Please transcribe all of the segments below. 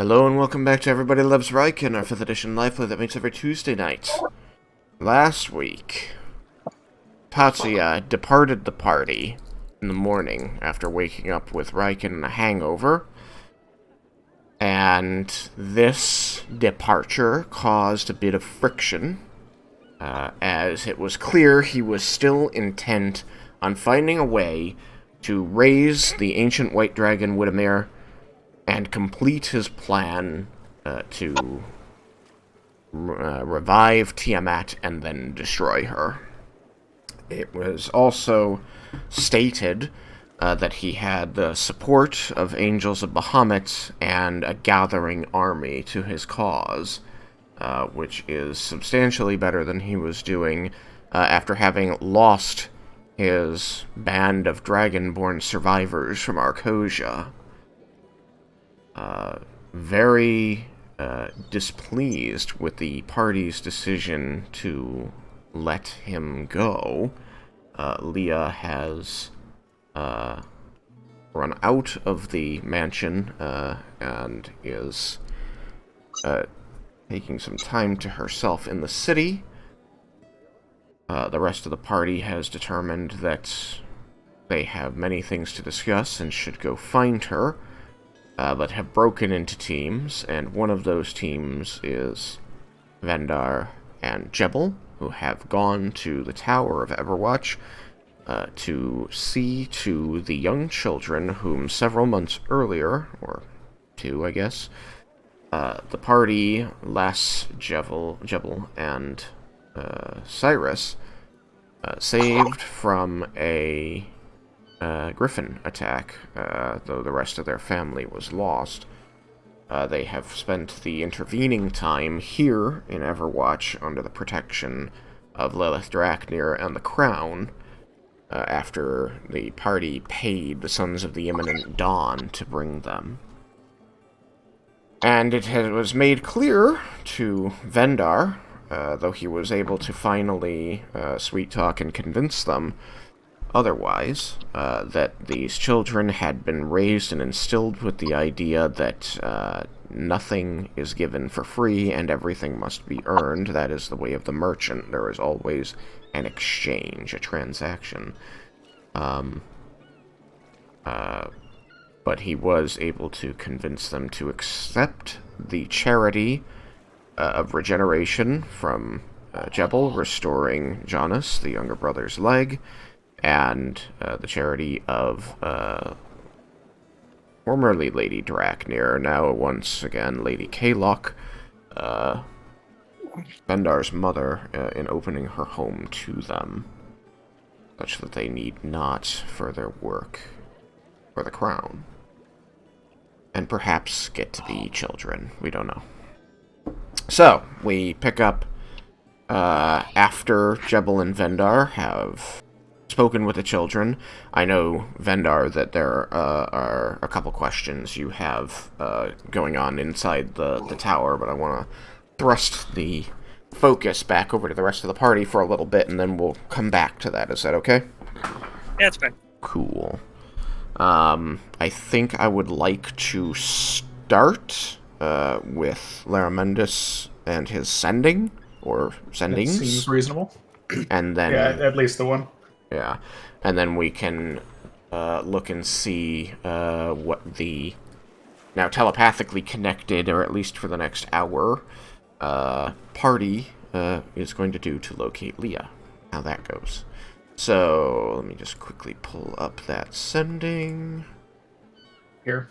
Hello and welcome back to Everybody Loves Raiken, our 5th edition live play that meets every Tuesday night. Last week, Tatsuya departed the party in the morning after waking up with Raiken and a hangover, and this departure caused a bit of friction, as it was clear he was still intent on finding a way to raise the ancient white dragon Widemere and complete his plan to revive Tiamat and then destroy her. It was also stated that he had the support of Angels of Bahamut and a gathering army to his cause, which is substantially better than he was doing after having lost his band of dragonborn survivors from Arcosia. Very displeased with the party's decision to let him go, Leah has run out of the mansion and is taking some time to herself in the city. The rest of the party has determined that they have many things to discuss and should go find her, but have broken into teams, and one of those teams is Vendar and Jebble, who have gone to the Tower of Everwatch to see to the young children whom several months earlier, or 2, I guess, the party, Jebble, and Cyrus saved from a Griffin attack, though the rest of their family was lost. They have spent the intervening time here in Everwatch under the protection of Lilith Draknir and the Crown, after the party paid the Sons of the Imminent Dawn to bring them. And it was made clear to Vendar, though he was able to finally sweet-talk and convince them otherwise, that these children had been raised and instilled with the idea that nothing is given for free and everything must be earned. That is the way of the merchant. There is always an exchange, a transaction. But he was able to convince them to accept the charity of regeneration from Jebble, restoring Jonas, the younger brother's leg, and the charity of formerly Lady Draknir, now once again Lady Kalok, Vendar's mother, in opening her home to them, such that they need not further work for the Crown. And perhaps get to be children. We don't know. So, we pick up after Jebble and Vendar have spoken with the children. I know, Vendar, that there are a couple questions you have going on inside the tower, but I want to thrust the focus back over to the rest of the party for a little bit, and then we'll come back to that. Is that okay? Yeah, it's fine. Cool. I think I would like to start with Laramendus and his sending, or sendings. That seems reasonable. And then... yeah, at least the one. Yeah, and then we can look and see what the now telepathically connected, or at least for the next hour, party is going to do to locate Leah. How that goes. So, let me just quickly pull up that sending. Here.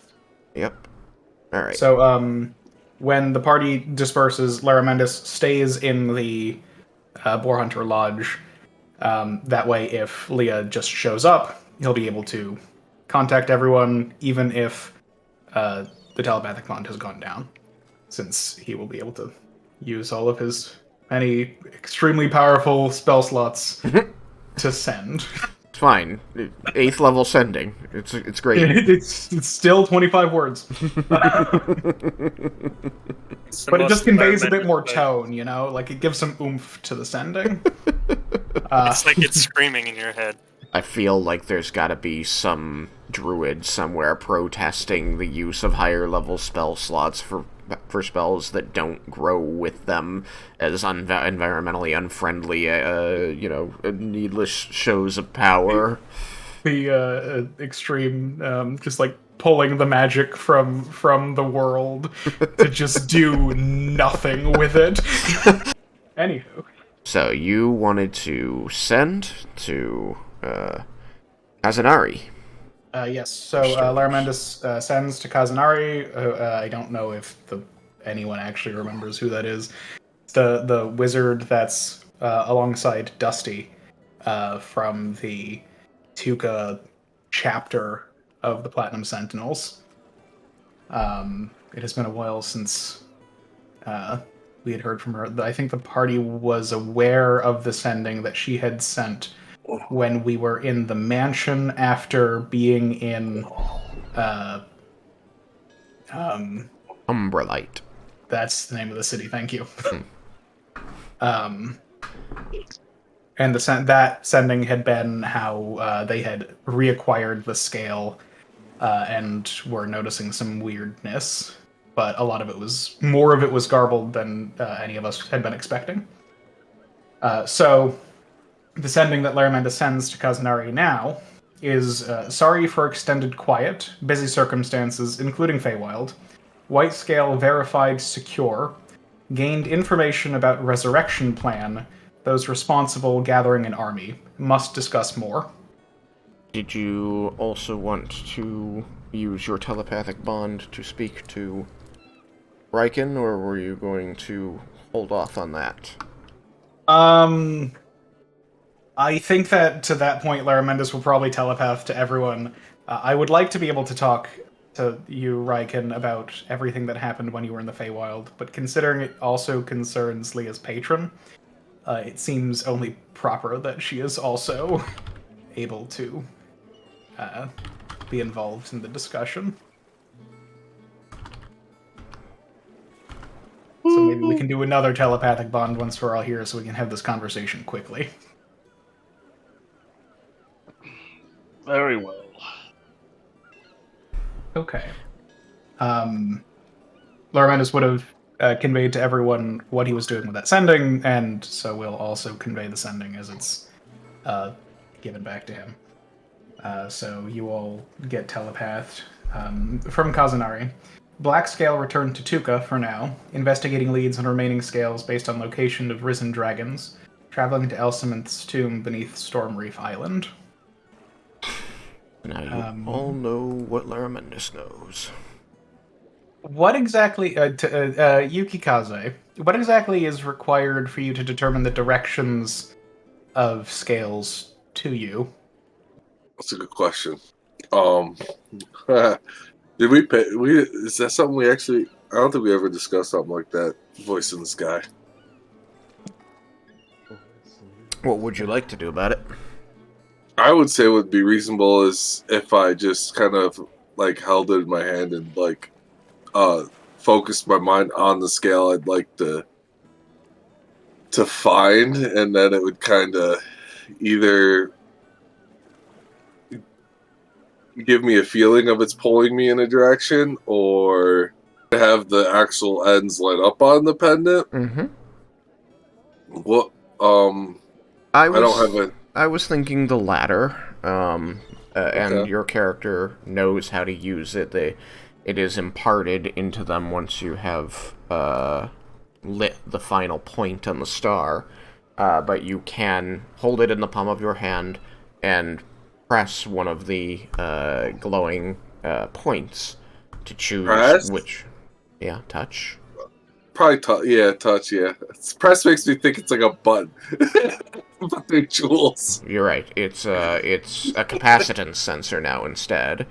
Yep. Alright. So, when the party disperses, Laramendus stays in the Boar Hunter Lodge. That way, if Leah just shows up, he'll be able to contact everyone, even if the telepathic bond has gone down, since he will be able to use all of his many extremely powerful spell slots to send. It's fine. 8th level sending. It's great. It's still 25 words. But it just conveys a bit more tone, you know? Like, it gives some oomph to the sending. It's like it's screaming in your head. I feel like there's gotta be some druid somewhere protesting the use of higher level spell slots for spells that don't grow with them as environmentally unfriendly, needless shows of power. The extreme, just like pulling the magic from the world to just do nothing with it. Anywho. So you wanted to send to Kazanari. Yes, so Laramentis sends to Kazanari. I don't know if anyone actually remembers who that is. It's the wizard that's alongside Dusty from the Tuca chapter of the Platinum Sentinels. It has been a while since we had heard from her. I think the party was aware of the sending that she had sent when we were in the mansion after being in Umbralite. That's the name of the city, thank you. And that sending had been how they had reacquired the scale and were noticing some weirdness, but more of it was garbled than any of us had been expecting. So the sending that Laramenda sends to Kazanari now is sorry for extended quiet, busy circumstances, including Feywild. White Scale verified secure. Gained information about resurrection plan. Those responsible gathering an army. Must discuss more. Did you also want to use your telepathic bond to speak to Raiken, or were you going to hold off on that? I think that to that point, Laramentis will probably telepath to everyone. I would like to be able to talk to you, Raiken, about everything that happened when you were in the Feywild, but considering it also concerns Leah's patron, it seems only proper that she is also able to be involved in the discussion. So maybe we can do another telepathic bond once we're all here so we can have this conversation quickly. Very well. Okay. Laramentis would have conveyed to everyone what he was doing with that sending, and so we'll also convey the sending as it's given back to him. So you all get telepathed from Kazanari. Black Scale returned to Tuca for now, investigating leads on remaining scales based on location of risen dragons, traveling to Elsaminth's tomb beneath Storm Reef Island. Now you all know what Laramendis knows. What exactly, Yukikaze, what exactly is required for you to determine the directions of scales to you? That's a good question. Did we pay? Is that something we actually? I don't think we ever discussed something like that. Voice in the sky. What would you like to do about it? I would say would be reasonable is if I just kind of like held it in my hand and like focused my mind on the scale I'd like to find, and then it would kind of either give me a feeling of it's pulling me in a direction, or have the actual ends light up on the pendant. Mm-hmm. What? I don't have a. I was thinking the latter. Okay. And your character knows how to use it. It is imparted into them once you have lit the final point on the star. But you can hold it in the palm of your hand and press one of the glowing points to choose which. Yeah, touch. Probably touch. Yeah, touch. Yeah, press makes me think it's like a button. But they're jewels. You're right. It's a capacitance sensor now instead.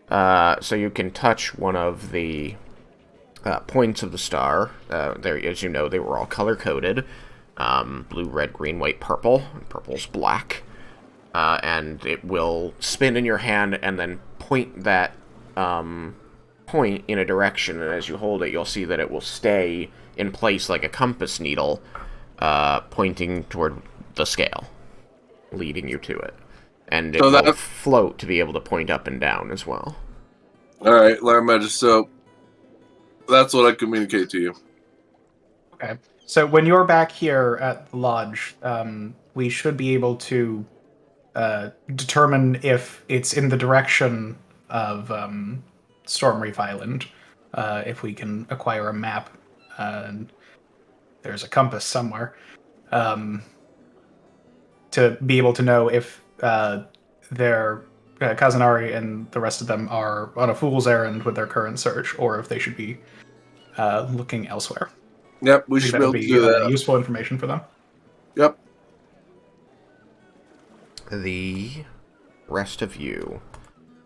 So you can touch one of the points of the star. There, as you know, they were all color coded: blue, red, green, white, purple. And purple's black. And it will spin in your hand and then point that point in a direction. And as you hold it, you'll see that it will stay in place like a compass needle, pointing toward the scale. leading you to it. And it So will that- float to be able to point up and down as well. Alright, Laramedis, so that's what I communicate to you. Okay. So when you're back here at the lodge, we should be able to determine if it's in the direction of Storm Reef Island. If we can acquire a map, and there's a compass somewhere, to be able to know if their Kazanari and the rest of them are on a fool's errand with their current search, or if they should be looking elsewhere. Yep, we I think should that be would able to be do that. useful information for them. Yep. The rest of you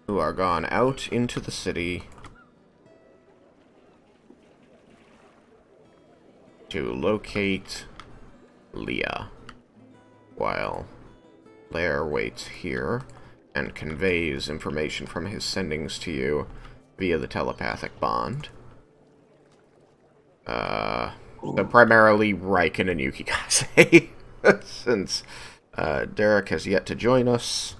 who are gone out into the city to locate Leah, while Lair waits here and conveys information from his sendings to you via the telepathic bond. So primarily Raiken and Yukikaze, since Derek has yet to join us,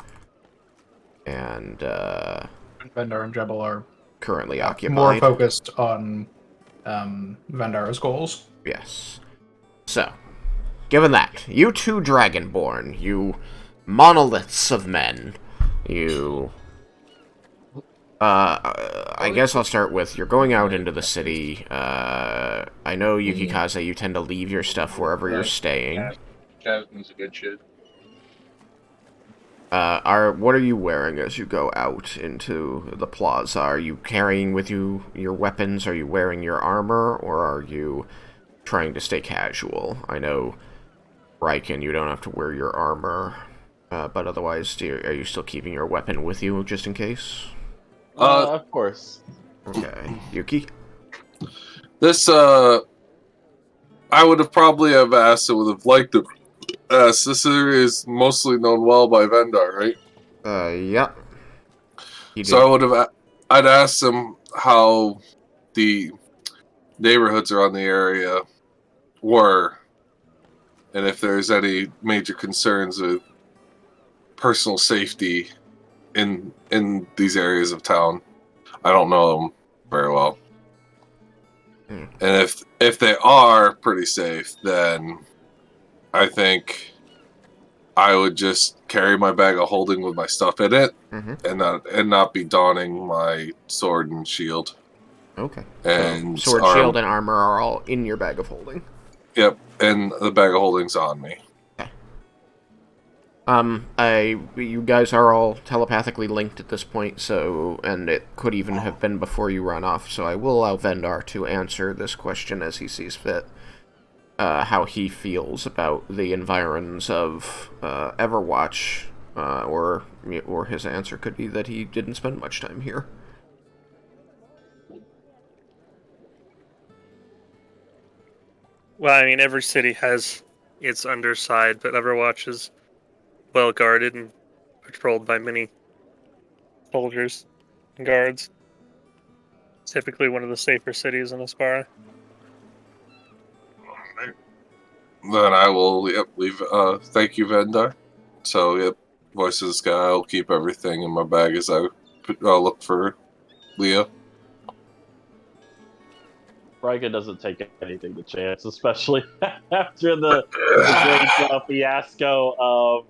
and Vendar and Jebble are currently occupied. more focused on Vendar's goals. Yes. So, given that, you two Dragonborn, you monoliths of men, you... I guess I'll start with, you're going out into the city. I know, Yukikaze, you tend to leave your stuff wherever you're staying. Jasmine's a good shit. What are you wearing as you go out into the plaza? Are you carrying with you your weapons? Are you wearing your armor? Or are you trying to stay casual? I know, Raiken, you don't have to wear your armor, but otherwise, are you still keeping your weapon with you, just in case? Of course. Okay. Yuki? This, I would have probably have asked, I would have liked to ask. This area is mostly known well by Vendar, right? Yep. So I would have, I'd asked him how the neighborhoods around the area were, and if there's any major concerns with personal safety in these areas of town. I don't know them very well. And if they are pretty safe, then I think I would just carry my bag of holding with my stuff in it, and not be donning my sword and shield. Okay. And so sword, shield, and armor are all in your bag of holding. Yep, and the bag of holding's on me. You guys are all telepathically linked at this point, so, and it could even have been before you run off, so I will allow Vendar to answer this question as he sees fit. How he feels about the environs of Everwatch, or his answer could be that he didn't spend much time here. Well, I mean, every city has its underside, but Everwatch is well guarded and patrolled by many soldiers and guards. It's typically one of the safer cities in Aspara. Then I will leave. Thank you, Vendar. So, voice of the sky. I'll keep everything in my bag as I look for Leah. Raiken doesn't take anything to chance, especially after the great fiasco of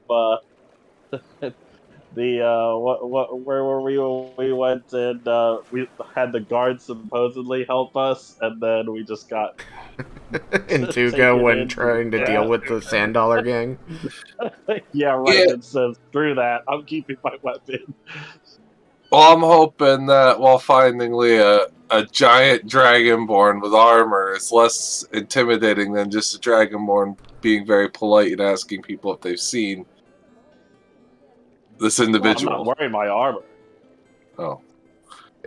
where were we when we went and we had the guards supposedly help us, and then we just got Intuga when trying to deal with the Sand Dollar Gang. Yeah, Raiken says, "Screw that! I'm keeping my weapon." Well, I'm hoping that while finding Leah, a giant dragonborn with armor is less intimidating than just a dragonborn being very polite and asking people if they've seen this individual. Well, I'm not wearing my armor. Oh.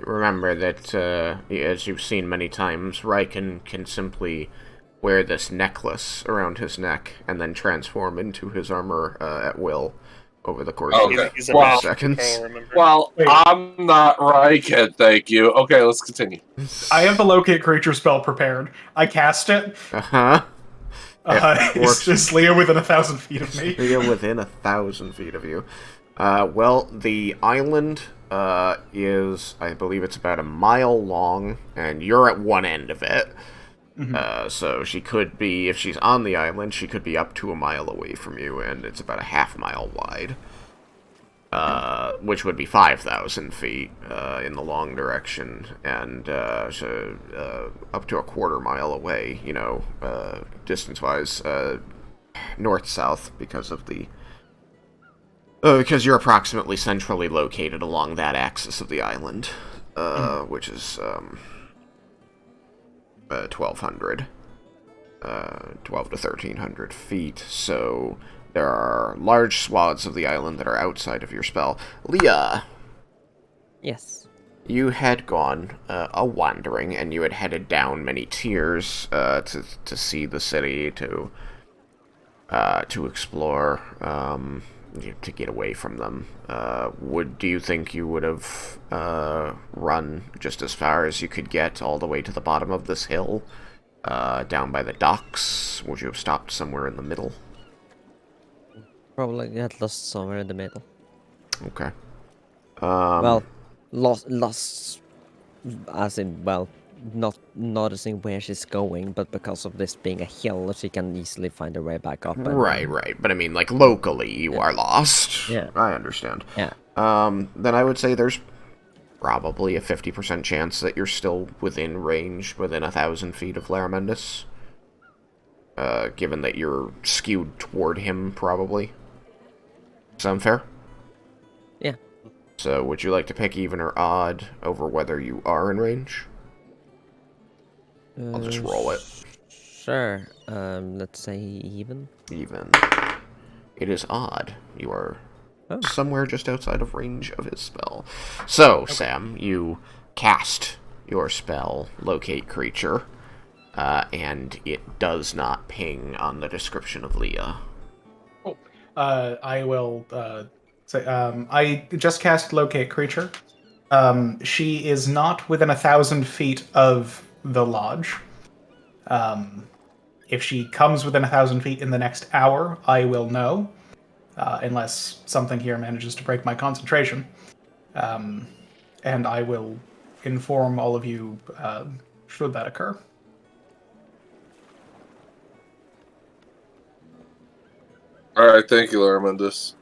Remember that, as you've seen many times, Raiken can simply wear this necklace around his neck and then transform into his armor at will over the course of seconds. Well, I'm not Raiken, thank you. Okay, let's continue. I have the locate creature spell prepared. I cast it. Uh-huh. It's just Leah within 1,000 feet of me. Leah within 1,000 feet of you. Well, the island is, I believe it's about a mile long, and you're at one end of it. Mm-hmm. So she could be, if she's on the island, she could be up to a mile away from you, and it's about a half-mile wide. Which would be 5,000 feet in the long direction, and so, up to a quarter-mile away, distance-wise, north-south, because of the... because you're approximately centrally located along that axis of the island, which is 1,200, 12 to 1,300 feet, so there are large swaths of the island that are outside of your spell. Leah! Yes? You had gone a-wandering, and you had headed down many tiers to see the city, to explore, to get away from them. Do you think you would have run just as far as you could get all the way to the bottom of this hill, down by the docks? Would you have stopped somewhere in the middle? Probably got lost somewhere in the middle. Okay. Well, lost as in, well, not noticing where she's going, but because of this being a hill, she can easily find her way back up. Right. But I mean, like, locally, you are lost. Yeah. I understand. Yeah. Then I would say there's probably a 50% chance that you're still within range, within 1,000 feet of Laramendus. Given that you're skewed toward him, probably. Sound fair? Yeah. So, would you like to pick even or odd over whether you are in range? I'll just roll it. Sure. Let's say even. Even. It is odd. You are somewhere just outside of range of his spell. So, okay. Sam, you cast your spell, Locate Creature, and it does not ping on the description of Leah. Oh, I will say, I just cast Locate Creature. She is not within 1,000 feet of the lodge. If she comes within 1,000 feet in the next hour, I will know, unless something here manages to break my concentration. And I will inform all of you should that occur. Alright, thank you, Laramendus.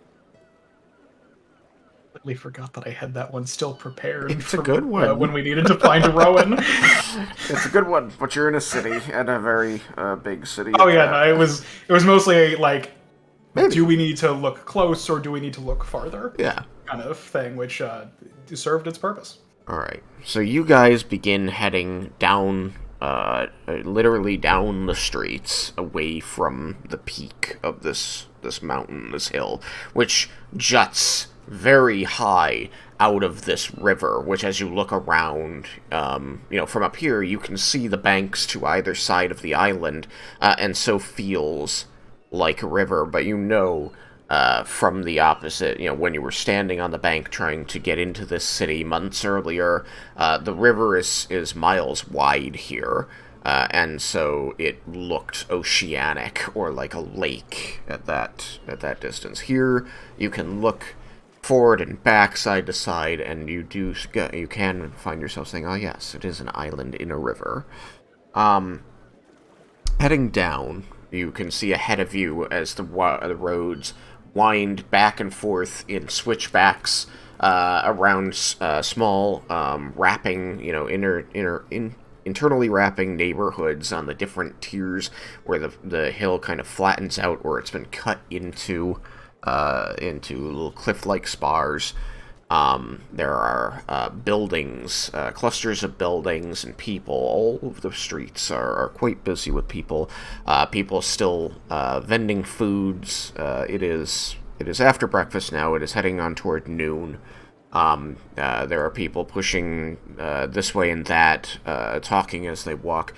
I completely forgot that I had that one still prepared. It's a good one. When we needed to find Rowan. It's a good one, but you're in a city, and a very big city. Oh yeah, no, it was mostly like, maybe. Do we need to look close or do we need to look farther? Yeah. Kind of thing, which served its purpose. Alright, so you guys begin heading down, literally down the streets, away from the peak of this mountain, this hill, which juts very high out of this river, which as you look around, from up here, you can see the banks to either side of the island, and so feels like a river, but from the opposite, when you were standing on the bank trying to get into this city months earlier, the river is miles wide here, and so it looked oceanic, or like a lake at that distance. Here, you can look forward and back, side to side, and you can find yourself saying, oh yes, it is an island in a river. Heading down, you can see ahead of you as the roads wind back and forth in switchbacks around small wrapping, internally wrapping neighborhoods on the different tiers where the hill kind of flattens out, or it's been cut into little cliff-like spars. There are buildings, clusters of buildings and people. All of the streets are quite busy with people. People still vending foods. It is after breakfast now. It is heading on toward noon. There are people pushing this way and that, talking as they walk,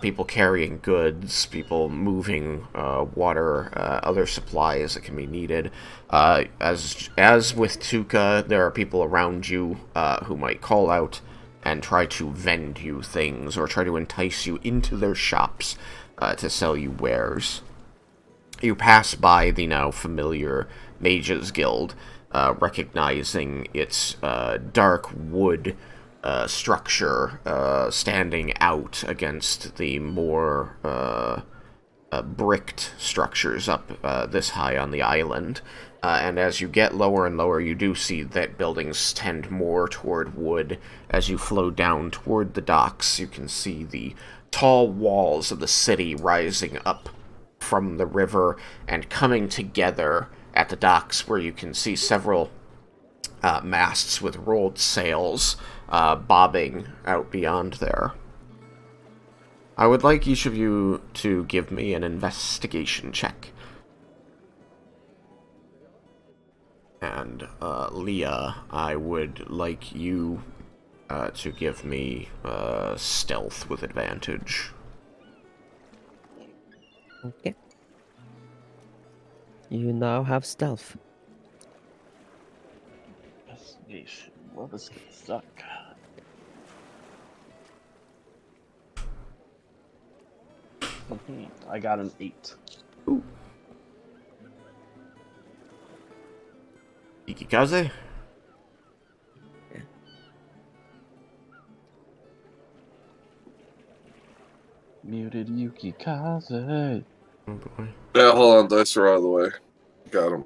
people carrying goods, people moving water, other supplies that can be needed. As with Tuka, there are people around you who might call out and try to vend you things or try to entice you into their shops to sell you wares. You pass by the now familiar Mages Guild, recognizing its dark wood structure standing out against the more bricked structures up this high on the island. And as you get lower and lower, you do see that buildings tend more toward wood. As you flow down toward the docks, you can see the tall walls of the city rising up from the river and coming together at the docks, where you can see several masts with rolled sails bobbing out beyond there. I would like each of you to give me an investigation check. And Leah, I would like you to give me stealth with advantage. Okay. You now have stealth. Investigation. Well, this could suck. I got an 8. Ooh. Yukikaze? Yeah. Muted Yukikaze. Oh boy. Yeah, hold on. Dice are out of the way. Got him.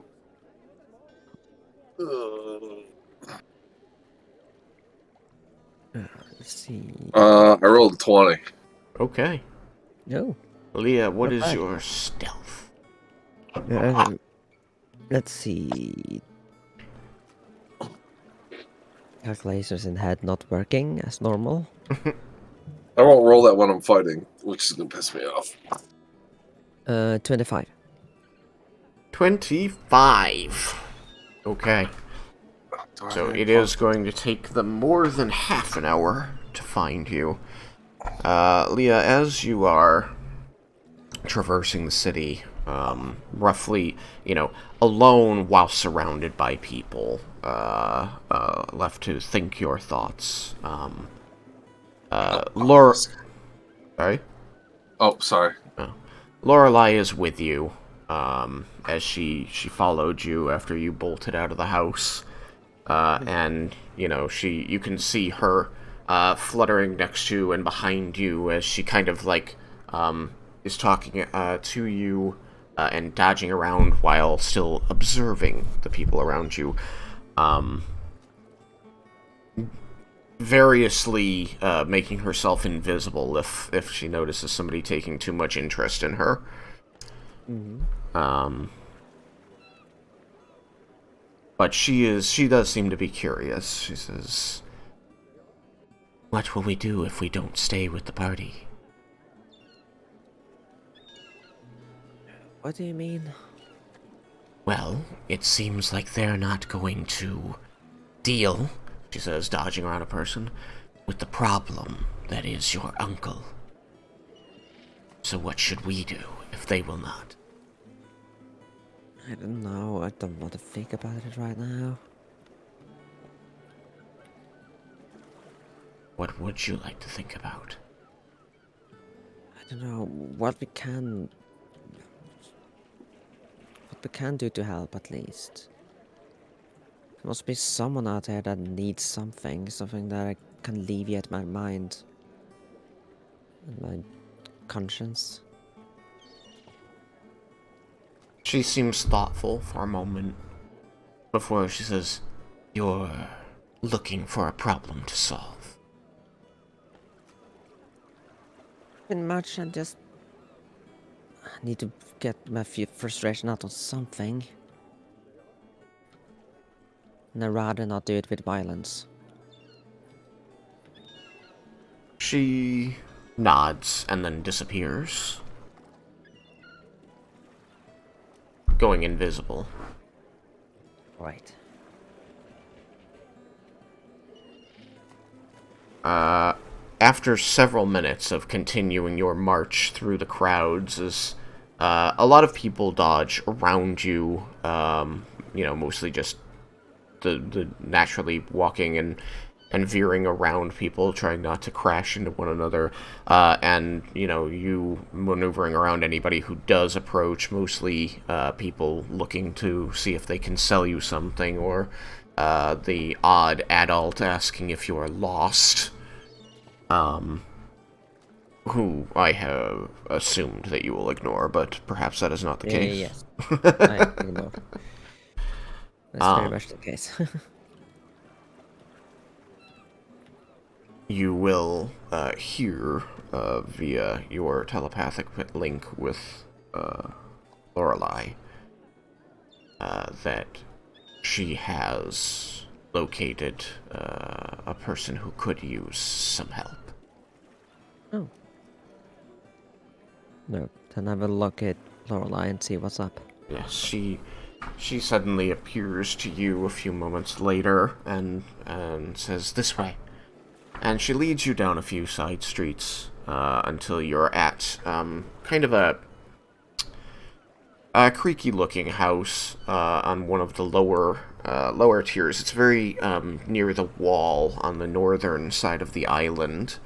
Let's see. I rolled a 20. Okay. No. Leah, what Not is bad. your stealth? Let's see. Calculators in head not working as normal. I won't roll that when I'm fighting, which is going to piss me off. 25. 25. Okay. So it is going to take them more than half an hour to find you. Leah, as you are traversing the city, roughly, alone while surrounded by people, left to think your thoughts. Laura... Sorry? Oh, sorry. Lorelei is with you, as she followed you after you bolted out of the house. And, you can see her fluttering next to and behind you as she kind of, is talking to you and dodging around while still observing the people around you. Variously making herself invisible if she notices somebody taking too much interest in her. Mm-hmm. But she does seem to be curious. She says, "What will we do if we don't stay with the party?" What do you mean? Well, it seems like they're not going to deal, she says, dodging around a person, with the problem that is your uncle. So what should we do if they will not? I don't know. I don't want to think about it right now. What would you like to think about? I don't know what we can do to help, at least. There must be someone out there that needs something that I can alleviate my mind and my conscience. She seems thoughtful for a moment before she says, "You're looking for a problem to solve." Pretty much, I just need to get my frustration out on something. And I'd rather not do it with violence. She nods and then disappears, going invisible. Right. After several minutes of continuing your march through the crowds, as a lot of people dodge around you, mostly just the naturally walking and veering around people, trying not to crash into one another, and, you maneuvering around anybody who does approach, mostly people looking to see if they can sell you something, or the odd adult asking if you are lost, who I have assumed that you will ignore, but perhaps that is not the case. Yes, I ignore. That's very much the case. You will hear via your telepathic link with Lorelei that she has located a person who could use some help. Oh. No, then I will locate Lorelei and see what's up. Yes, she suddenly appears to you a few moments later and says, "This way." And she leads you down a few side streets until you're at kind of a creaky-looking house on one of the lower tiers. It's very near the wall on the northern side of the island,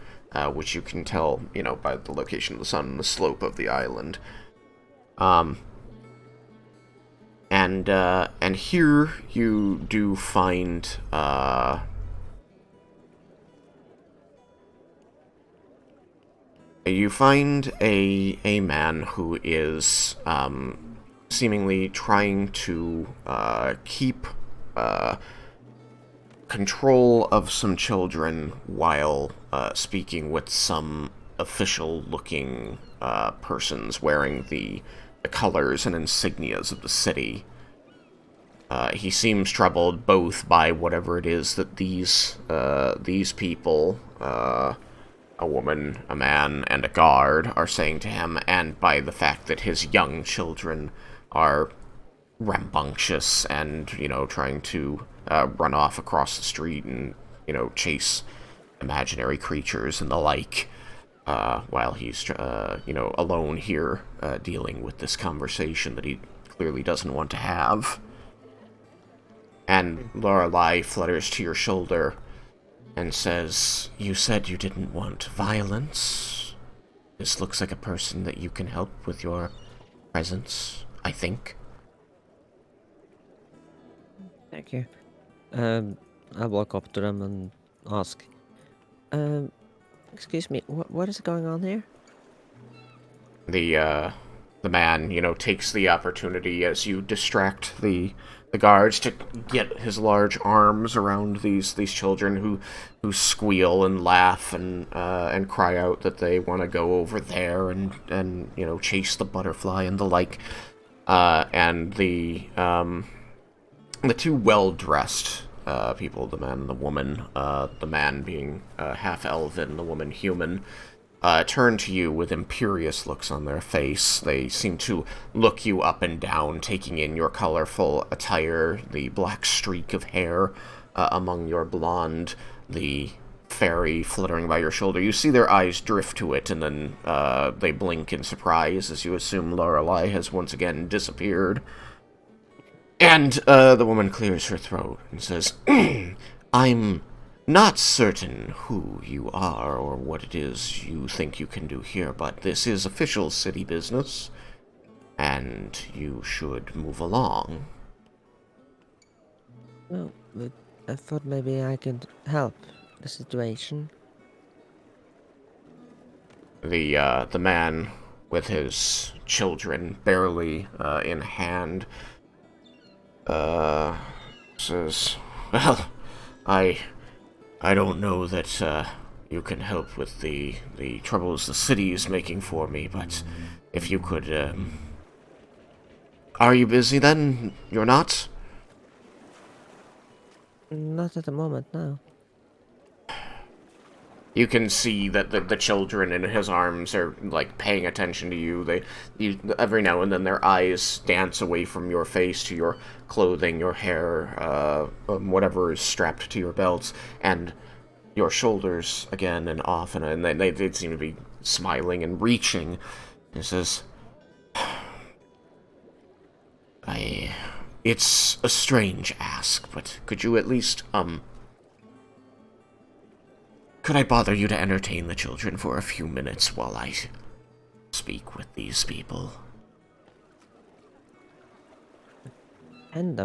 which you can tell, by the location of the sun and the slope of the island. And here you do find a man who is seemingly trying to keep control of some children while speaking with some official-looking persons wearing the colors and insignias of the city. He seems troubled both by whatever it is that these people, a woman, a man, and a guard, are saying to him, and by the fact that his young children are rambunctious and, trying to run off across the street and, chase imaginary creatures and the like, while he's, alone here dealing with this conversation that he clearly doesn't want to have. And Lorelei flutters to your shoulder and says, "You said you didn't want violence. This looks like a person that you can help with your presence, I think." Thank you. I walk up to them and ask, excuse me, what is going on here? The man, takes the opportunity as you distract the guards to get his large arms around these children who squeal and laugh and cry out that they want to go over there and chase the butterfly and the like. And the two well-dressed people, the man and the woman, the man being half elven, the woman human, turn to you with imperious looks on their face. They seem to look you up and down, taking in your colorful attire, the black streak of hair among your blonde, the fairy fluttering by your shoulder. You see their eyes drift to it, and then they blink in surprise as you assume Lorelei has once again disappeared. And the woman clears her throat and says, "I'm not certain who you are or what it is you think you can do here, but this is official city business, and you should move along." Well, but I thought maybe I could help the situation. The man with his children barely in hand says, "Well, I don't know that you can help with the troubles the city is making for me, but if you could, Are you busy then? You're not? Not at the moment, no. You can see that the children in his arms are, like, paying attention to you. Every now and then their eyes dance away from your face to your clothing, your hair, whatever is strapped to your belts, and your shoulders again and off, and they seem to be smiling and reaching. He says, It's a strange ask, but could you at least, Could I bother you to entertain the children for a few minutes while I speak with these people? And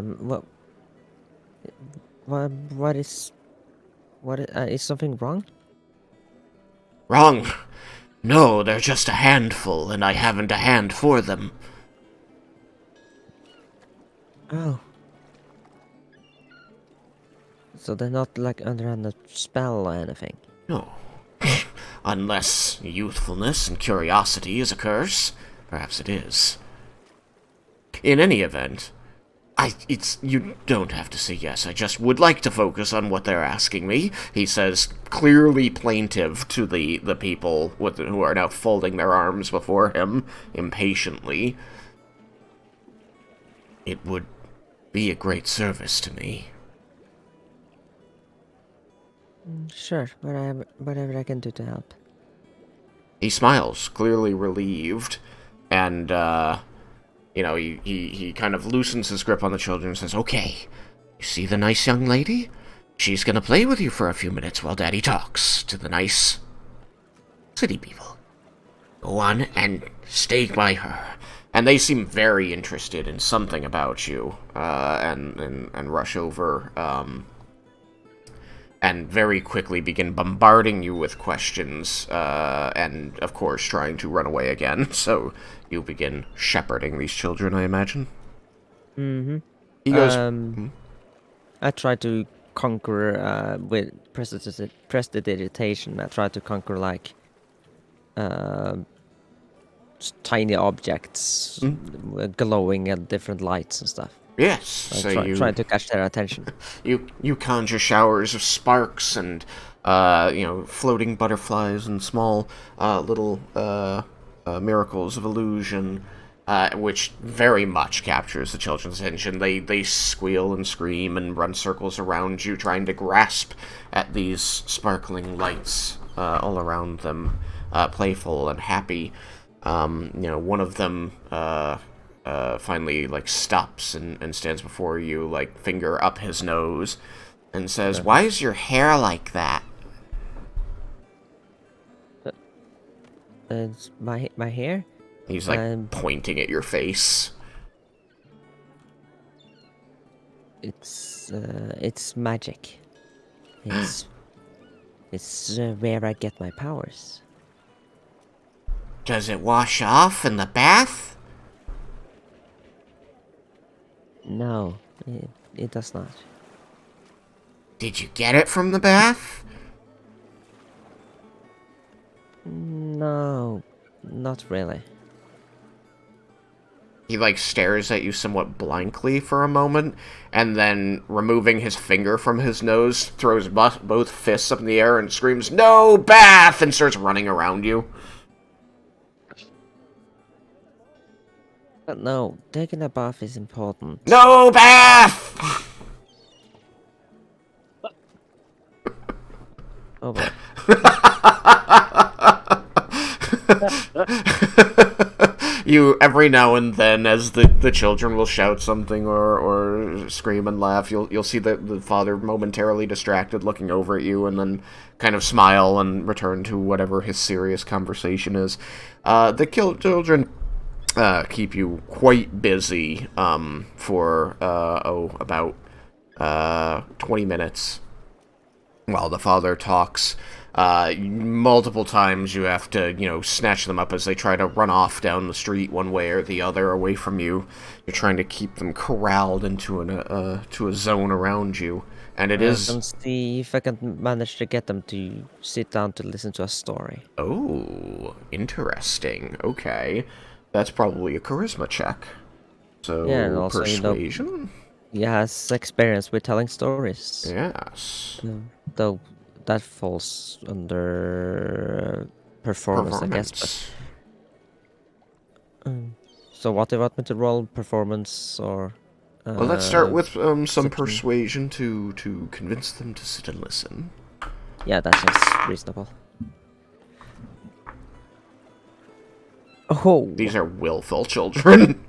is something wrong? Wrong. No, they're just a handful, and I haven't a hand for them. Oh. So they're not like under a spell or anything? No. Unless youthfulness and curiosity is a curse. Perhaps it is. In any event, you don't have to say yes. I just would like to focus on what they're asking me. He says, clearly plaintive to the people who are now folding their arms before him impatiently. It would be a great service to me. Sure, whatever I can do to help. He smiles, clearly relieved, and, he kind of loosens his grip on the children and says, okay, you see the nice young lady? She's gonna play with you for a few minutes while Daddy talks to the nice city people. Go on and stay by her. And they seem very interested in something about you, and rush over, and very quickly begin bombarding you with questions, and, of course, trying to run away again. So you begin shepherding these children, I imagine. Mm-hmm. He goes... I try to conquer, with prestidigitation, I try to conquer, like, tiny objects glowing at different lights and stuff. Yes, so trying to catch their attention. You conjure showers of sparks and, floating butterflies and small, little, miracles of illusion, which very much captures the children's attention. They squeal and scream and run circles around you, trying to grasp at these sparkling lights, all around them, playful and happy. One of them, finally, like, stops and stands before you, like, finger up his nose, and says, why is your hair like that? It's my hair? He's, like, pointing at your face. It's magic. It's where I get my powers. Does it wash off in the bath? No, it does not. Did you get it from the bath? No, not really. He, like, stares at you somewhat blankly for a moment, and then, removing his finger from his nose, throws both fists up in the air and screams, "No bath!" and starts running around you. But no, taking a bath is important. No bath! Oh boy. You, every now and then, as the children will shout something or scream and laugh, you'll see the father momentarily distracted looking over at you, and then kind of smile and return to whatever his serious conversation is. The children keep you quite busy for about 20 minutes while the father talks. Multiple times you have to, snatch them up as they try to run off down the street one way or the other away from you. You're trying to keep them corralled into to a zone around you. And it is... Let's see if I can manage to get them to sit down to listen to a story. Oh, interesting. Okay. That's probably a charisma check. So, yeah, and also, persuasion? He has experience with telling stories. Yes. Though that falls under performance, I guess. But, so what do you want me to roll? Performance or... well, let's start with some persuasion to convince them to sit and listen. Yeah, that sounds reasonable. Oh! These are willful children.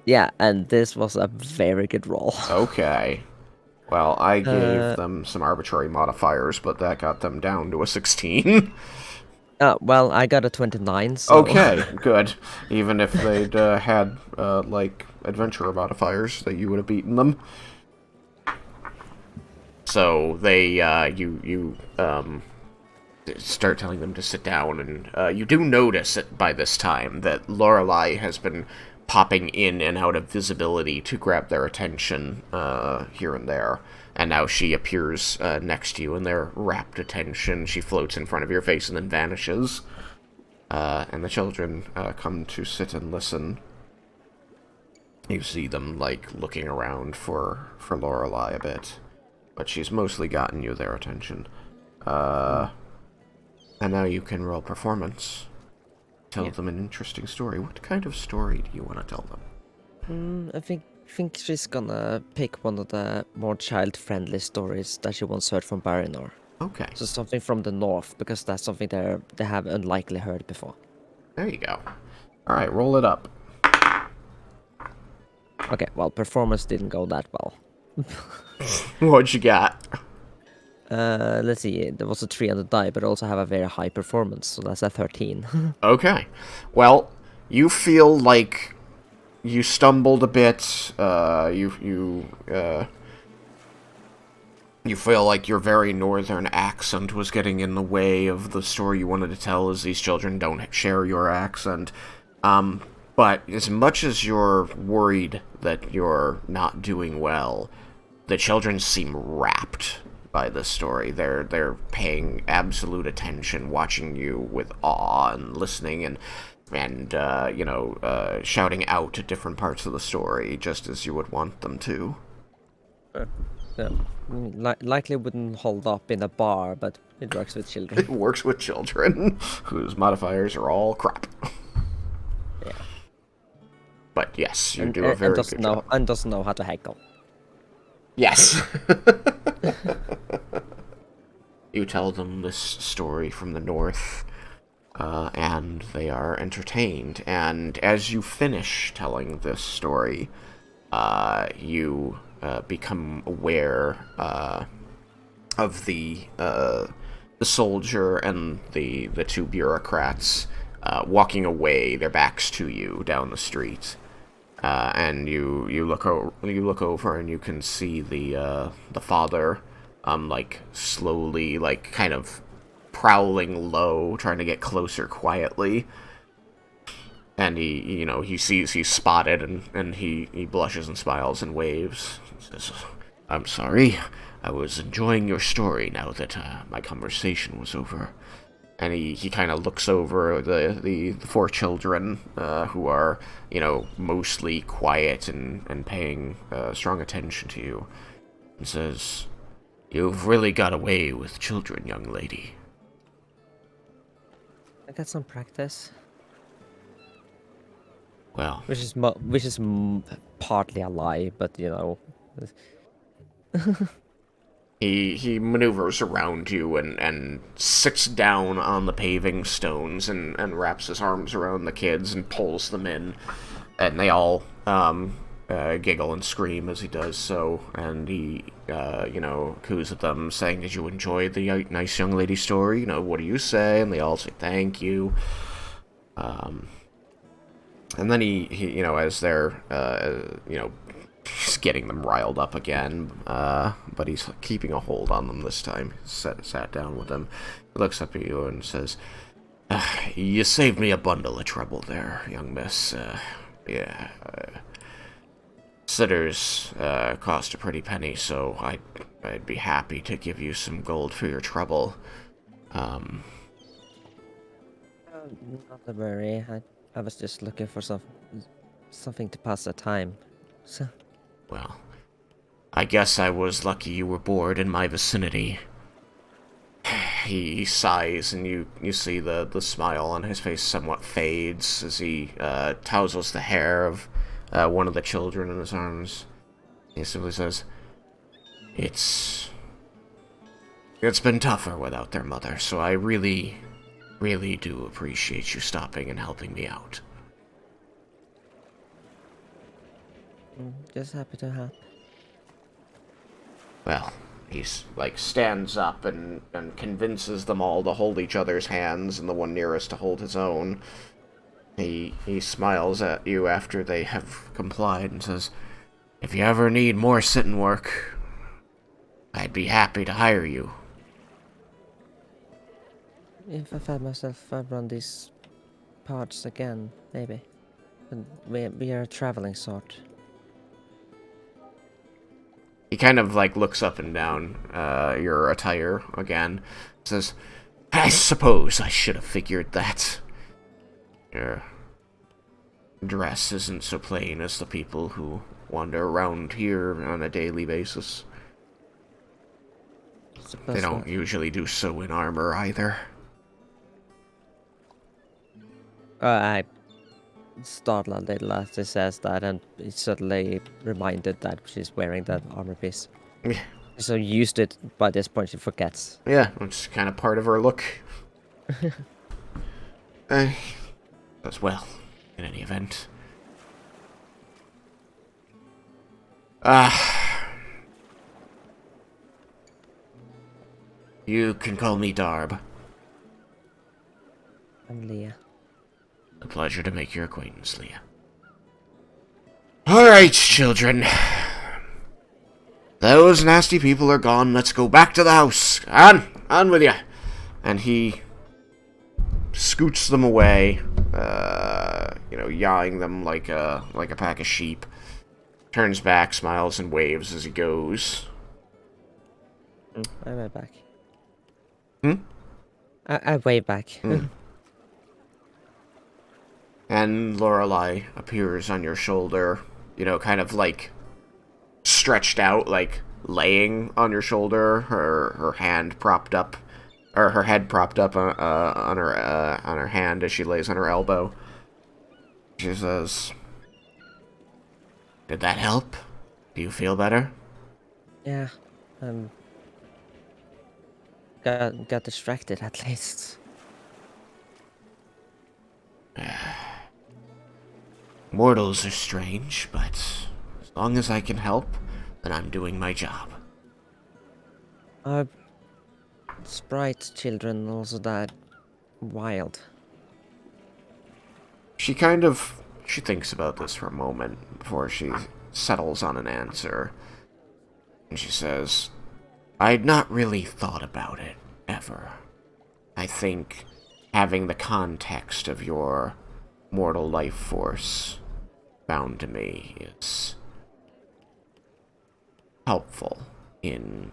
Yeah, and this was a very good roll. Okay. Well, I gave them some arbitrary modifiers, but that got them down to a 16. Well, I got a 29, so... Okay, good. Even if they'd had, like, adventurer modifiers, that you would have beaten them. So they, you start telling them to sit down, and you do notice by this time that Lorelei has been popping in and out of visibility to grab their attention here and there. And now she appears next to you in their rapt attention. She floats in front of your face and then vanishes. And the children come to sit and listen. You see them, like, looking around for Lorelei a bit. But she's mostly gotten you their attention. And now you can roll performance. Tell them an interesting story. What kind of story do you want to tell them? I think she's gonna pick one of the more child-friendly stories that she once heard from Barinor. Okay. So something from the north, because that's something they have unlikely heard before. There you go. Alright, roll it up. Okay, well, performance didn't go that well. What'd you got? Let's see, there was a 3 on the die, but I also have a very high performance, so that's a 13. Okay. Well, you feel like you stumbled a bit, you feel like your very northern accent was getting in the way of the story you wanted to tell, as these children don't share your accent. But as much as you're worried that you're not doing well, the children seem rapt by this story. They're paying absolute attention, watching you with awe and listening and shouting out at different parts of the story, just as you would want them to. Yeah. Likely wouldn't hold up in a bar, but it works with children. It works with children, whose modifiers are all crap. Yeah. But yes, you do a very good job. And doesn't know how to heckle. Yes. You tell them this story from the north, and they are entertained. And as you finish telling this story, you become aware of the soldier and the 2 bureaucrats walking away, their backs to you, down the street. And you look over and you can see the father, like slowly, like kind of prowling low, trying to get closer quietly. And he sees he's spotted, and he blushes and smiles and waves. He says, "I'm sorry, I was enjoying your story now that my conversation was over." And he kind of looks over the 4 children, who are, mostly quiet and paying strong attention to you, and says, "You've really got away with children, young lady." I got some practice. Well, which is partly a lie, but He maneuvers around you and sits down on the paving stones and wraps his arms around the kids and pulls them in, and they all giggle and scream as he does so, and he coos at them, saying, "Did you enjoy the nice young lady story? What do you say?" And they all say, "Thank you." And then he as they're he's getting them riled up again, but he's keeping a hold on them this time. Sat down with them. He looks up at you and says, "You saved me a bundle of trouble there, young miss. Sitters cost a pretty penny, so I'd be happy to give you some gold for your trouble." Not to worry. I was just looking for something to pass the time. So. Well, I guess I was lucky you were bored in my vicinity. He sighs, and you see the smile on his face somewhat fades as he tousles the hair of one of the children in his arms. He simply says, It's been tougher without their mother, so I really do appreciate you stopping and helping me out." Just happy to help. Well, he's stands up and convinces them all to hold each other's hands, and the one nearest to hold his own. He smiles at you after they have complied and says, "If you ever need more sit-in work, I'd be happy to hire you." If I find myself around these parts again, maybe. And we are a traveling sort. He kind of looks up and down your attire again. Says, "I suppose I should have figured that. Your dress isn't so plain as the people who wander around here on a daily basis. They don't usually do so in armor either." I startle a little as he says that, and he's suddenly reminded that she's wearing that armor piece. Yeah. She's so used to it, by this point she forgets. Yeah, it's kind of part of her look. As well, in any event. You can call me Darb. And Leah. A pleasure to make your acquaintance, Leah. Alright, children. Those nasty people are gone. Let's go back to the house. On with you. And he scoots them away, yawing them like a pack of sheep. Turns back, smiles, and waves as he goes. I wave back. Hmm? I wave back. And Lorelei appears on your shoulder, kind of stretched out, laying on your shoulder, her hand propped up, or her head propped up on her hand as she lays on her elbow. She says, "Did that help? Do you feel better?" Yeah. Got distracted at least. Mortals are strange, but as long as I can help, then I'm doing my job. Our sprite children also died wild. She thinks about this for a moment before she settles on an answer. And she says, "I'd not really thought about it, ever. I think having the context of your mortal life force bound to me is helpful in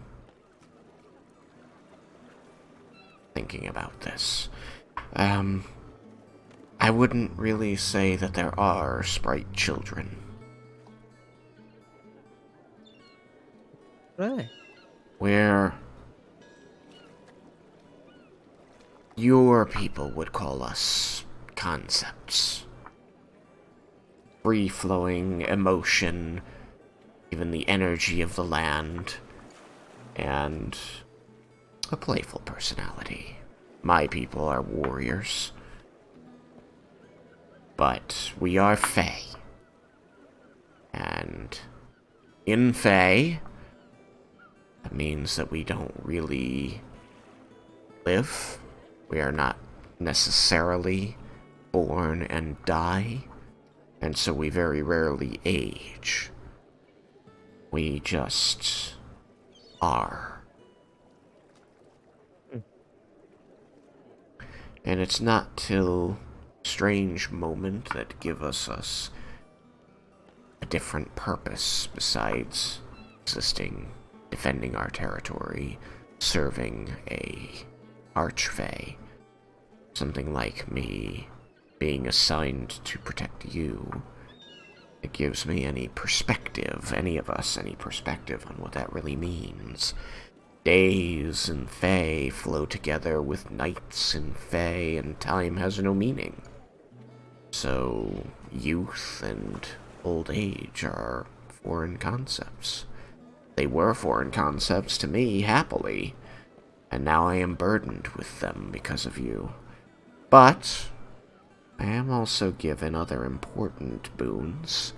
thinking about this. I wouldn't really say that there are sprite children. Right. Where your people would call us concepts. Free-flowing emotion, even the energy of the land, and a playful personality. My people are warriors. But we are Fae. And in Fae, that means that we don't really live. We are not necessarily born and die, and so we very rarely age. We just are. And it's not till strange moment that give us a different purpose besides existing, defending our territory, serving a archfey. Something like me being assigned to protect you. It gives me any perspective, any of us any perspective on what that really means. Days in Fae flow together with nights in Fae, and time has no meaning. So, youth and old age are foreign concepts. They were foreign concepts to me, happily, and now I am burdened with them because of you. But I am also given other important boons.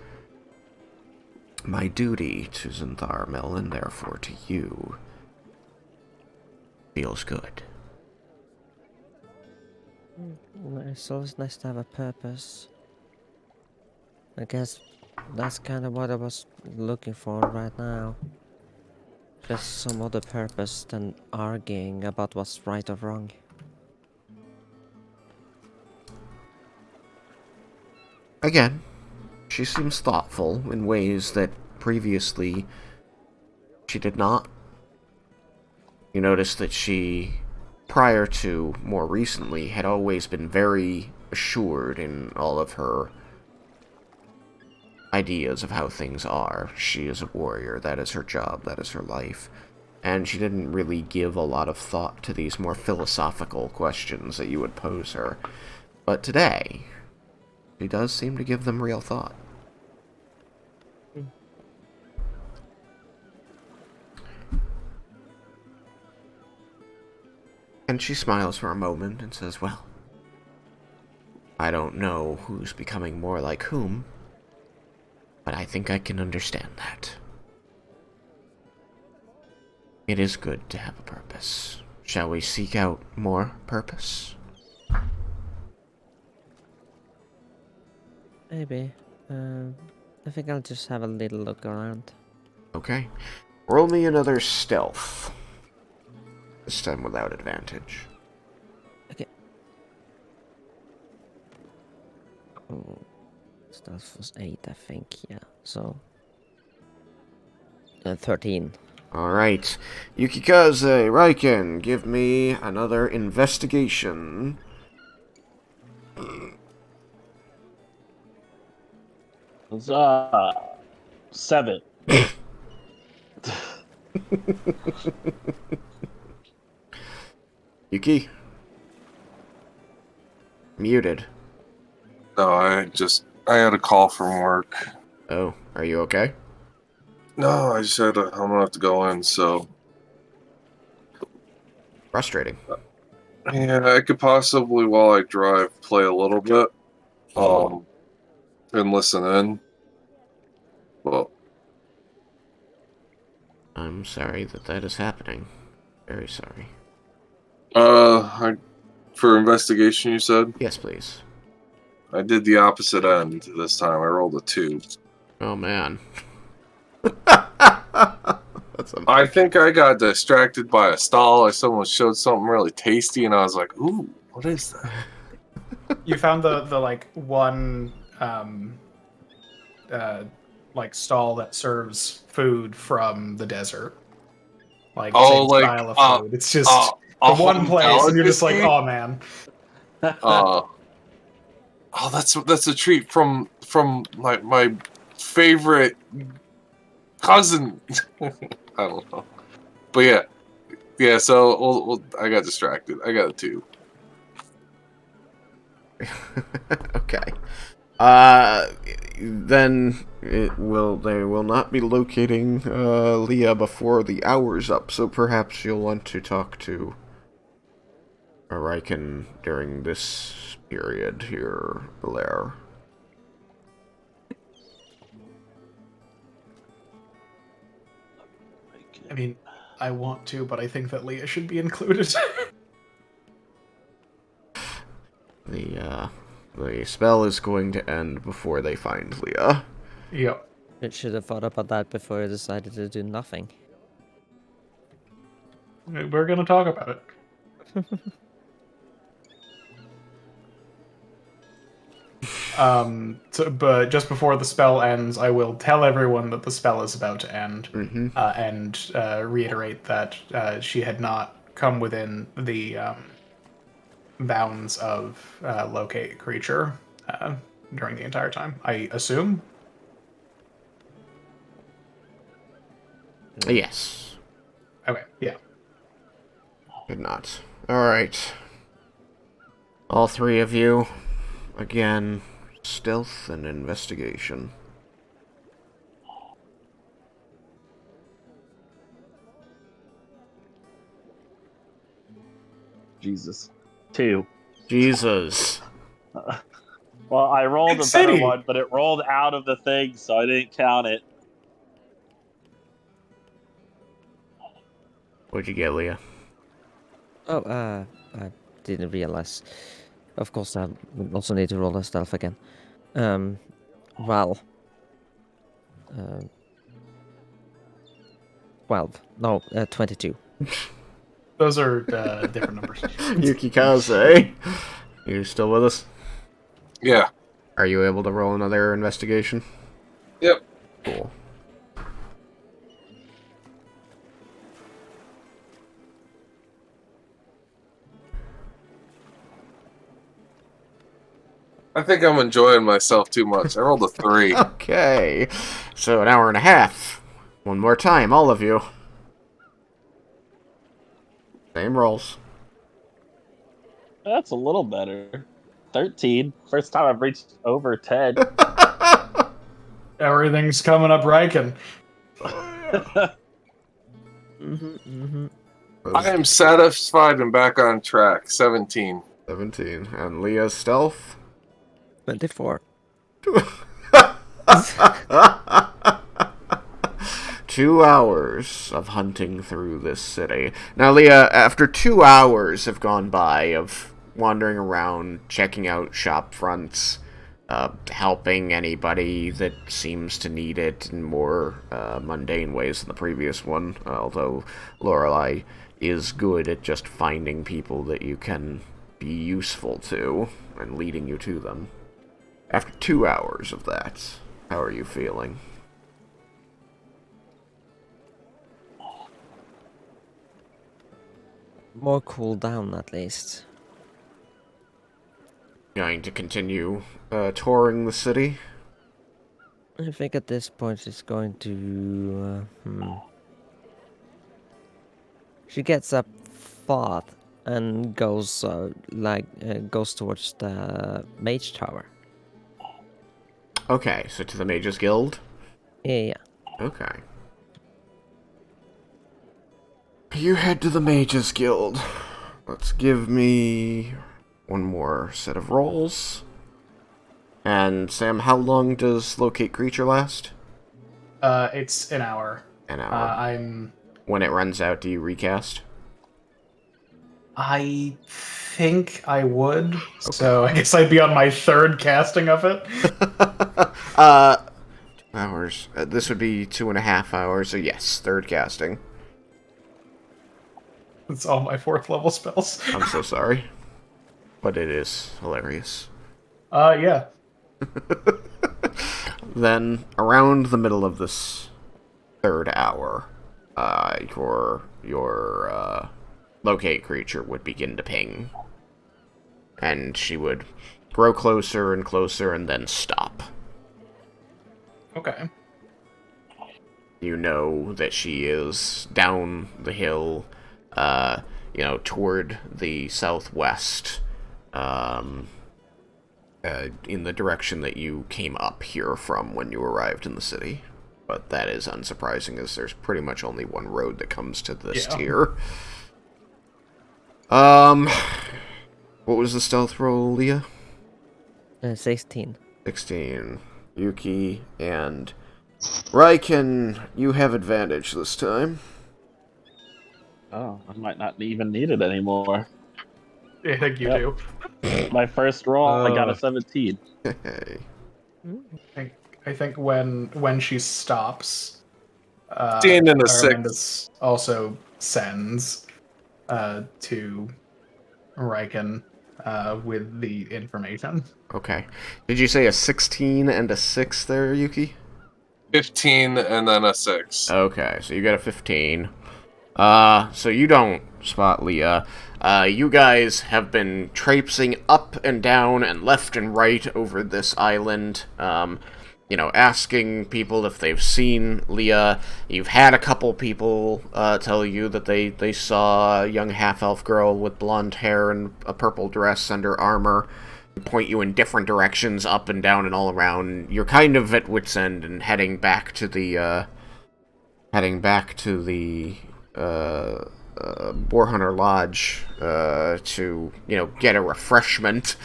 my duty to Zentharmil, and therefore to you, feels good. Well, it's always nice to have a purpose. I guess that's kind of what I was looking for right now. Just some other purpose than arguing about what's right or wrong. Again, she seems thoughtful in ways that previously she did not. You notice that she, prior to more recently, had always been very assured in all of her ideas of how things are. She is a warrior, that is her job, that is her life. And she didn't really give a lot of thought to these more philosophical questions that you would pose her. But today, she does seem to give them real thought. And she smiles for a moment and says, well, I don't know who's becoming more like whom, but I think I can understand that. It is good to have a purpose. Shall we seek out more purpose? Maybe. I think I'll just have a little look around. Okay. Roll me another stealth. This time without advantage. Okay. Oh, stealth was 8, I think. Yeah. So 13. Alright. Yukikaze, Raiken, give me another investigation. It's 7. Yuki? Muted. No, I had a call from work. Oh, are you okay? No, I just had I'm gonna have to go in, so. Frustrating. Yeah, I could possibly, while I drive, play a little bit, and listen in. Well, I'm sorry that that is happening. Very sorry. for investigation, you said? Yes, please. I did the opposite end this time. I rolled a 2. Oh, man. That's I think I got distracted by a stall, or someone showed something really tasty, and I was like, ooh, what is that? You found the like one like stall that serves food from the desert. Like same style of food. It's just the one place, and you're just like, oh man. Oh, that's a treat from my favorite cousin. I don't know, but yeah. So I got distracted. I got a 2. Okay. Then they will not be locating Leah before the hour's up, so perhaps you'll want to talk to Raiken during this period here, Blair. I mean, I want to, but I think that Leah should be included. The spell is going to end before they find Leah. Yep. I should have thought about that before I decided to do nothing. We're gonna talk about it. But just before the spell ends, I will tell everyone that the spell is about to end, and reiterate that she had not come within the bounds of locate creature during the entire time. I assume. Yes. Okay. Yeah. Did not. Alright. All 3 of you, again, stealth and investigation. Jesus. 2. Jesus. Well, I rolled Big a better city. one, but it rolled out of the thing, so I didn't count it. What'd you get, Leah? Oh, I didn't realize. Of course, I also need to roll a stealth again. Well, 12. No, 22. Those are different numbers. Yukikaze, you still with us? Yeah. Are you able to roll another investigation? Yep. Cool. I think I'm enjoying myself too much. I rolled a 3. Okay, so an hour and a half. One more time, all of you. Same rolls. That's a little better. 13. First time I've reached over 10. Everything's coming up Raiken. I am satisfied and back on track. 17. 17. And Leah's stealth? 24. 2 hours of hunting through this city. Now, Leah, after 2 hours have gone by of wandering around, checking out shop fronts, helping anybody that seems to need it in more mundane ways than the previous one, although Lorelei is good at just finding people that you can be useful to and leading you to them. After 2 hours of that, how are you feeling? More cool down, at least. Going to continue touring the city? I think at this point she's going to... She gets up far and goes goes towards the mage tower. Okay, so to the Mages Guild? Yeah. Okay. You head to the Mages Guild. Let's give me one more set of rolls. And Sam, how long does Locate Creature last? It's an hour. An hour. When it runs out, do you recast? I think I would. Okay. So I guess I'd be on my third casting of it. 2 hours. This would be 2.5 hours, so yes, third casting. It's all my 4th level spells. I'm so sorry. But it is hilarious. Yeah. Then, around the middle of this third hour, your Locate Creature would begin to ping. And she would grow closer and closer and then stop. Okay. You know that she is down the hill, toward the southwest, in the direction that you came up here from when you arrived in the city. But that is unsurprising, as there's pretty much only one road that comes to this tier. What was the stealth roll, Leah? 16. 16. Yuki and Raiken, you have advantage this time. Oh, I might not even need it anymore. I think you do. My first roll, I got a 17. Hey. I think when she stops, Stand in a 6. Armandus also sends to Raiken with the information. Okay. Did you say a 16 and a 6 there, Yuki? 15 and then a 6. Okay, so you got a 15. So you don't spot Leah. You guys have been traipsing up and down and left and right over this island, asking people if they've seen Leah. You've had a couple people tell you that they saw a young half-elf girl with blonde hair and a purple dress under armor, point you in different directions, up and down and all around. You're kind of at wit's end and heading back to the Boar Hunter Lodge to, get a refreshment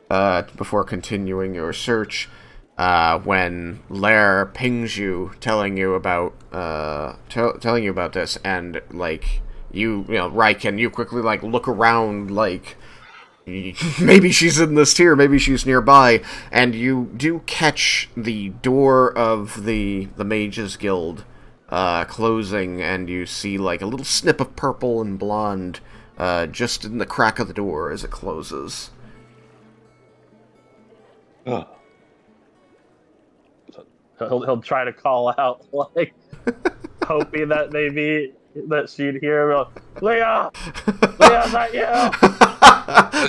before continuing your search, when Lair pings you, telling you about this, and, you know, Raiken, you quickly, like, look around, like, maybe she's in this tier, maybe she's nearby, and you do catch the door of the Mages Guild closing, and you see, like, a little snip of purple and blonde just in the crack of the door as it closes. Oh. He'll try to call out, like, hoping that maybe that she'd hear him. Leah! Leah, is that you?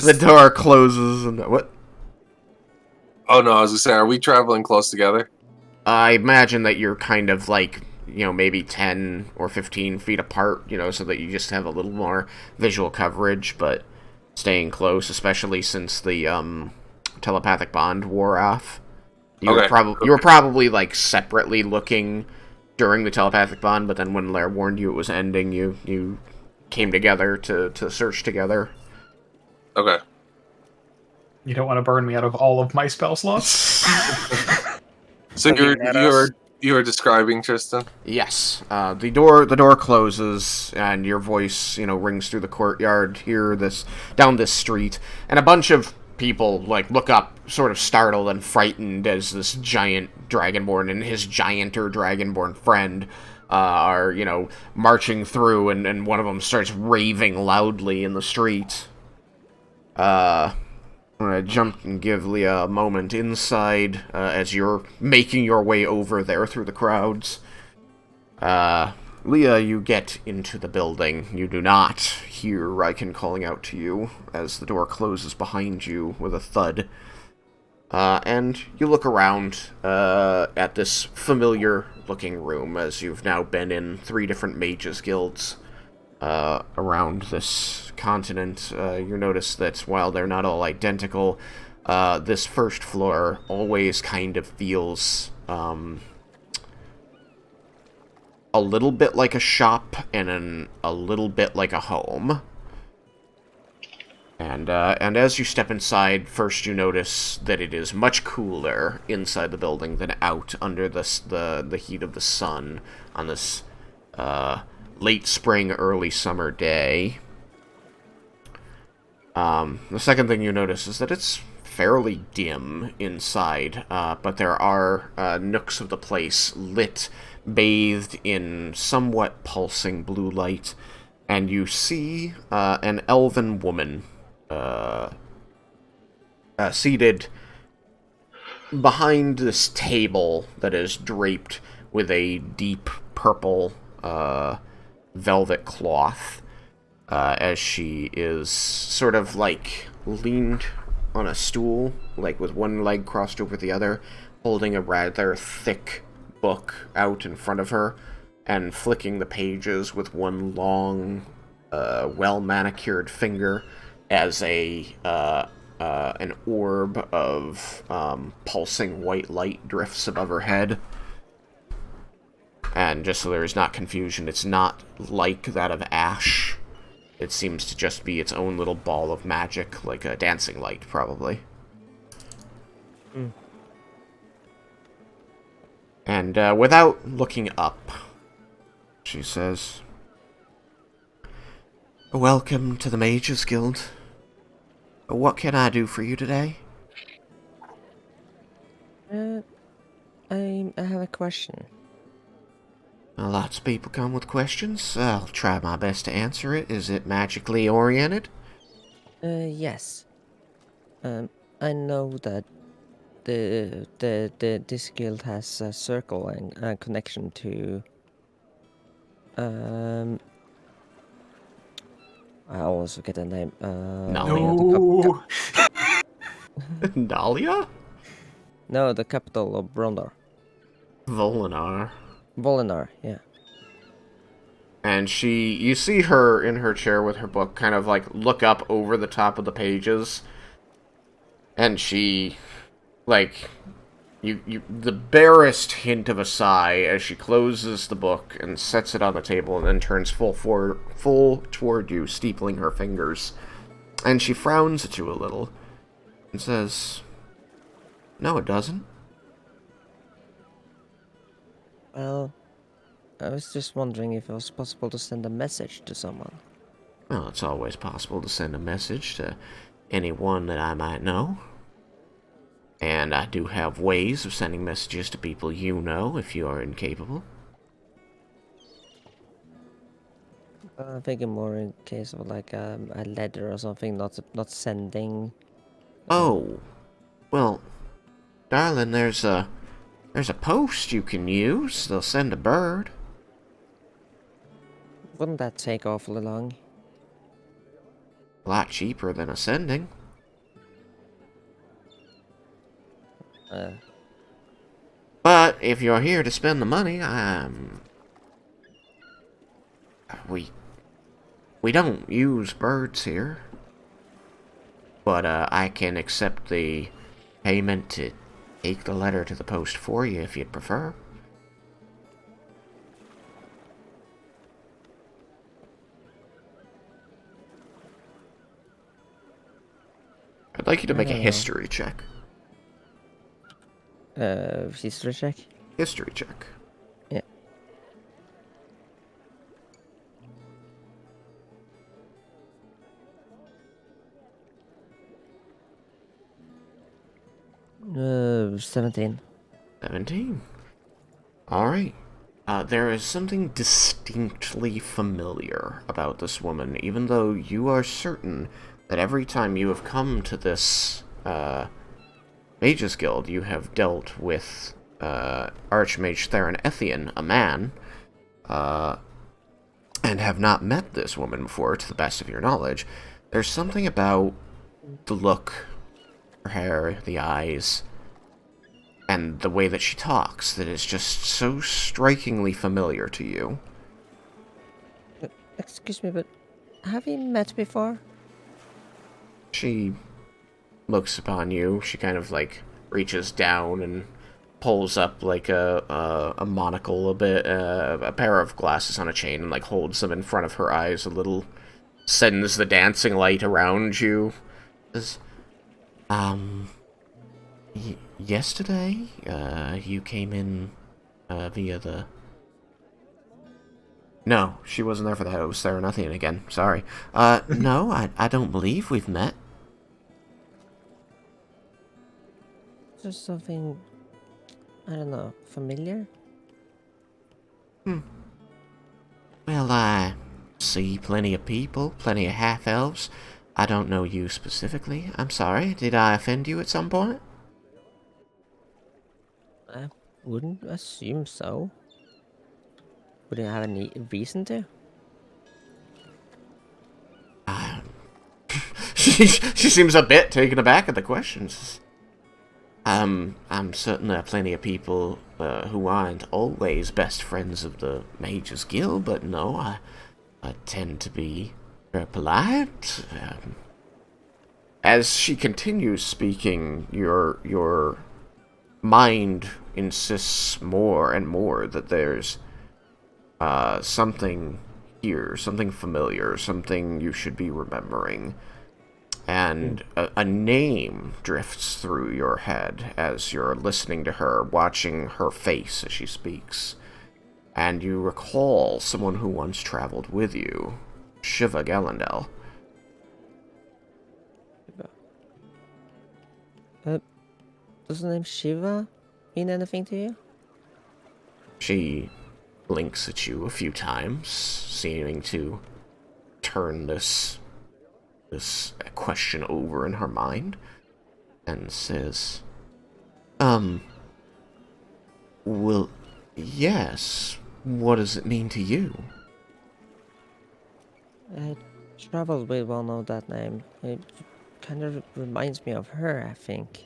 The door closes and what? Oh no, I was gonna say, are we traveling close together? I imagine that you're kind of like, you know, maybe 10 or 15 feet apart, you know, so that you just have a little more visual coverage, but staying close, especially since the telepathic bond wore off. You were probably like separately looking during the telepathic bond, but then when Lair warned you it was ending, you came together to search together. Okay. You don't want to burn me out of all of my spell slots? So you're describing Tristan? Yes. The door closes, and your voice, you know, rings through the courtyard here, down this street, and a bunch of people, like, look up, sort of startled and frightened as this giant dragonborn and his gianter dragonborn friend are, you know, marching through, and one of them starts raving loudly in the street. I'm gonna jump and give Leah a moment inside as you're making your way over there through the crowds. Leah, you get into the building. You do not hear Raiken calling out to you as the door closes behind you with a thud. And you look around at this familiar-looking room, as you've now been in 3 different mages guilds around this continent. You notice that while they're not all identical, this first floor always kind of feels a little bit like a shop and a little bit like a home. And as you step inside, first you notice that it is much cooler inside the building than out under the heat of the sun on this late spring, early summer day. The second thing you notice is that it's fairly dim inside, but there are nooks of the place lit, bathed in somewhat pulsing blue light, and you see an elven woman seated behind this table that is draped with a deep purple velvet cloth, as she is sort of like leaned on a stool, like with one leg crossed over the other, holding a rather thick book out in front of her, and flicking the pages with one long, well-manicured finger as an orb of pulsing white light drifts above her head. And just so there is not confusion, it's not like that of Ash. It seems to just be its own little ball of magic, like a dancing light, probably. Mm. And without looking up, she says, "Welcome to the Mages Guild. What can I do for you today?" I have a question. Lots of people come with questions. I'll try my best to answer it. Is it magically oriented? Yes. I know that this guild has a circle and a connection to. I also get a name. No. Dahlia? No, the capital of Brondar. Volinar. Volinar, yeah. And you see her in her chair with her book, kind of like look up over the top of the pages. And she, like, the barest hint of a sigh as she closes the book and sets it on the table and then turns full toward you, steepling her fingers. And she frowns at you a little and says, "No, it doesn't." Well, I was just wondering if it was possible to send a message to someone. Well, it's always possible to send a message to anyone that I might know. And I do have ways of sending messages to people you know if you are incapable. I'm thinking more in case of like a letter or something, not sending. Oh, well, darling, there's a post you can use. They'll send a bird. Wouldn't that take awfully long? A lot cheaper than a sending. But if you're here to spend the money, we don't use birds here. But I can accept the payment to take the letter to the post for you if you'd prefer. I'd like you to make a history check. History check? History check. Yeah. Uh, 17. 17. Alright. There is something distinctly familiar about this woman, even though you are certain that every time you have come to this, Mages Guild, you have dealt with, Archmage Theron Ethian, a man, and have not met this woman before, to the best of your knowledge. There's something about the look, her hair, the eyes, and the way that she talks that is just so strikingly familiar to you. Excuse me, but have we met before? She looks upon you. She kind of, like, reaches down and pulls up, like, a monocle a bit, a pair of glasses on a chain, and, like, holds them in front of her eyes a little, sends the dancing light around you. Says, yesterday, you came in, via the... No, she wasn't there for that. It was Sarah Nothing again. Sorry. No, I don't believe we've met. Just something, I don't know, familiar? Well, I see plenty of people, plenty of half-elves. I don't know you specifically. I'm sorry. Did I offend you at some point? I wouldn't assume so. Would you have any reason to? She seems a bit taken aback at the questions. I'm certain there are plenty of people who aren't always best friends of the Mages Guild, but no, I tend to be very polite. As she continues speaking, your mind insists more and more that there's something here, something familiar, something you should be remembering. And a name drifts through your head as you're listening to her, watching her face as she speaks. And you recall someone who once traveled with you, Shiva Gallandel. Does the name Shiva mean anything to you? She blinks at you a few times, seeming to turn this question over in her mind, and says, well, yes, what does it mean to you? I traveled with one of that name. It kind of reminds me of her, I think.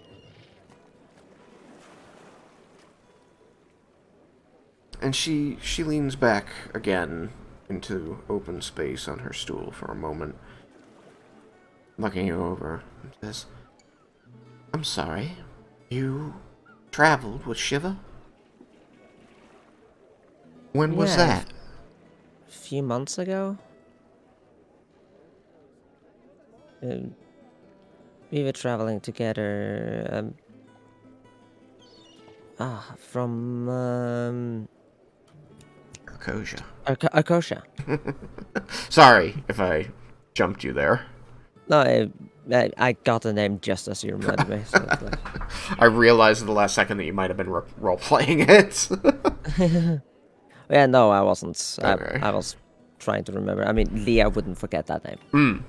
And she leans back again into open space on her stool for a moment, looking you over, and says, I'm sorry, you traveled with Shiva? When was that? A few months ago. We were traveling together. From Arcosia. Arcosia. Sorry if I jumped you there. No, I got the name just as you reminded me. So it's like... I realized at the last second that you might have been role-playing it. Yeah, no, I wasn't. Okay. I was trying to remember. I mean, Leah wouldn't forget that name.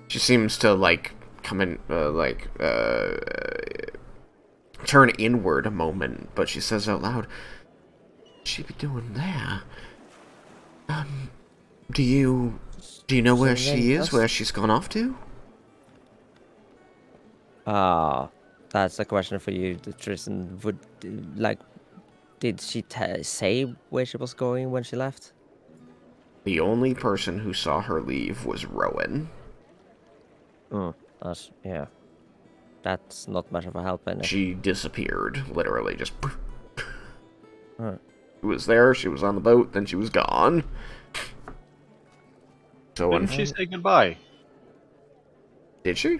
She seems to, like, come in, turn inward a moment, but she says out loud, "What'd she be doing there? Do you know where she is? Where she's gone off to?" That's a question for you, Tristan. Did she say where she was going when she left? The only person who saw her leave was Rowan. Yeah. That's not much of a help, is it? She disappeared, literally, just... She was there, she was on the boat, then she was gone. So Didn't she say goodbye? Did she?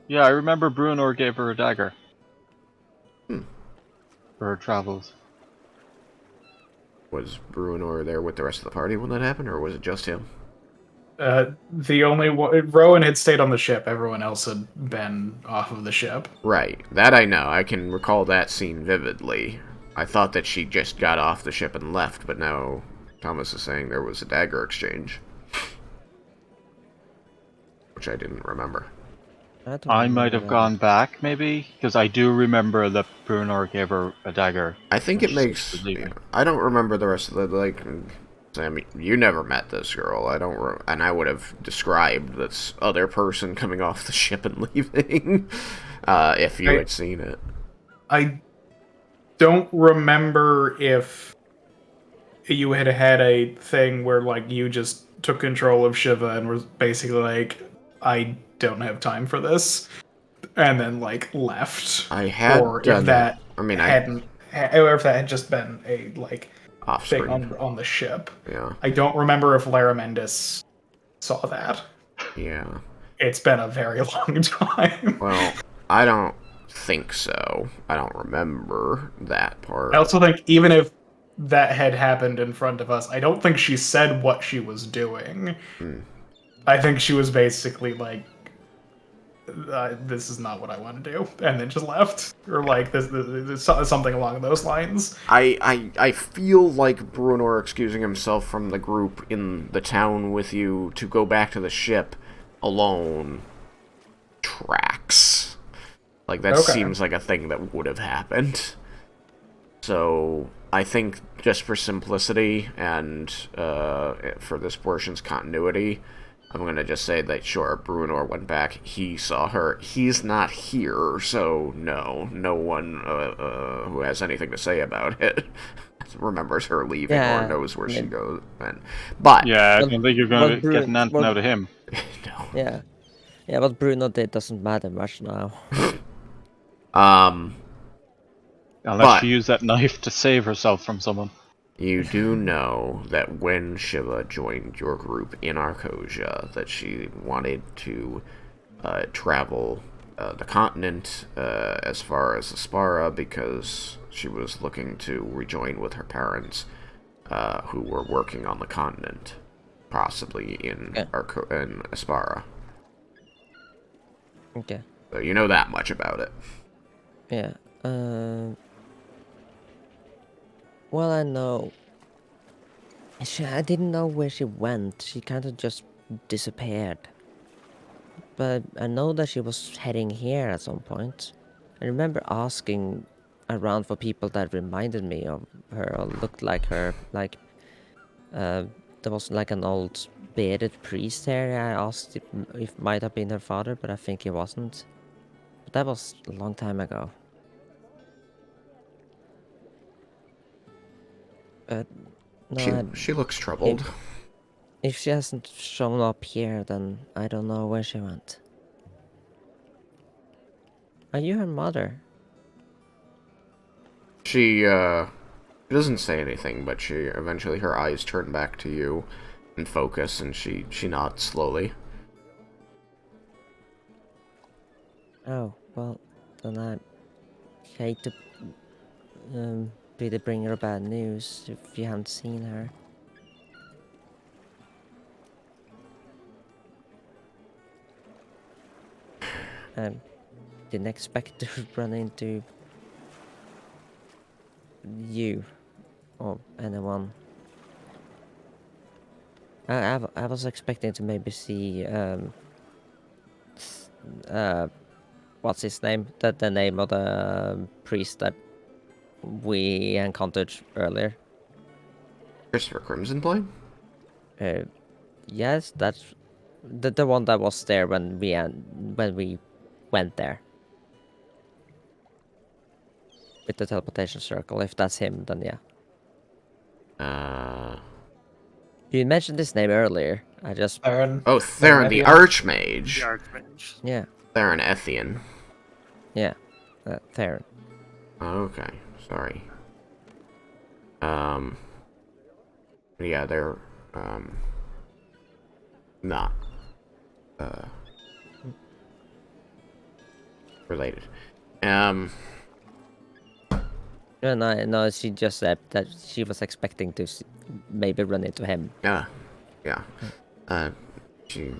Yeah, I remember Bruenor gave her a dagger. For her travels. Was Bruenor there with the rest of the party when that happened, or was it just him? The only one, Rowan had stayed on the ship. Everyone else had been off of the ship. Right, that I know. I can recall that scene vividly. I thought that she just got off the ship and left, but now Thomas is saying there was a dagger exchange. Which I didn't remember. I might have gone back, maybe? Because I do remember that Bruenor gave her a dagger. I think it makes... I don't remember the rest of the, like... Sam, you never met this girl. I don't... and I would have described this other person coming off the ship and leaving. If you had seen it. I don't remember if you had a thing where, like, you just took control of Shiva and was basically like, I don't have time for this, and then, like, left. I had or done if that. I mean, or if that had just been a, like, off-screen thing on the ship. Yeah. I don't remember if Laramentis saw that. Yeah. It's been a very long time. Well, I don't think so. I don't remember that part. I also think even if that had happened in front of us, I don't think she said what she was doing. I think she was basically like, this is not what I want to do, and then just left. Or like, this something along those lines. I feel like Bruenor excusing himself from the group in the town with you to go back to the ship alone tracks. Like, that seems like a thing that would have happened. So, I think just for simplicity and for this portion's continuity, I'm going to just say that, sure, Bruenor went back, he saw her, he's not here, so no one who has anything to say about it remembers her leaving or knows where she goes. But yeah, I don't think you're going to get an answer out of him. No. Yeah, what Bruno did doesn't matter much now. Unless she used that knife to save herself from someone. You do know that when Shiva joined your group in Arcosia, that she wanted to travel the continent as far as Aspara because she was looking to rejoin with her parents who were working on the continent, possibly in in Aspara. Okay. So you know that much about it. Yeah. Well, I know. I didn't know where she went. She kind of just disappeared. But I know that she was heading here at some point. I remember asking around for people that reminded me of her or looked like her. Like, there was like an old bearded priest here. I asked if it might have been her father, but I think he wasn't. But that was a long time ago. No, she looks troubled. If she hasn't shown up here, then I don't know where she went. Are you her mother? She doesn't say anything, but she eventually her eyes turn back to you and focus, and she nods slowly. Oh, well, then hate to be the bringer of bad news if you haven't seen her. Didn't expect to run into you or anyone. I was expecting to maybe see what's his name? The name of the priest that we encountered earlier. Christopher Crimsonblade? Yes, that's the one that was there when we went there. With the teleportation circle. If that's him, then yeah. You mentioned his name earlier. I just... Theron. Oh, Theron the Ethian. Archmage. The Archmage. Yeah. Theron Ethian. Yeah. Theron. Okay, sorry. Yeah, they're, not, related. No, she just said that she was expecting to maybe run into him. Yeah. She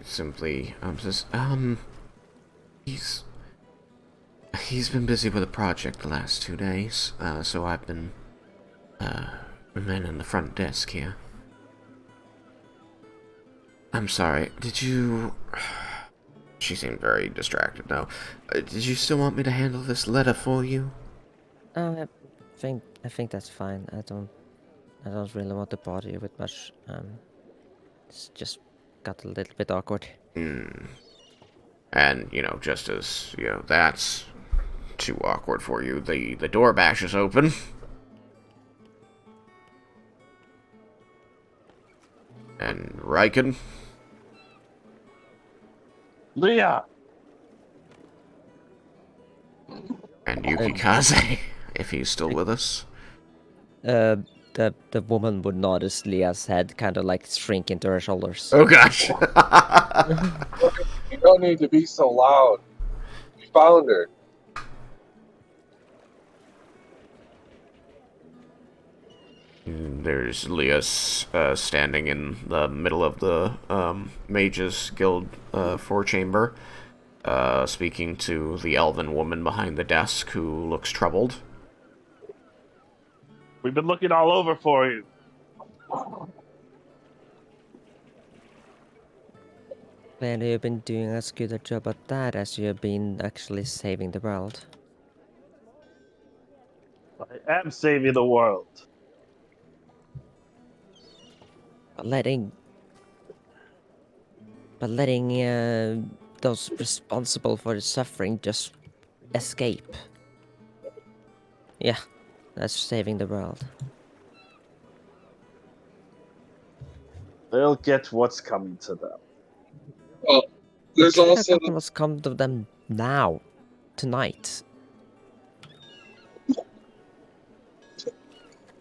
simply, says, he's been busy with a project the last 2 days, so I've been, manning the front desk here. I'm sorry, did you... She seemed very distracted now. Did you still want me to handle this letter for you? I think that's fine. I don't really want to bother you with much. It's just got a little bit awkward. And, just as, that's too awkward for you, the door bashes open. And Raiken. Leah! And Yukikaze, if he's still with us. The woman would notice Leah's head kind of like shrink into her shoulders. Oh gosh. You don't need to be so loud. We found her. There's Leah standing in the middle of the Mages Guild forechamber, speaking to the elven woman behind the desk who looks troubled. We've been looking all over for you. Clearly you've been doing as good a job at that as you have been actually saving the world. I am saving the world. But letting those responsible for the suffering just escape. Yeah, that's saving the world. They'll get what's coming to them. Well, there's also Gotten what's come to them now, tonight.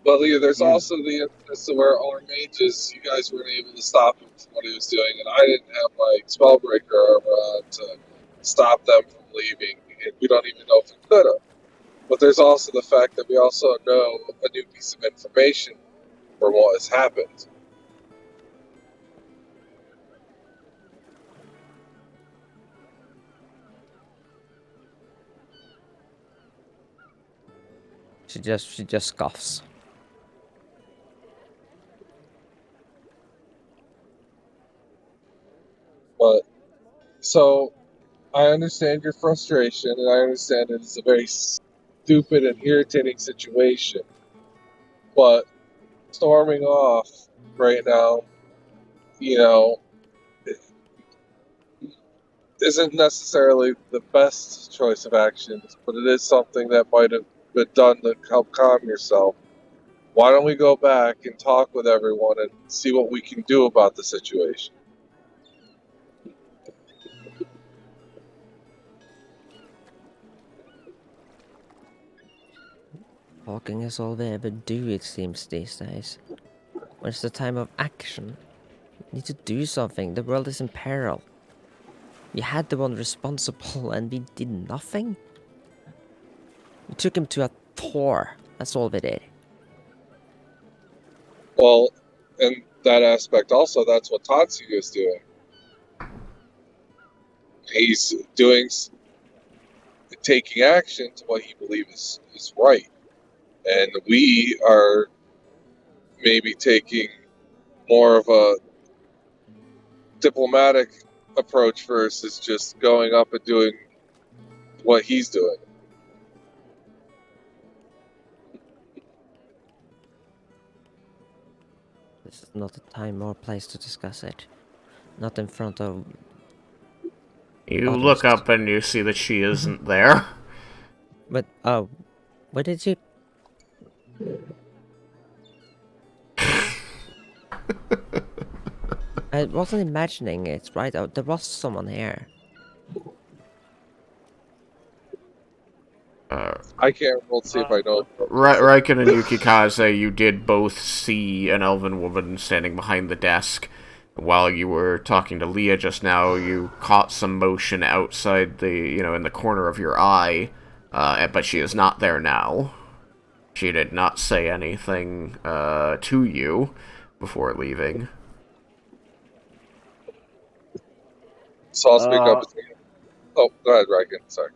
Well, yeah, there's also the instance where our mages, you guys weren't able to stop him from what he was doing, and I didn't have my spellbreaker armor on to stop them from leaving, and we don't even know if we could have. But there's also the fact that we also know a new piece of information from what has happened. She just scoffs. But, so, I understand your frustration, and I understand it's a very stupid and irritating situation. But, storming off right now, isn't necessarily the best choice of actions, but it is something that might have been done to help calm yourself. Why don't we go back and talk with everyone and see what we can do about the situation? Talking is all they ever do, it seems, these days. When it's the time of action, you need to do something. The world is in peril. You had the one responsible and we did nothing? We took him to a tour. That's all we did. Well, in that aspect also, that's what Tatsuya is doing. He's taking action to what he believes is right. And we are maybe taking more of a diplomatic approach versus just going up and doing what he's doing. This is not the time or place to discuss it. Not in front of... You others. look up and you see that she isn't there. But, oh, where did you... I wasn't imagining it, right? Oh, there was someone here. I can't roll to see if I know. Raiken and Yukikaze, you did both see an elven woman standing behind the desk. While you were talking to Leah just now, you caught some motion outside in the corner of your eye, but she is not there now. She did not say anything to you before leaving. So I'll speak up. Oh, go ahead, Raiken. Sorry.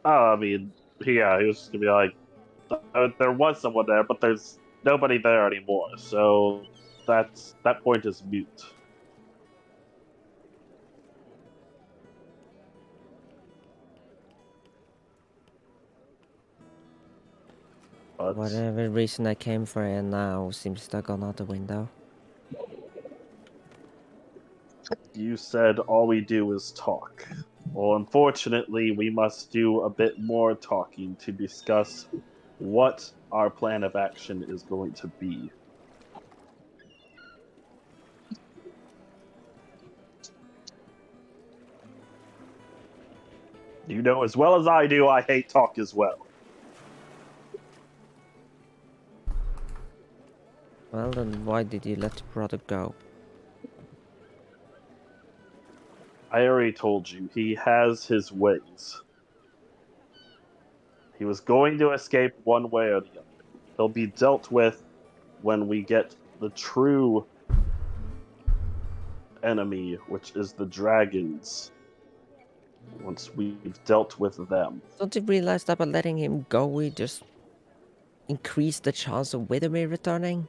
I mean, yeah, he was just gonna be like, there was someone there, but there's nobody there anymore, so that point is mute. But Whatever reason I came for here now seems to have gone out the window. you said all we do is talk. Well, unfortunately, we must do a bit more talking to discuss what our plan of action is going to be. You know as well as I do, I hate talk as well. Well, then why did you let your brother go? I already told you, he has his ways. He was going to escape one way or the other. He'll be dealt with when we get the true enemy, which is the dragons. Once we've dealt with them. Don't you realize that by letting him go, we just increased the chance of Widowmere returning?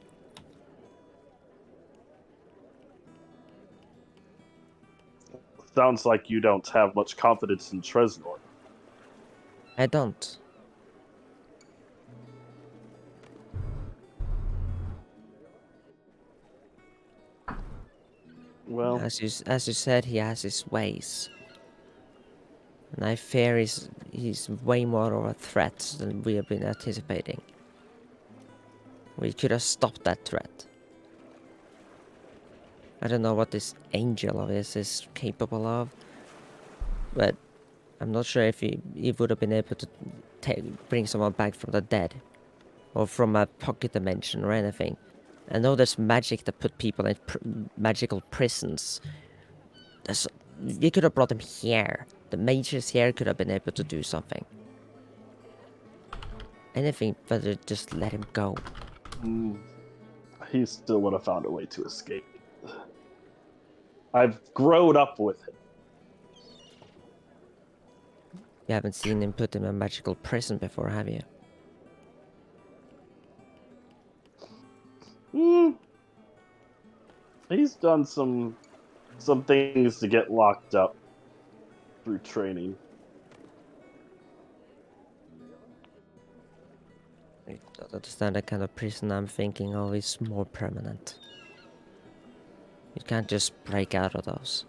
Sounds like you don't have much confidence in Tresnor. I don't. Well, As you said, he has his ways. And I fear he's way more of a threat than we have been anticipating. We could have stopped that threat. I don't know what this angel of his is capable of, but I'm not sure if he would have been able to bring someone back from the dead, or from a pocket dimension or anything. I know there's magic that put people in magical prisons. We could have brought him here. The mages here could have been able to do something. Anything but just let him go. he still would have found a way to escape. I've grown up with him. You haven't seen him put in a magical prison before, have you? He's done some things to get locked up through training. I don't understand the kind of prison I'm thinking of is more permanent. You can't just break out of those.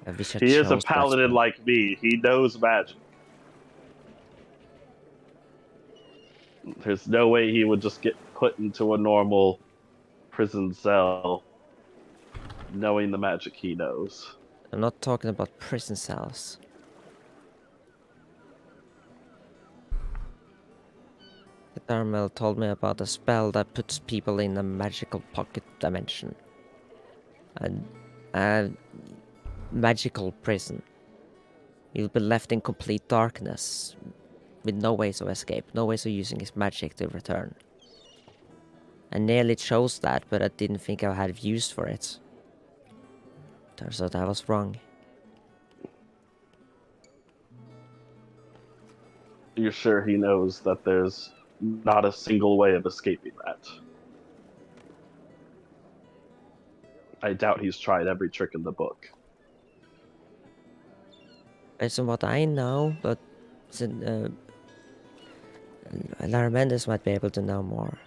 I wish I He is a chose paladin Western. like me. He knows magic. There's no way he would just get put into a normal prison cell knowing the magic he knows. I'm not talking about prison cells. Darmel told me about a spell that puts people in a magical pocket dimension. A magical prison. He'll be left in complete darkness, with no ways of escape, no ways of using his magic to return. I nearly chose that, but I didn't think I had use for it. Turns out I was wrong. You're sure he knows that there's not a single way of escaping that? I doubt he's tried every trick in the book. Based on what I know, but Laramendes might be able to know more.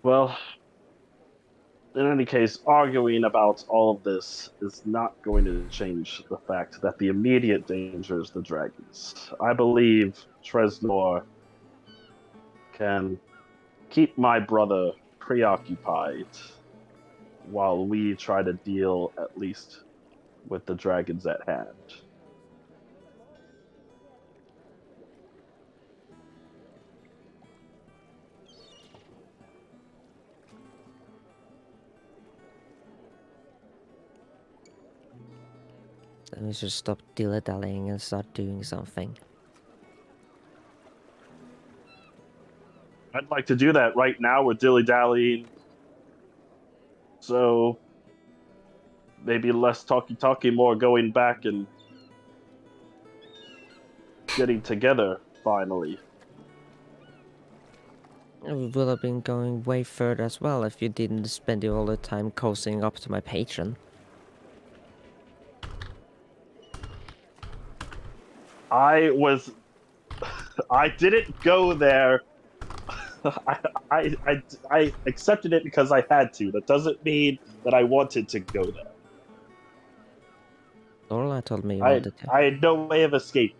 Well, in any case, arguing about all of this is not going to change the fact that the immediate danger is the dragons. I believe Tresnor can keep my brother preoccupied while we try to deal at least with the dragons at hand. Then we should stop dilly-dallying and start doing something. I'd like to do that right now. We're dilly-dallying. So maybe less talky-talky, more going back and getting together, finally. We would have been going way further as well if you didn't spend all the time cozying up to my patron. I didn't go there. I accepted it because I had to. That doesn't mean that I wanted to go there. Lorelai told me you wanted to. I had no way of escaping.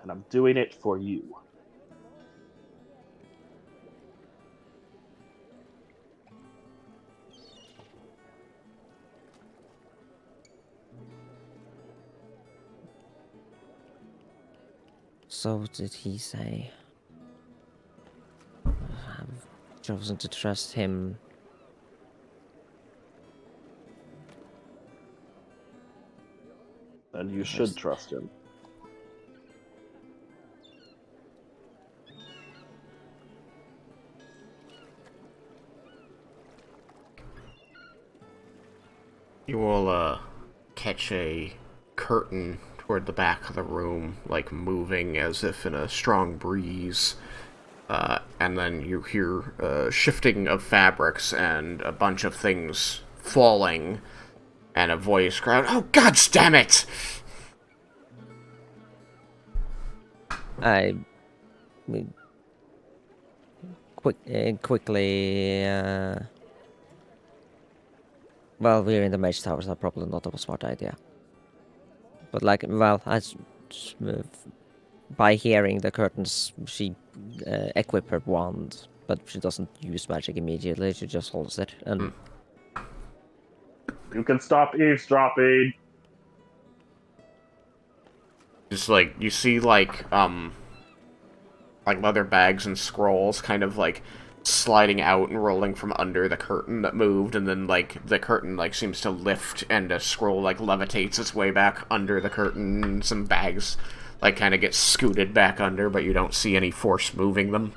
And I'm doing it for you. So did he say? I've chosen to trust him. And you should trust him. You will, catch a curtain toward the back of the room, like moving as if in a strong breeze. And then you hear shifting of fabrics and a bunch of things falling, and a voice crying, "Oh, God damn it!" I quickly. Well, we're in the mage tower, so probably not a smart idea. But like, well, by hearing the curtains, she equip her wand, but she doesn't use magic immediately. She just holds it, and You can stop eavesdropping. Just like you see, like leather bags and scrolls, kind of like sliding out and rolling from under the curtain that moved, and then like the curtain like seems to lift, and a scroll like levitates its way back under the curtain, and some bags like kind of get scooted back under, but you don't see any force moving them.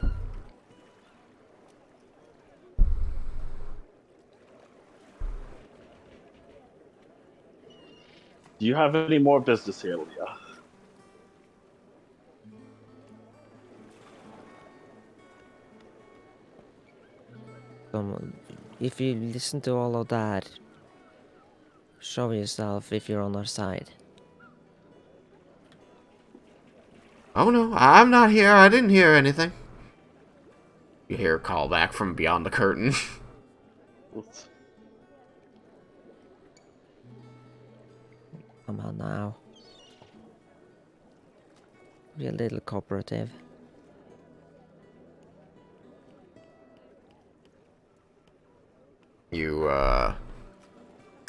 Do you have any more business here, Leah? if you listen to all of that, show yourself if you're on our side. Oh no, I'm not here. I didn't hear anything. You hear a call back from beyond the curtain. Come on now. Be a little cooperative. You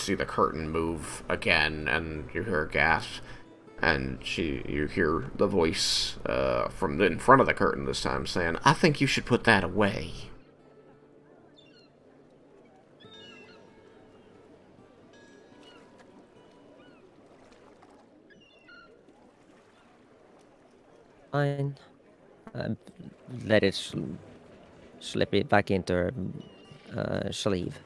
see the curtain move again, and you hear a gasp, and you hear the voice from in front of the curtain this time saying, "I think you should put that away." Fine. Let it slip it back into her sleeve.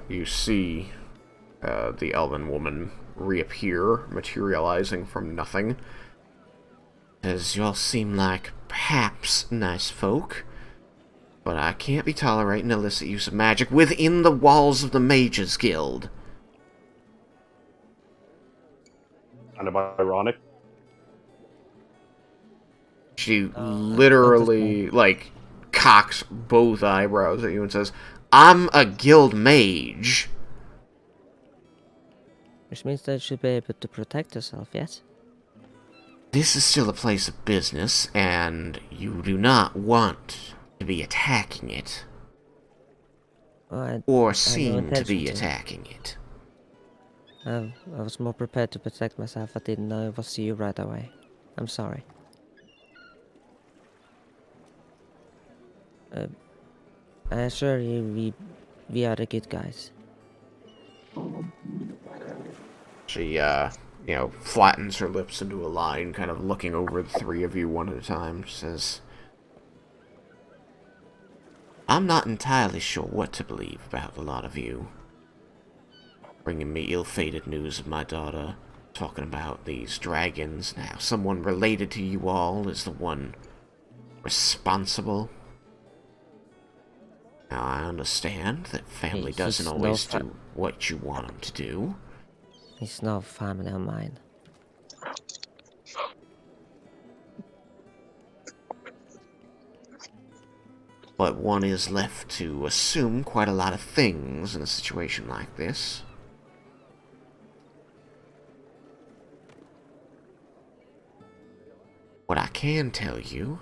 You see the elven woman reappear, materializing from nothing. As y'all seem like perhaps nice folk, but I can't be tolerating illicit use of magic within the walls of the Mages Guild. Kind of ironic. She literally, like, cocks both eyebrows at you and says, "I'm a guild mage." Which means that you should be able to protect yourself, yes? This is still a place of business, and you do not want to be attacking it. Or seem to be attacking it. I was more prepared to protect myself. I didn't know it was you right away. I'm sorry. I assure you, we are the good guys. She, flattens her lips into a line, kind of looking over the three of you one at a time. She says, "I'm not entirely sure what to believe about a lot of you. Bringing me ill-fated news of my daughter, talking about these dragons. Now, someone related to you all is the one responsible. Now, I understand that family doesn't always do what you want them to do. He's no family of mine. But one is left to assume quite a lot of things in a situation like this. What I can tell you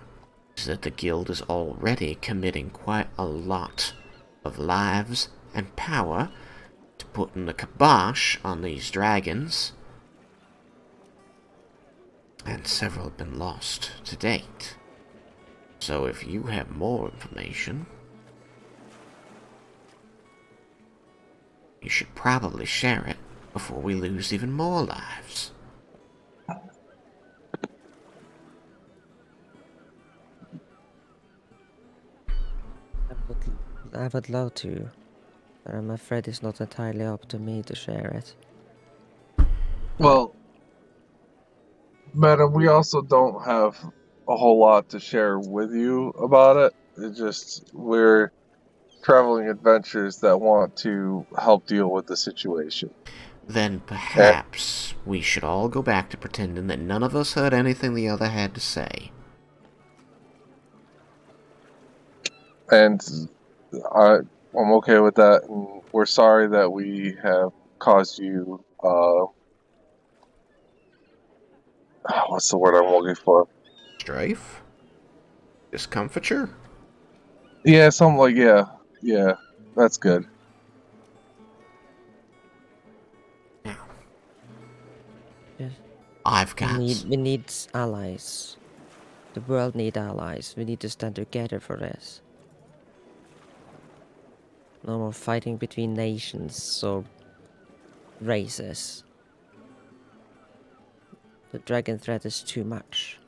is that the guild is already committing quite a lot of lives and power to putting the kibosh on these dragons, and several have been lost to date. So if you have more information, you should probably share it before we lose even more lives." I would love to, but I'm afraid it's not entirely up to me to share it. Well, madam, we also don't have a whole lot to share with you about it. It's just we're traveling adventurers that want to help deal with the situation. Then perhaps we should all go back to pretending that none of us heard anything the other had to say. And I'm okay with that, and we're sorry that we have caused you, what's the word I'm looking for? Strife? Discomfiture? Yeah, something like, yeah, that's good. Now, Yes. I've got... We need allies. The world needs allies. We need to stand together for this. No more fighting between nations or races. The dragon threat is too much.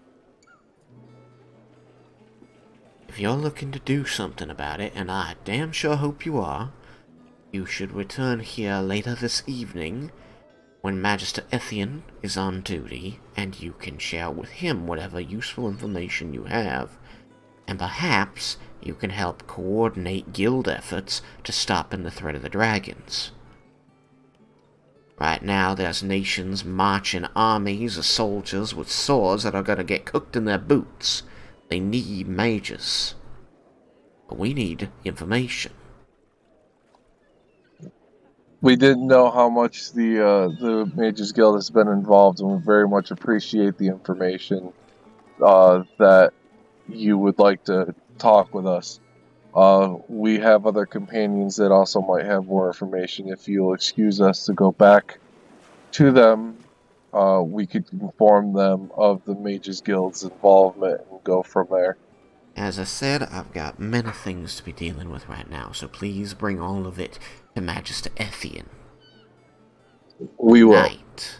If you're looking to do something about it, and I damn sure hope you are, you should return here later this evening when Magister Ethian is on duty, and you can share with him whatever useful information you have, and perhaps you can help coordinate guild efforts to stopping the threat of the dragons. Right now, there's nations marching armies of soldiers with swords that are gonna get cooked in their boots. They need mages. But we need information. We didn't know how much the Mages Guild has been involved, and we very much appreciate the information that you would like to talk with us. We have other companions that also might have more information. If you'll excuse us to go back to them, we could inform them of the Mages Guild's involvement and go from there. As I said, I've got many things to be dealing with right now, so please bring all of it to Magister Ethian. We will. Night.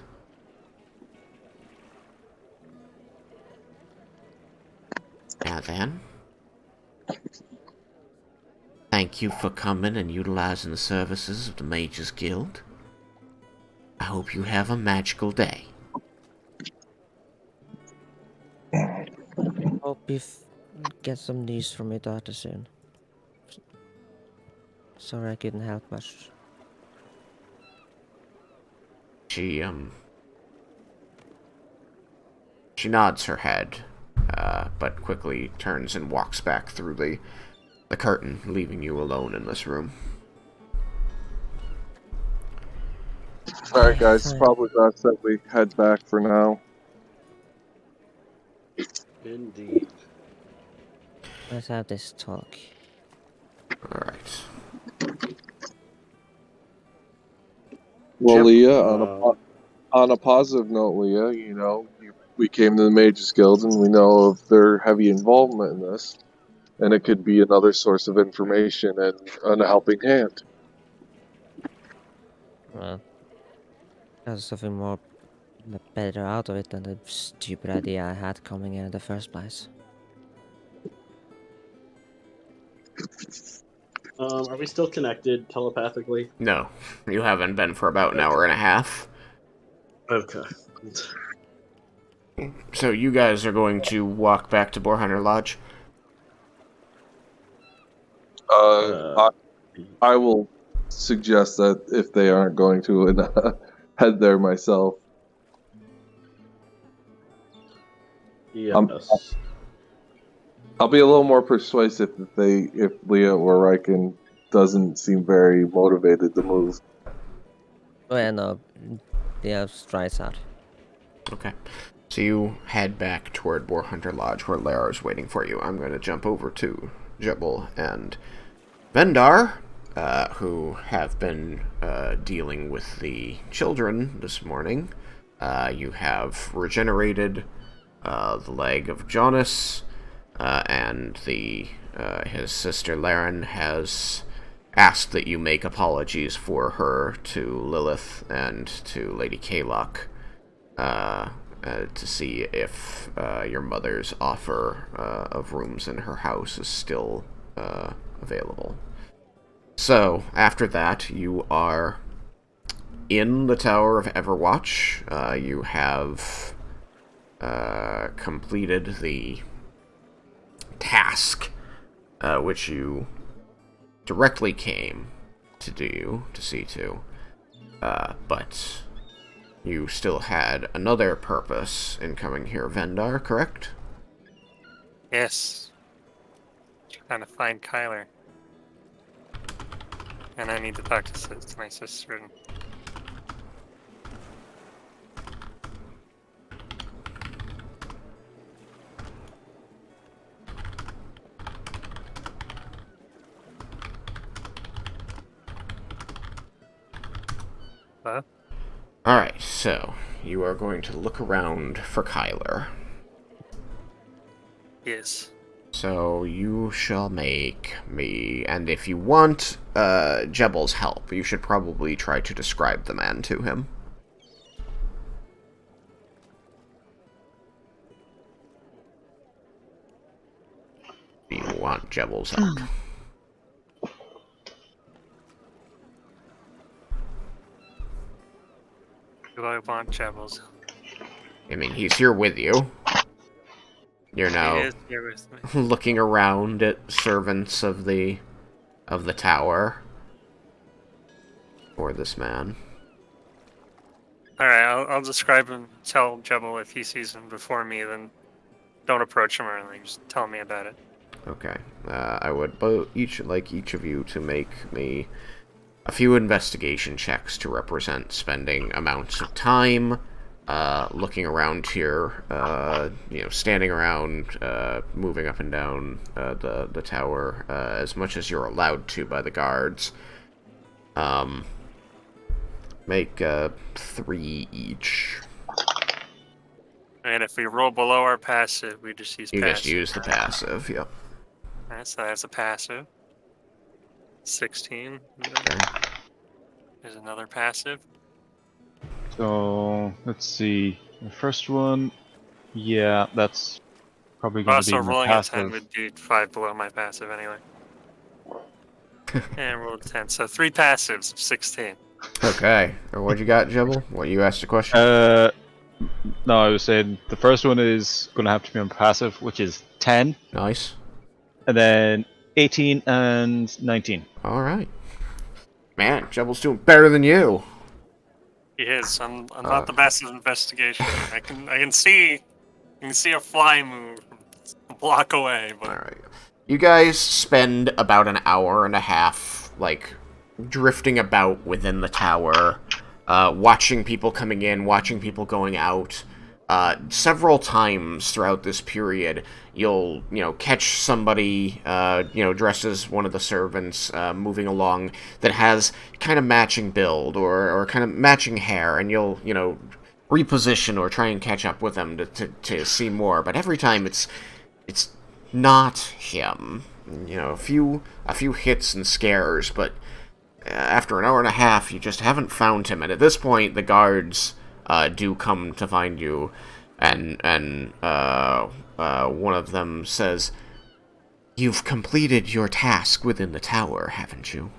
Now then, thank you for coming and utilizing the services of the Mages Guild. I hope you have a magical day. Hope you get some news from your daughter soon. Sorry I couldn't help much. She nods her head, but quickly turns and walks back through the curtain, leaving you alone in this room. Alright guys, Fine. probably best that we head back for now. Indeed. Let's have this talk. Alright. Well, Jeb- Leah, on a positive note, Leah, we came to the Mages Guild and we know of their heavy involvement in this, and it could be another source of information and a helping hand. Well, got something more better out of it than the stupid idea I had coming in the first place. Are we still connected telepathically? No, you haven't been for about an hour and a half. Okay. So you guys are going to walk back to Boarhunter Lodge? I will suggest that if they aren't going to, and head there myself. Yes. I'll be a little more persuasive if Leah or Raiken doesn't seem very motivated to move. Oh yeah, no. Yeah, strides out. Okay. So you head back toward Boarhunter Lodge where Lara is waiting for you. I'm going to jump over to Jebble and Vendar, who have been dealing with the children this morning. You have regenerated the leg of Jonas, and his sister Laren has asked that you make apologies for her to Lilith and to Lady Kalok, to see if your mother's offer of rooms in her house is still available. So, after that, you are in the Tower of Everwatch. You have completed the task which you directly came to see to, but you still had another purpose in coming here, Vendar, correct? Yes. Trying to find Kyler. And I need to talk to my sister. Huh? Alright, so you are going to look around for Kyler. Yes. So you shall make me, and if you want Jebble's help, you should probably try to describe the man to him. Do you want Jebble's help? Do I want Jebbles? I mean, he's here with you. You're He now is here with me. looking around at servants of the tower for this man. Alright, I'll describe him, tell Jebble if he sees him before me, then don't approach him or anything, just tell me about it. Okay. I would each of you to make me a few investigation checks to represent spending amounts of time looking around here, standing around, moving up and down the tower as much as you're allowed to by the guards. Make 3 each. And if we roll below our passive, we just use You passive. just use the passive, yep. Alright, so that's a passive. 16. Okay. There's another passive. So let's see. The first one, yeah, that's probably going to be Also, my rolling a 10 passive. would be 5 below my passive anyway. And rolled a 10. So 3 passives of 16. Okay. Or what you got, Jebble? What, you asked a question? No, I was saying the first one is going to have to be on passive, which is 10, Nice. and then 18 and 19. Alright. Man, Jebble's doing better than you. He is. I'm not the best at investigation. I can see a fly move a block away, but Alright. You guys spend about an hour and a half, drifting about within the tower, watching people coming in, watching people going out. Several times throughout this period, you'll, catch somebody, dressed as one of the servants, moving along that has kind of matching build or kind of matching hair, and you'll, reposition or try and catch up with them to see more. But every time it's not him. A few hits and scares, but after an hour and a half, you just haven't found him. And at this point, the guards do come to find you, and one of them says, "You've completed your task within the tower, haven't you?"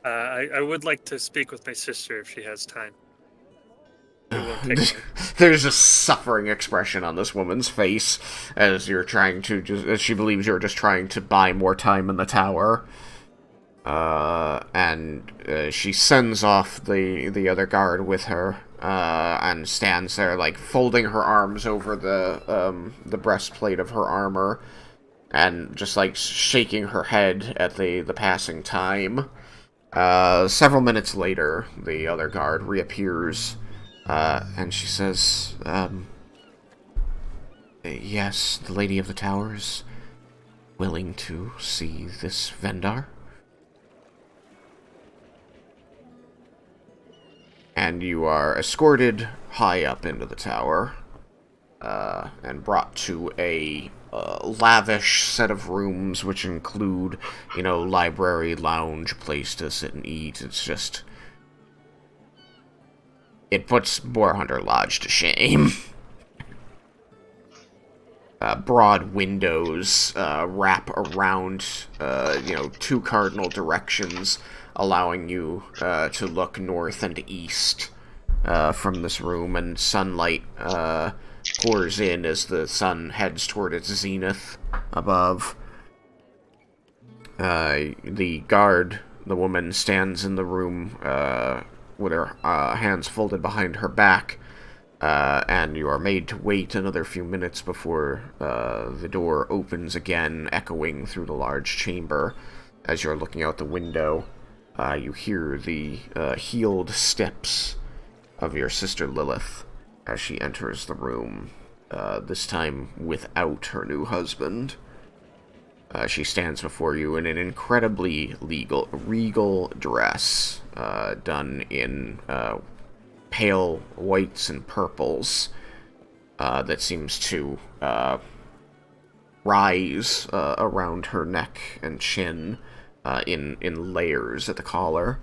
I would like to speak with my sister if she has time. It won't take long. There's a suffering expression on this woman's face as you're trying to as she believes you're just trying to buy more time in the tower. And she sends off the other guard with her, and stands there, folding her arms over the breastplate of her armor, and just, shaking her head at the passing time. Several minutes later, the other guard reappears, and she says, "Yes, the Lady of the Tower is willing to see this Vendar." And you are escorted high up into the tower, and brought to a lavish set of rooms, which include, library, lounge, place to sit and eat. It's just... it puts Boarhunter Lodge to shame. Broad windows wrap around, 2 cardinal directions, allowing you to look north and east from this room, and sunlight pours in as the sun heads toward its zenith above. The guard, the woman, stands in the room with her hands folded behind her back, and you are made to wait another few minutes before the door opens again, echoing through the large chamber. As you're looking out the window, you hear the heeled steps of your sister Lilith as she enters the room, this time without her new husband. She stands before you in an incredibly regal dress, done in pale whites and purples, that seems to rise around her neck and chin, in layers at the collar.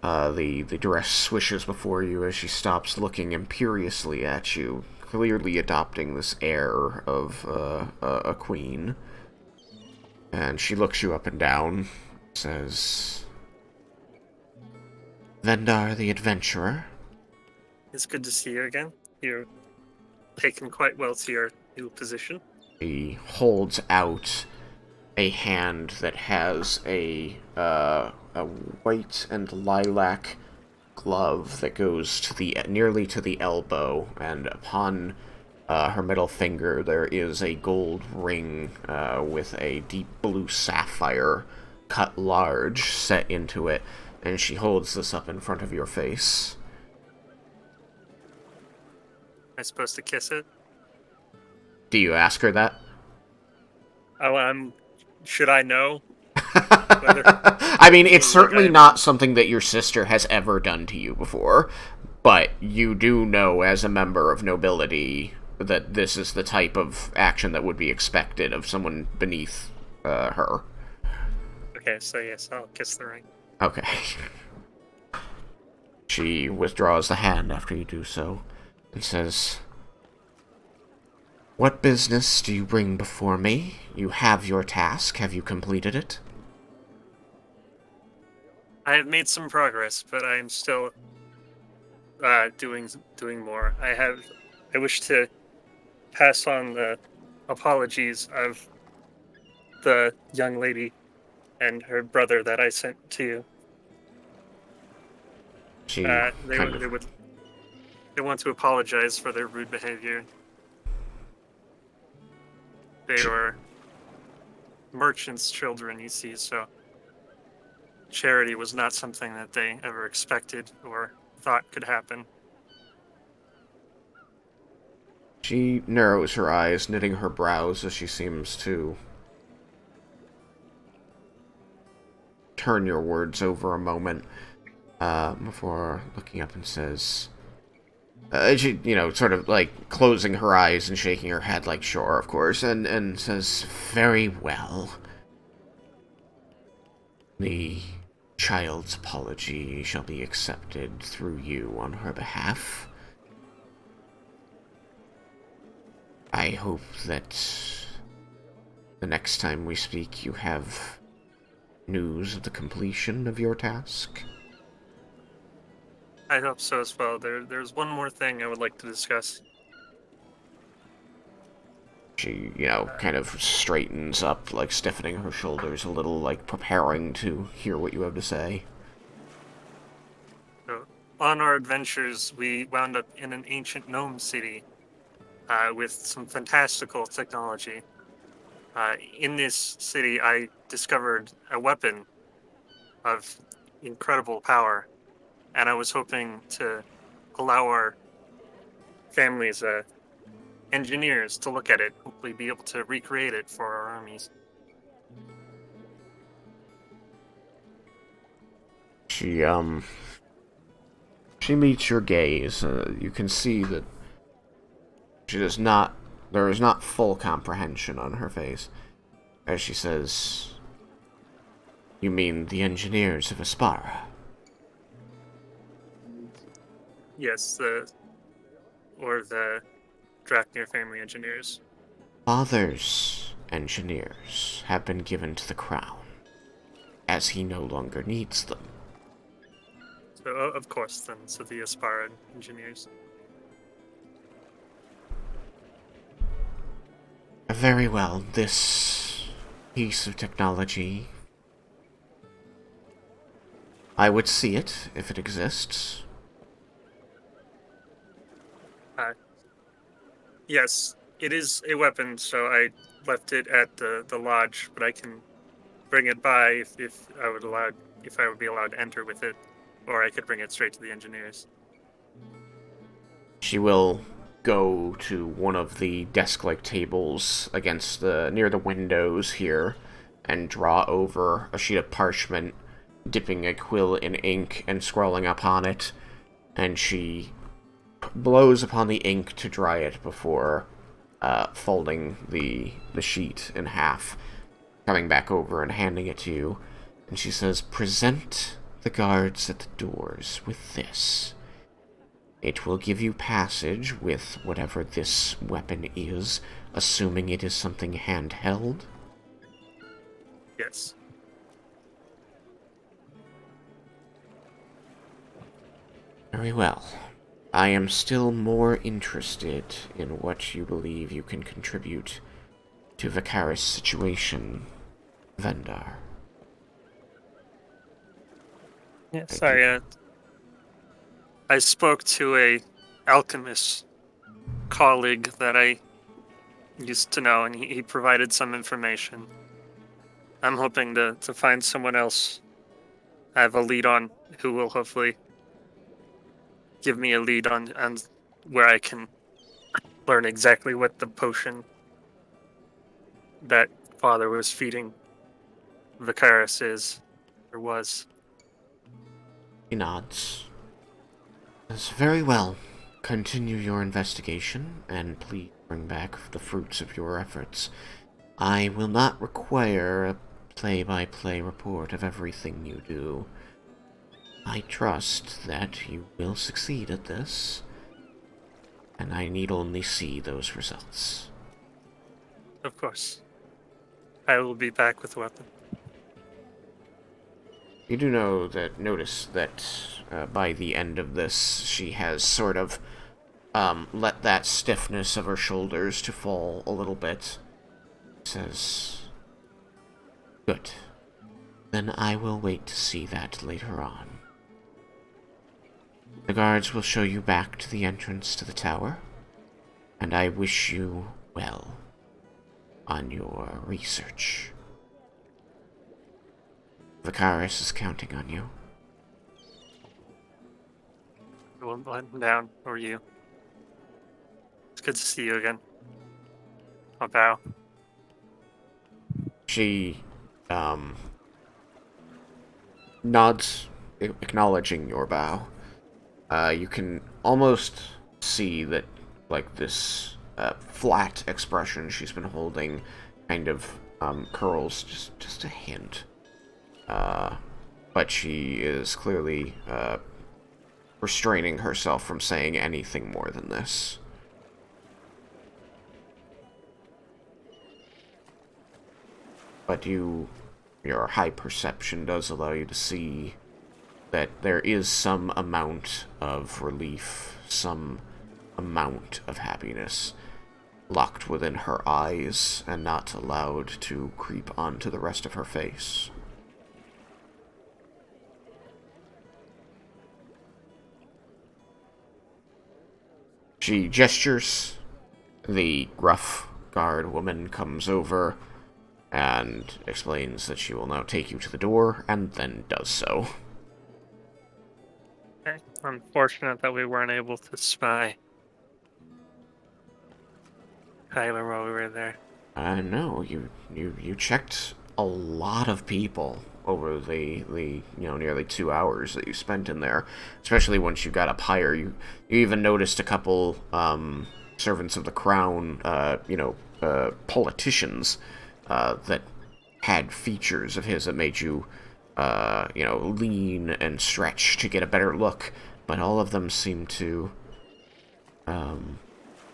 The dress swishes before you as she stops looking imperiously at you, clearly adopting this air of a queen. And she looks you up and down, says, "Vendar the Adventurer?" It's good to see you again. You're taken quite well to your new position. He holds out a hand that has a white and lilac glove that goes to nearly to the elbow, and upon her middle finger there is a gold ring with a deep blue sapphire cut large set into it, And she holds this up in front of your face. Am I supposed to kiss it? Do you ask her that? Oh, should I know? I mean, it's certainly not something that your sister has ever done to you before, but you do know as a member of nobility that this is the type of action that would be expected of someone beneath her. Okay, so yes, I'll kiss the ring. Okay. She withdraws the hand after you do so, and says, "What business do you bring before me? You have your task. Have you completed it?" I have made some progress, but I am still doing more. I wish to pass on the apologies of the young lady and her brother that I sent to you. She They kind of... they want to apologize for their rude behavior. They were merchants' children, you see, so charity was not something that they ever expected or thought could happen. She narrows her eyes, knitting her brows as she seems to turn your words over a moment before looking up and says, she, sort of like closing her eyes and shaking her head like, sure, of course, and says, "Very well. The child's apology shall be accepted through you on her behalf. I hope that the next time we speak you have news of the completion of your task." I hope so as well. There's one more thing I would like to discuss. She, kind of straightens up, like stiffening her shoulders a little, like preparing to hear what you have to say. So, on our adventures, we wound up in an ancient gnome city with some fantastical technology. In this city, I discovered a weapon of incredible power, and I was hoping to allow our families, engineers, to look at it, hopefully be able to recreate it for our armies. She meets your gaze. You can see that there is not full comprehension on her face, as she says, "You mean the engineers of Aspara?" Yes, the Draknir family engineers. Father's engineers have been given to the crown, as he no longer needs them. So, of course, then, so the Aspara engineers. Very well, this piece of technology, I would see it if it exists. Yes, it is a weapon, so I left it at the lodge, but I can bring it by if I would be allowed to enter with it, or I could bring it straight to the engineers. She will go to one of the desk-like tables near the windows here and draw over a sheet of parchment, dipping a quill in ink and scrawling upon it, and she blows upon the ink to dry it before folding the sheet in half, coming back over and handing it to you, and she says, "Present the guards at the doors with this. It will give you passage with whatever this weapon is, assuming it is something handheld." Yes. Very well. I am still more interested in what you believe you can contribute to Vikaris' situation, Vendar. Yes, I spoke to a alchemist colleague that I used to know, and he provided some information. I'm hoping to find someone else I have a lead on who will hopefully give me a lead on where I can learn exactly what the potion that father was feeding Vicaris is, or was. He nods. That's very well. Continue your investigation, and please bring back the fruits of your efforts. I will not require a play-by-play report of everything you do. I trust that you will succeed at this, and I need only see those results. Of course. I will be back with a weapon. You do notice that by the end of this, she has sort of let that stiffness of her shoulders to fall a little bit. Says, "Good. Then I will wait to see that later on. The guards will show you back to the entrance to the tower, and I wish you well on your research. Vicaris is counting on you." I won't let him down, or you. It's good to see you again. I'll bow. She, nods, acknowledging your bow. You can almost see that, like, this flat expression she's been holding kind of curls just a hint. But she is clearly restraining herself from saying anything more than this. But your high perception does allow you to see that there is some amount of relief, some amount of happiness locked within her eyes and not allowed to creep onto the rest of her face. She gestures. The gruff guard woman comes over and explains that she will now take you to the door, and then does so. Okay. Unfortunate that we weren't able to spy Kyler while we were there. No, you checked a lot of people over the nearly 2 hours that you spent in there, especially once you got up higher. You even noticed a couple servants of the crown, politicians that had features of his that made you lean and stretch to get a better look, but all of them seemed to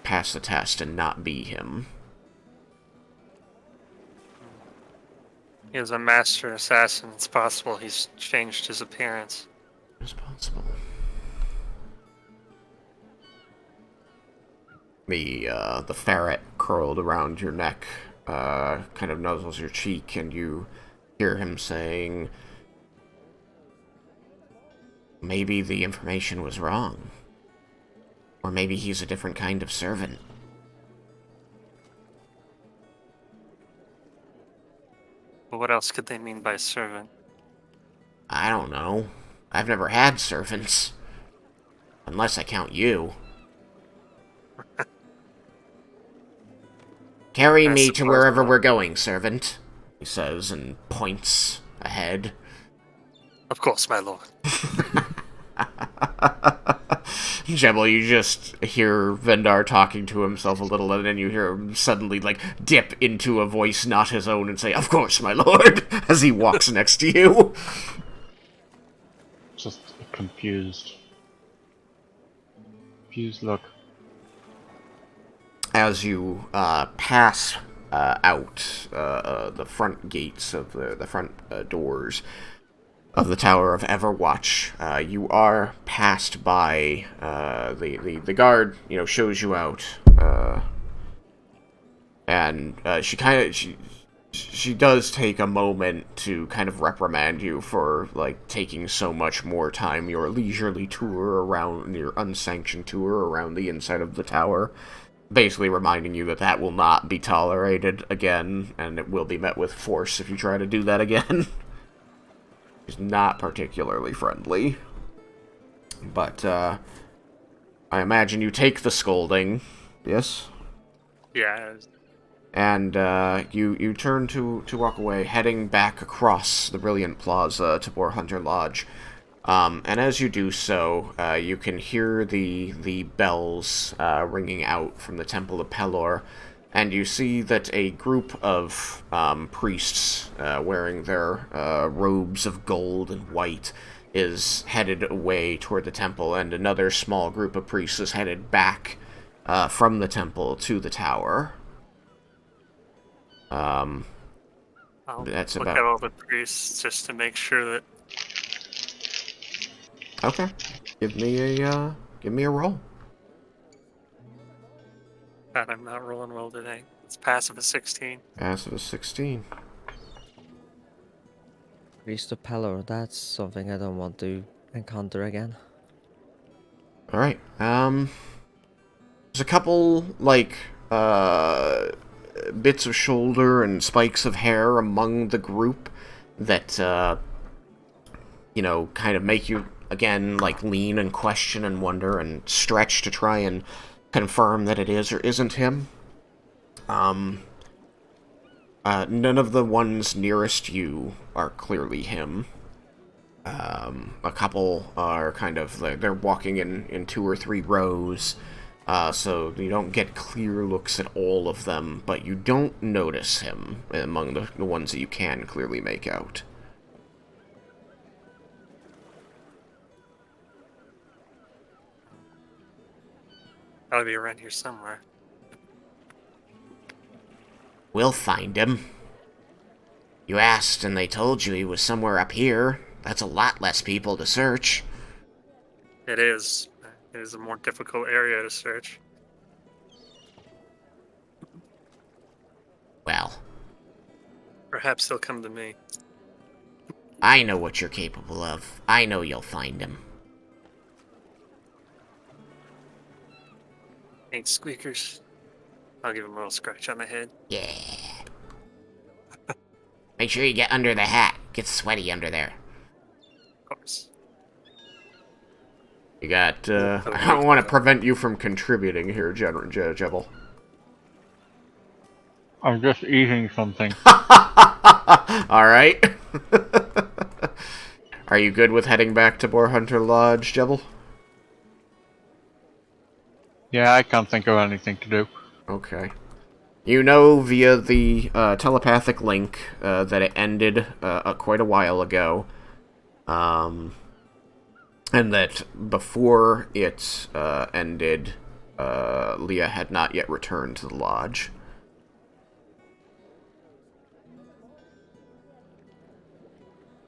pass the test and not be him. He was a master assassin. It's possible he's changed his appearance. It's possible. The ferret curled around your neck kind of nuzzles your cheek, and you hear him saying, "Maybe the information was wrong. Or maybe he's a different kind of servant." But what else could they mean by servant? I don't know. I've never had servants. Unless I count you. "Carry me to wherever we're going, servant," he says, and points ahead. Of course, my lord. Jebble, you just hear Vendar talking to himself a little, and then you hear him suddenly, dip into a voice not his own and say, "Of course, my lord," as he walks next to you. Just confused look. As you pass out the front gates of the front doors of the Tower of Everwatch, you are passed by the guard. Shows you out, and she does take a moment to kind of reprimand you for taking so much more time, your leisurely tour around, your unsanctioned tour around the inside of the tower. Basically reminding you that will not be tolerated again, and it will be met with force if you try to do that again. He's not particularly friendly. But, I imagine you take the scolding, yes? Yeah. And, you turn to walk away, heading back across the Brilliant Plaza to Boar Hunter Lodge. And as you do so, you can hear the bells ringing out from the Temple of Pelor, and you see that a group of priests wearing their robes of gold and white is headed away toward the temple, and another small group of priests is headed back from the temple to the tower. I'll That's look about... at all the priests just to make sure that... Okay. Give me a roll. God, I'm not rolling well today. It's passive of 16. Passive is 16. Priest of Pelor, that's something I don't want to encounter again. Alright, there's a couple, like, bits of shoulder and spikes of hair among the group that, you know, kind of make you, again, like, lean and question and wonder and stretch to try and confirm that it is or isn't him. None of the ones nearest you are clearly him. A couple are kind of, they're walking in 2 or 3 rows, so you don't get clear looks at all of them, but you don't notice him among the ones that you can clearly make out. Gotta be around here somewhere. We'll find him. You asked and they told you he was somewhere up here. That's a lot less people to search. It is. It is a more difficult area to search. Well, Perhaps they'll come to me. I know what you're capable of. I know you'll find him. Ain't squeakers. I'll give him a little scratch on the head. Yeah. Make sure you get under the hat. Gets sweaty under there. Of course. You got, I don't want to prevent you from contributing here, Jebble. I'm just eating something. Alright. Are you good with heading back to Boar Hunter Lodge, Jebble? Yeah, I can't think of anything to do. Okay. You know via the telepathic link that it ended quite a while ago. And that before it ended, Leah had not yet returned to the lodge.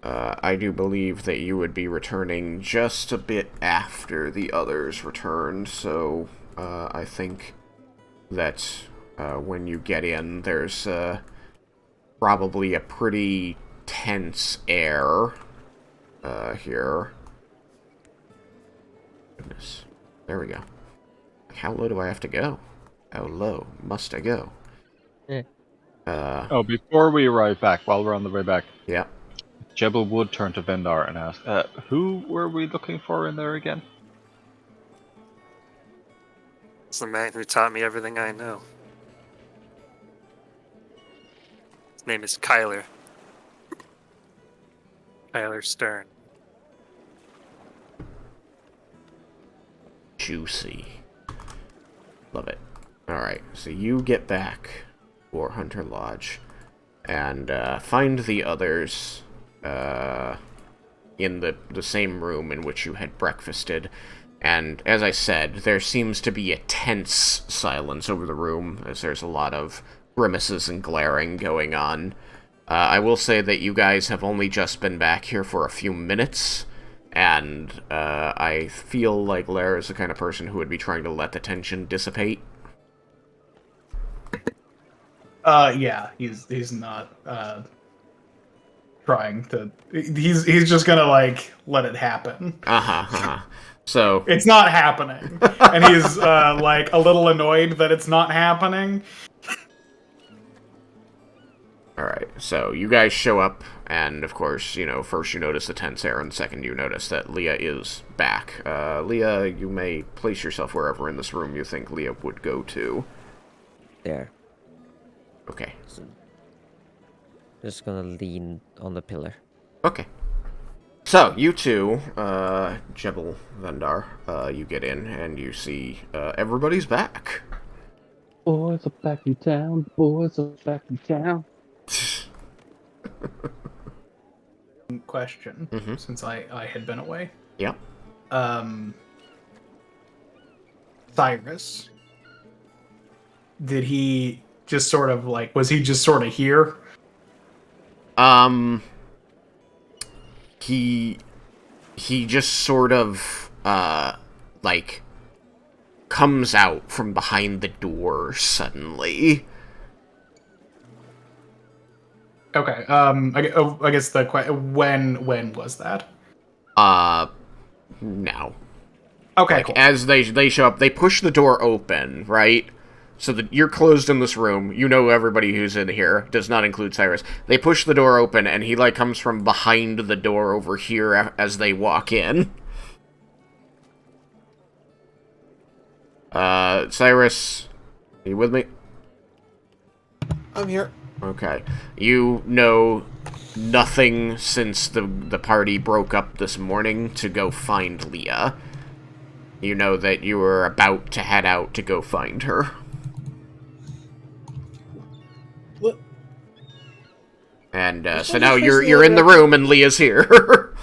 I do believe that you would be returning just a bit after the others returned, so I think that when you get in, there's probably a pretty tense air here. Goodness. There we go. How low do I have to go? How low must I go? Oh, before we arrive back, while we're on the way back, Yeah. Jebble would turn to Vendar and ask, who were we looking for in there again? It's the man who taught me everything I know. His name is Kyler. Kyler Stern. Juicy. Love it. Alright, so you get back for Hunter Lodge and find the others in the same room in which you had breakfasted. And as I said, there seems to be a tense silence over the room, as there's a lot of grimaces and glaring going on. I will say that you guys have only just been back here for a few minutes, and I feel like Lair is the kind of person who would be trying to let the tension dissipate. Yeah, he's not trying to. He's just gonna like let it happen. So it's not happening, and he's like a little annoyed that it's not happening. Alright, so you guys show up, and of course, first you notice the tense air, and second you notice that Leah is back. Leah, you may place yourself wherever in this room you think Leah would go to. There. Okay. Just gonna lean on the pillar. Okay. So, you two, Jebble, Vendar, you get in, and you see, everybody's back. Boys are back in town. Boys are back in town. Question, since I had been away. Yep. Cyrus, did he just sort of was he just sort of here? He just sort of, comes out from behind the door suddenly. Okay, I guess the when was that? Now. Okay, cool. As they show up, they push the door open, right? So that you're closed in this room. You know everybody who's in here. Does not include Cyrus. They push the door open, and he, comes from behind the door over here as they walk in. Cyrus, are you with me? I'm here. Okay. You know nothing since the party broke up this morning to go find Leah. You know that you were about to head out to go find her. What? And so now you're in the room and Leah's here.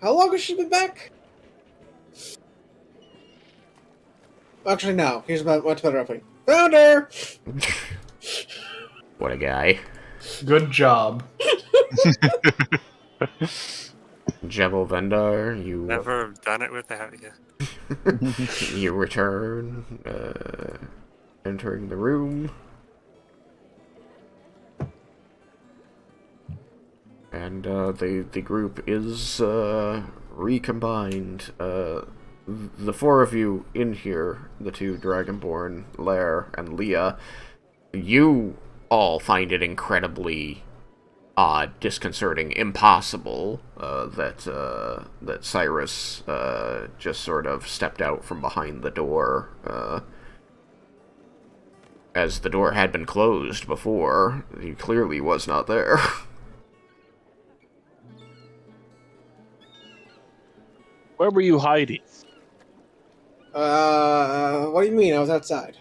How long has she been back? Actually, no. Here's my much better opening. Found her! What a guy. Good job. Jebble Vendar, you... Never have done it without you. You return, entering the room. And the group is recombined. The four of you in here, the two Dragonborn, Lair and Leah, you all find it incredibly odd, disconcerting, impossible that Cyrus just sort of stepped out from behind the door, as the door had been closed before. He clearly was not there. Where were you hiding? What do you mean? I was outside.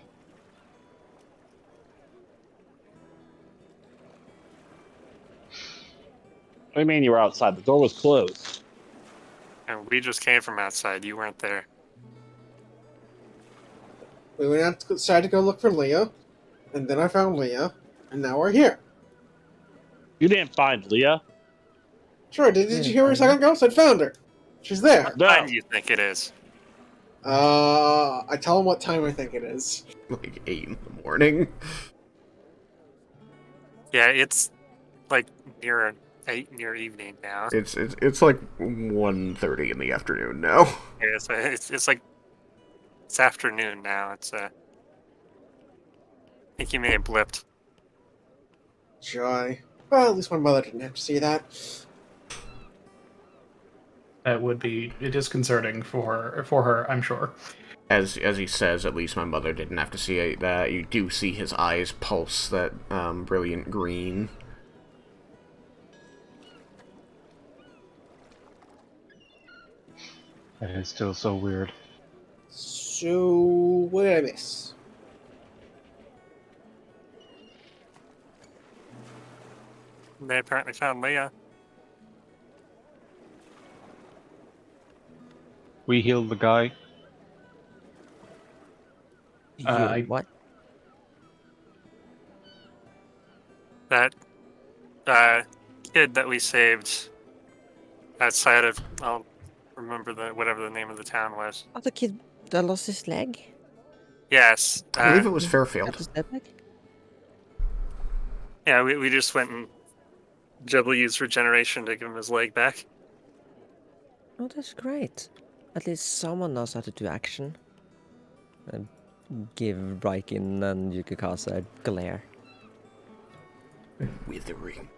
What do you mean you were outside? The door was closed. And we just came from outside. You weren't there. We went outside to go look for Leah, and then I found Leah, and now we're here. You didn't find Leah? Sure, did you hear her a second ago? I said found her. She's there. What No. time do you think it is? I tell him what time I think it is. 8 in the morning. Yeah, it's near evening now. It's 1:30 in the afternoon now. Yeah, it's afternoon now. I think you may have blipped. Joy. Well, at least my mother didn't have to see that. That would be disconcerting for her, I'm sure. As he says, at least my mother didn't have to see that. You do see his eyes pulse that brilliant green. That is still so weird. So, what did I miss? They apparently found Leah. We healed the guy. What? That kid that we saved outside of, I'll remember whatever the name of the town was. Oh, the kid that lost his leg? Yes. I believe it was Got Fairfield. his dead leg? Yeah, we just went and Jebble used regeneration to give him his leg back. Oh, that's great. At least someone knows how to do action. give Raiken and Yukikaze a glare. Withering.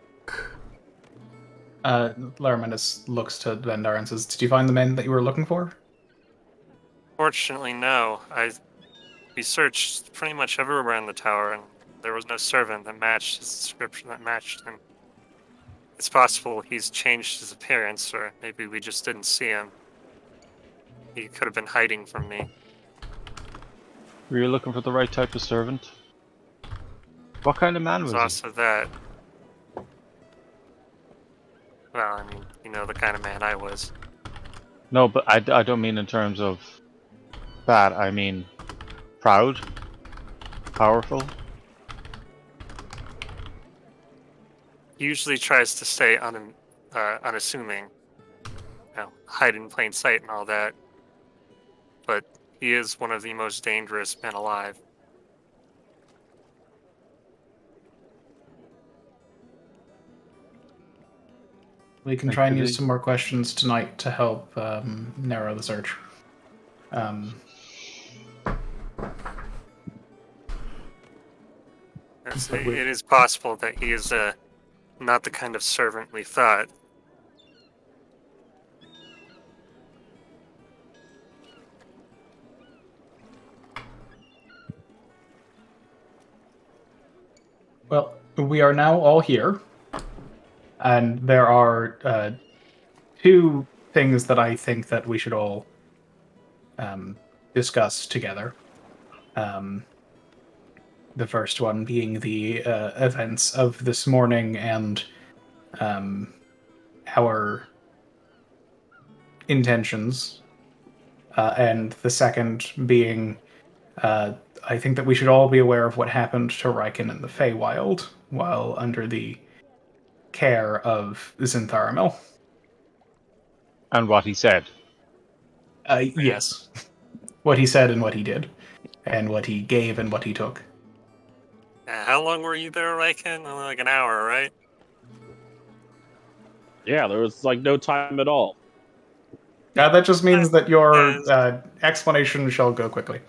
Laramendus looks to Vendar and says, "Did you find the men that you were looking for?" Fortunately, no. We searched pretty much everywhere in the tower, and there was no servant that matched his description that matched him. It's possible he's changed his appearance, or maybe we just didn't see him. He could have been hiding from me. Were you looking for the right type of servant? What kind of man There's was he? also that. Well, I mean, you know the kind of man I was. No, but I don't mean in terms of that. I mean proud, powerful. He usually tries to stay unassuming, hide in plain sight and all that. But he is one of the most dangerous men alive. We can try and use some more questions tonight to help narrow the search. It is possible that he is not the kind of servant we thought. Well, we are now all here, and there are two things that I think that we should all discuss together. The first one being the events of this morning and our intentions, and the second being I think that we should all be aware of what happened to Raiken in the Feywild while under the care of Zintharamil. And what he said. Yes. What he said and what he did. And what he gave and what he took. How long were you there, Raiken? Only like an hour, right? Yeah, there was like no time at all. That just means that your explanation shall go quickly.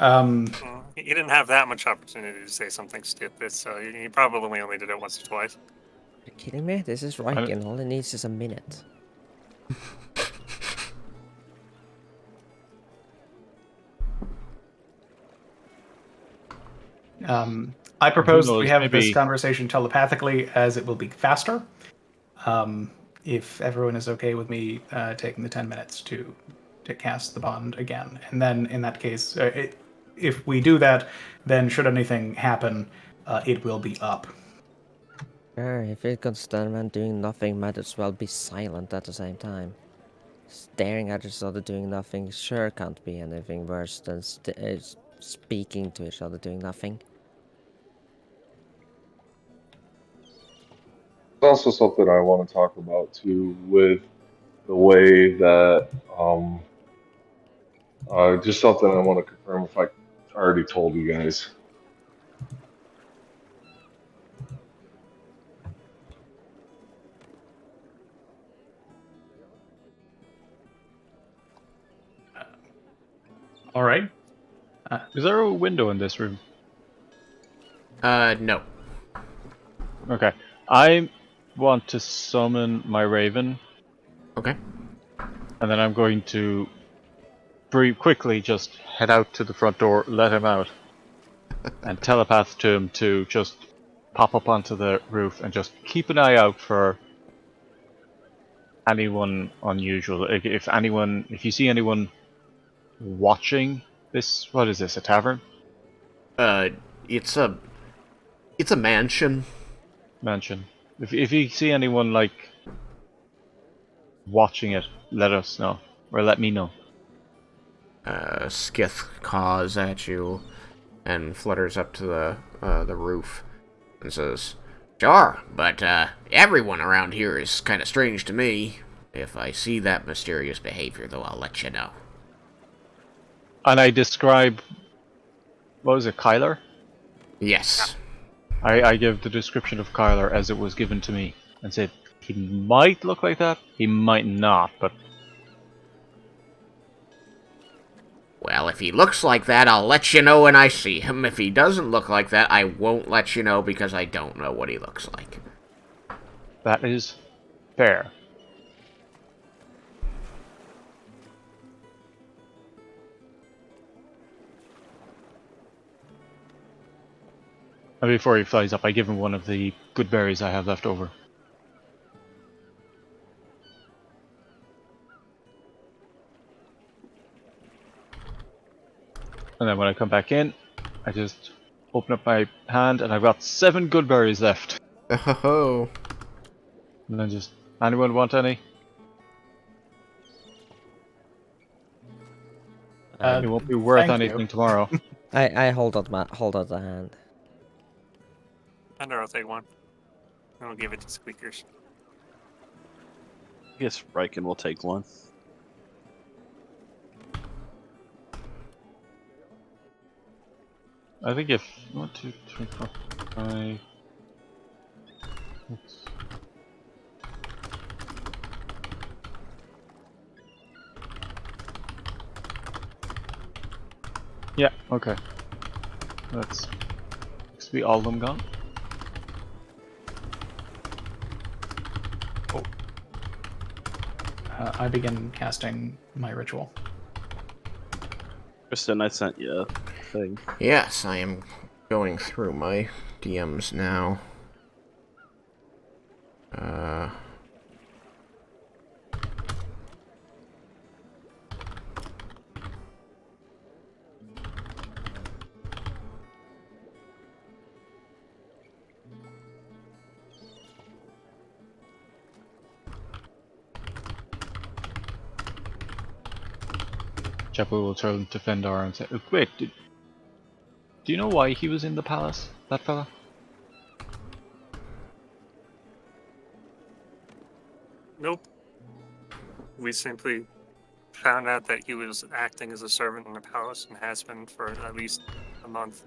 He didn't have that much opportunity to say something stupid, so he probably only did it once or twice. Are you kidding me? This is Raiken. All he needs is a minute. I propose that we have this conversation telepathically, as it will be faster. If everyone is okay with me taking the 10 minutes to cast the bond again. And then, in that case, if we do that, then should anything happen, it will be up. Sure, if it can stand around doing nothing, might as well be silent at the same time. Staring at each other doing nothing sure can't be anything worse than speaking to each other doing nothing. There's also something I want to talk about too, with the way that just something I want to confirm if I already told you guys. All right. Is there a window in this room? No. Okay. I want to summon my raven. Okay. And then I'm going to quickly just head out to the front door, let him out, and telepath to him to just pop up onto the roof and just keep an eye out for anyone unusual. If you see anyone watching this, what is this, a tavern? It's a mansion. Mansion. If you see anyone like watching it, let us know, or let me know. Skith caws at you and flutters up to the roof and says, "Sure, but everyone around here is kind of strange to me. If I see that mysterious behavior, though, I'll let you know." And I describe, what was it, Kyler? Yes. I give the description of Kyler as it was given to me and said, he might look like that, he might not, but... Well, Well, if he looks like that, I'll let you know when I see him. If he doesn't look like that, I won't let you know because I don't know what he looks like. That is fair. And before he flies up, I give him one of the good berries I have left over. And then when I come back in, I just open up my hand and I've got 7 good berries left. Oh. And then just, anyone want any? It won't be worth thank anything you. tomorrow. I hold out the hand. And I'll take one. And I'll give it to Squeakers. I guess Raiken will take one. I think if 1, 2, 3, 4, 5. Oops. Yeah, okay. That's looks to be all of them gone. I begin casting my ritual. Kristen, I sent you a thing. Yes, I am going through my DMs now. Jebble will turn to Vendar and say, wait, do you know why he was in the palace, that fella? Nope. We simply found out that he was acting as a servant in the palace and has been for at least a month.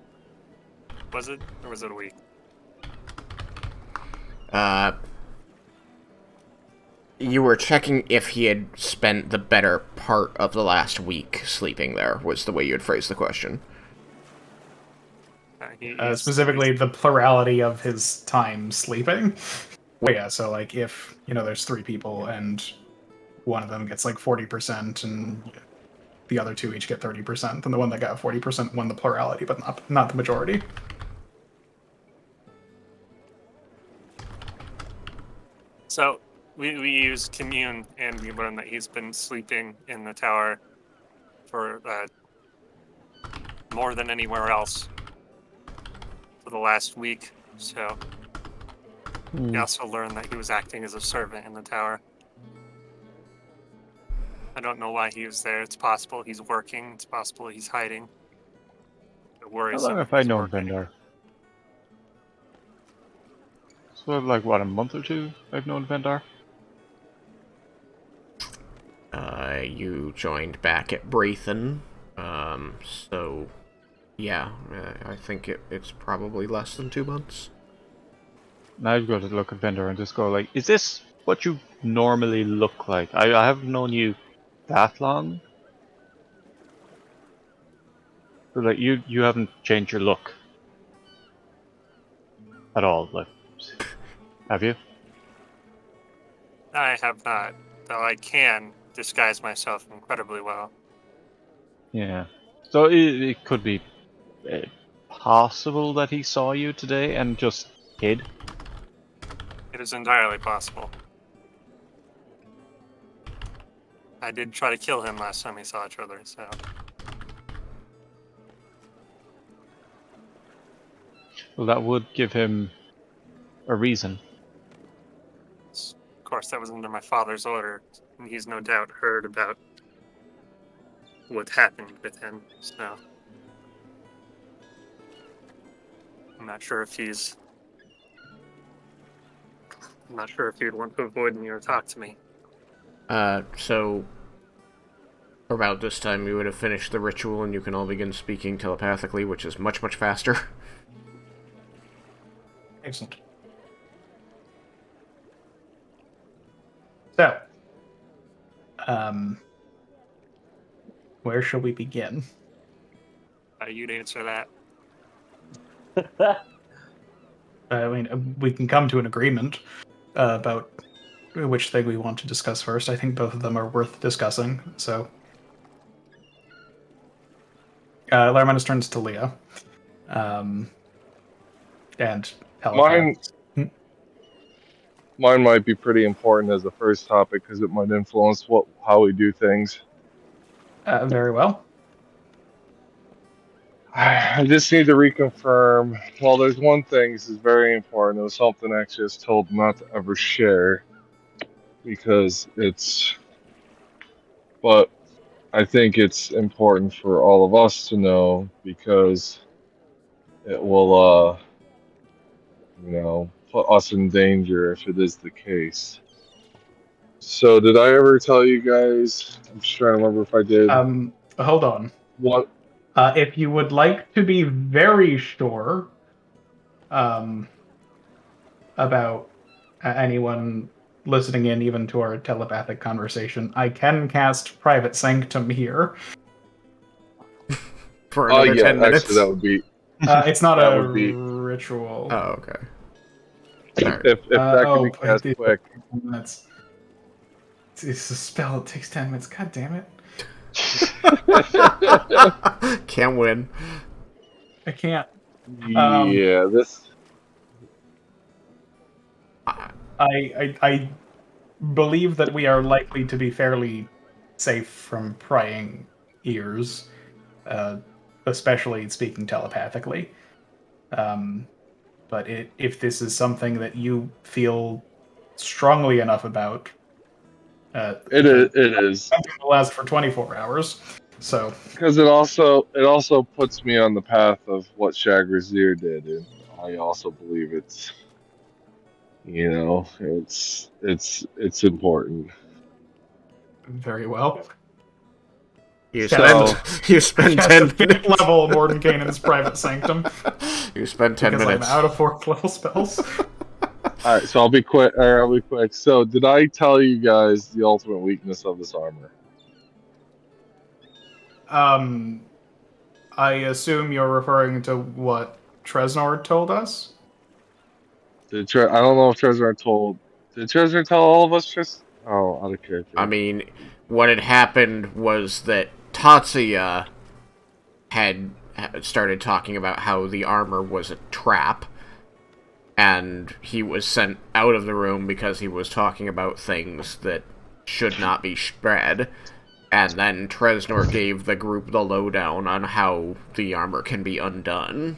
Was it? Or was it a week? You were checking if he had spent the better part of the last week sleeping there, was the way you had phrased the question. Specifically, the plurality of his time sleeping. Well, yeah, so like if, there's 3 people and one of them gets like 40% and the other 2 each get 30%, then the one that got 40% won the plurality, but not the majority. So we use Commune, and we learned that he's been sleeping in the tower for more than anywhere else for the last week. So we also learned that he was acting as a servant in the tower. I don't know why he was there. It's possible he's working. It's possible he's hiding. It worries How long him if have I he's known working. Vendar? So like what, a month or 2 I've known Vendar? You joined back at Braithen, so yeah, I think it's probably less than 2 months. Now I've got to look at Vendor and just go like, is this what you normally look like? I haven't known you that long. But like you haven't changed your look at all, like, have you? I have not, though I can disguise myself incredibly well. Yeah. So it could be possible that he saw you today and just hid. It is entirely possible. I did try to kill him last time we saw each other, so... Well, that would give him a reason. Of course, that was under my father's order, and he's no doubt heard about what happened with him, so... I'm not sure if he'd want to avoid me or talk to me. So about this time you would have finished the ritual and you can all begin speaking telepathically, which is much, much faster. Excellent. So, where shall we begin? you'd answer that. I mean, we can come to an agreement about which thing we want to discuss first. I think both of them are worth discussing. So, Laramenus turns to Leah, and telepaths. Mine might be pretty important as the first topic because it might influence how we do things. Very well. I just need to reconfirm. Well, there's one thing. This is very important. It was something I actually was told not to ever share because it's. But I think it's important for all of us to know because it will, put us in danger if it is the case. So, did I ever tell you guys? I'm just trying to remember if I did. Hold on. What? If you would like to be very sure about anyone listening in, even to our telepathic conversation, I can cast Private Sanctum here. For another 10 minutes? Actually, that would be... it's not a ritual. Oh, okay. If that can be cast quick. It's a spell. It takes 10 minutes. God damn it. Can't win. I can't. Yeah, this... I believe that we are likely to be fairly safe from prying ears, especially speaking telepathically. But if this is something that you feel strongly enough about, it is. It will last for 24 hours. So because it also puts me on the path of what Shagrazir did, and I also believe it's important. Very well. You spend 10 minutes. Level Mordenkainen's Private Sanctum. You spend 10 minutes. Because I'm out of 4th level spells. All right, so I'll be quick. So, did I tell you guys the ultimate weakness of this armor? I assume you're referring to what Tresnor told us? I don't know if Tresnor told... Did Tresnor tell all of us just... Oh, out of character. I mean, what had happened was that Tatsuya had started talking about how the armor was a trap, and he was sent out of the room because he was talking about things that should not be spread. And then Tresnor gave the group the lowdown on how the armor can be undone.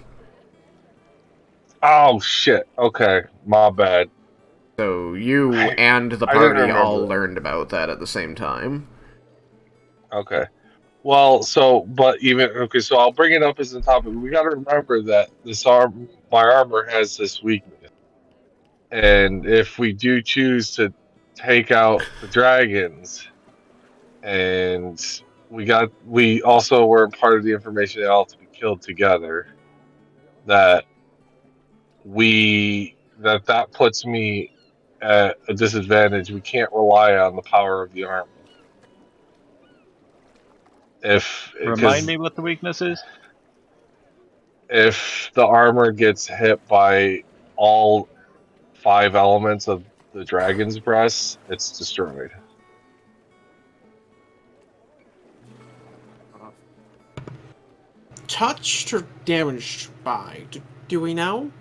Oh, shit. Okay, my bad. So you and the party all learned about that at the same time. Okay. Well, so I'll bring it up as a topic. We got to remember that my armor has this weakness. And if we do choose to take out the dragons, and we also were part of the information they all to be killed together, that puts me at a disadvantage. We can't rely on the power of the armor. Remind me what the weakness is? If the armor gets hit by all 5 elements of the dragon's breast, it's destroyed. Touched or damaged by? Do we know?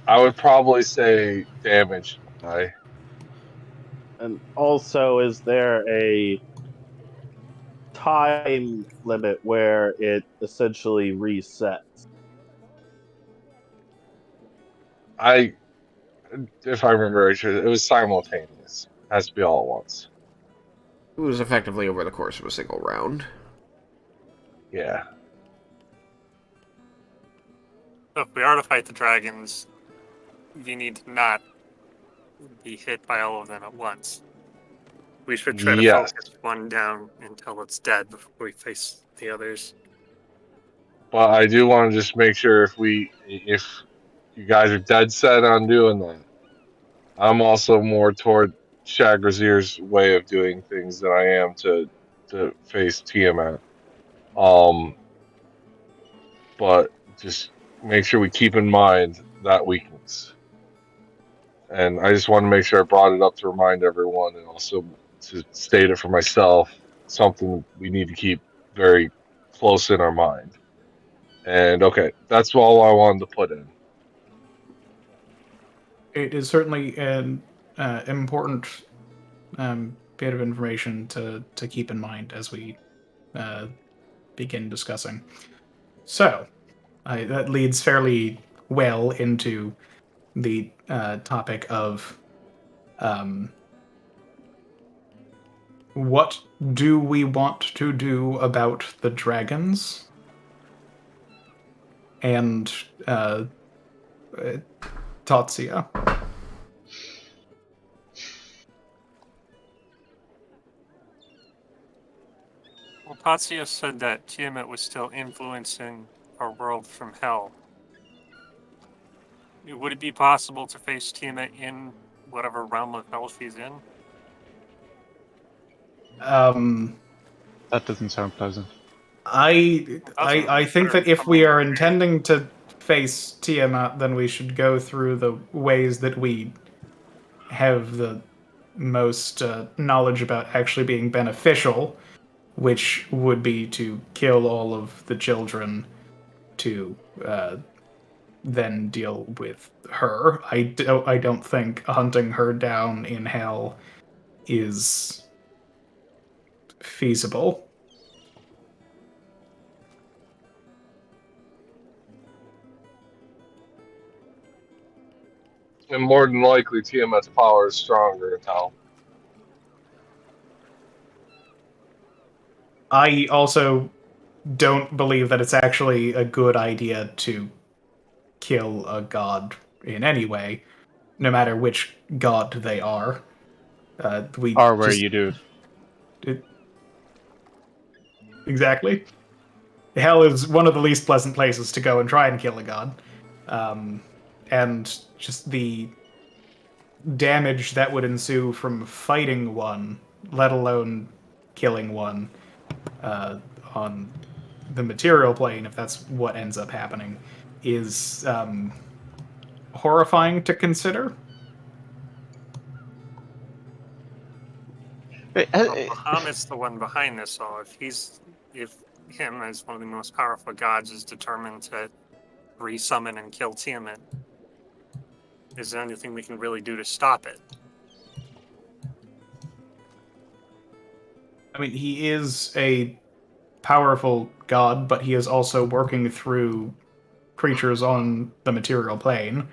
I would probably say damaged by. And also, is there a time limit where it essentially resets? If I remember right, it was simultaneous. It has to be all at once. It was effectively over the course of a single round. Yeah. So if we are to fight the dragons, you need to not be hit by all of them at once. We should try to focus one down until it's dead before we face the others. But I do want to just make sure if you guys are dead set on doing that, I'm also more toward Shagrazir's way of doing things than I am to face Tiamat. but just make sure we keep in mind that weakness. And I just want to make sure I brought it up to remind everyone, and also to state it for myself, something we need to keep very close in our mind. And okay, that's all I wanted to put in. It is certainly an important bit of information to keep in mind as we begin discussing. So, that leads fairly well into the topic of what do we want to do about the dragons? And Tatsuya. Well, Tatsuya said that Tiamat was still influencing our world from hell. Would it be possible to face Tiamat in whatever realm of hell she's in? That doesn't sound pleasant. I think that if we are intending to face Tiamat, then we should go through the ways that we have the most knowledge about actually being beneficial, which would be to kill all of the children to then deal with her. I don't think hunting her down in hell is feasible. And more than likely, Tiamat's power is stronger in hell. I also don't believe that it's actually a good idea to kill a god in any way, no matter which god they are. We Or where just you do it. it, exactly. Hell is one of the least pleasant places to go and try and kill a god, and just the damage that would ensue from fighting one, let alone killing one, on the material plane, if that's what ends up happening, is horrifying to consider. Wait, Bahamut's the one behind this, so if him as one of the most powerful gods is determined to resummon and kill Tiamat, is there anything we can really do to stop it? I mean, he is a powerful god, but he is also working through creatures on the material plane,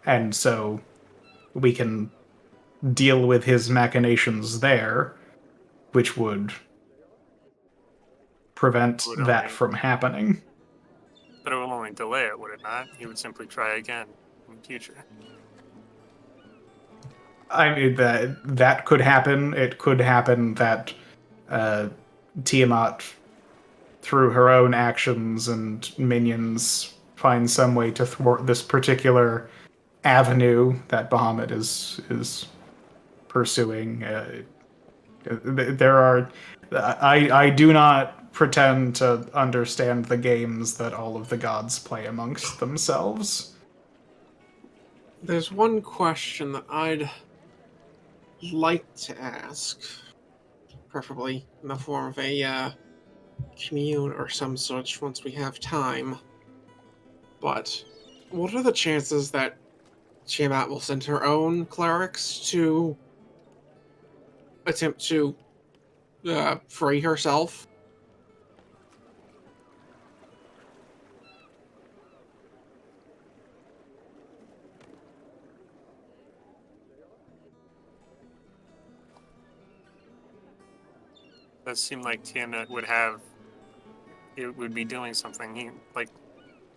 and so we can deal with his machinations there, which would prevent that from happening. But it will only delay it, would it not? He would simply try again in the future. I mean, that could happen. It could happen that Tiamat, through her own actions and minions, finds some way to thwart this particular avenue that Bahamut is pursuing. There are, I do not pretend to understand the games that all of the gods play amongst themselves. There's one question that I'd like to ask, preferably in the form of a commune or some such once we have time. But what are the chances that Tiamat will send her own clerics to attempt to free herself? It does seem like Tiamat would be doing something. Like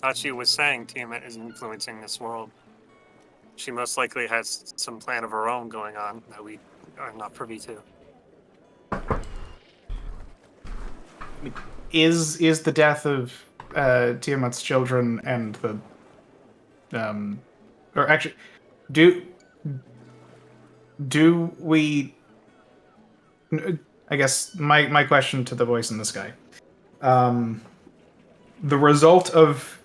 Tatsuya was saying, Tiamat is influencing this world. She most likely has some plan of her own going on that we are not privy to. Is the death of Tiamat's children and the or actually do we, I guess my question to the voice in the sky, the result of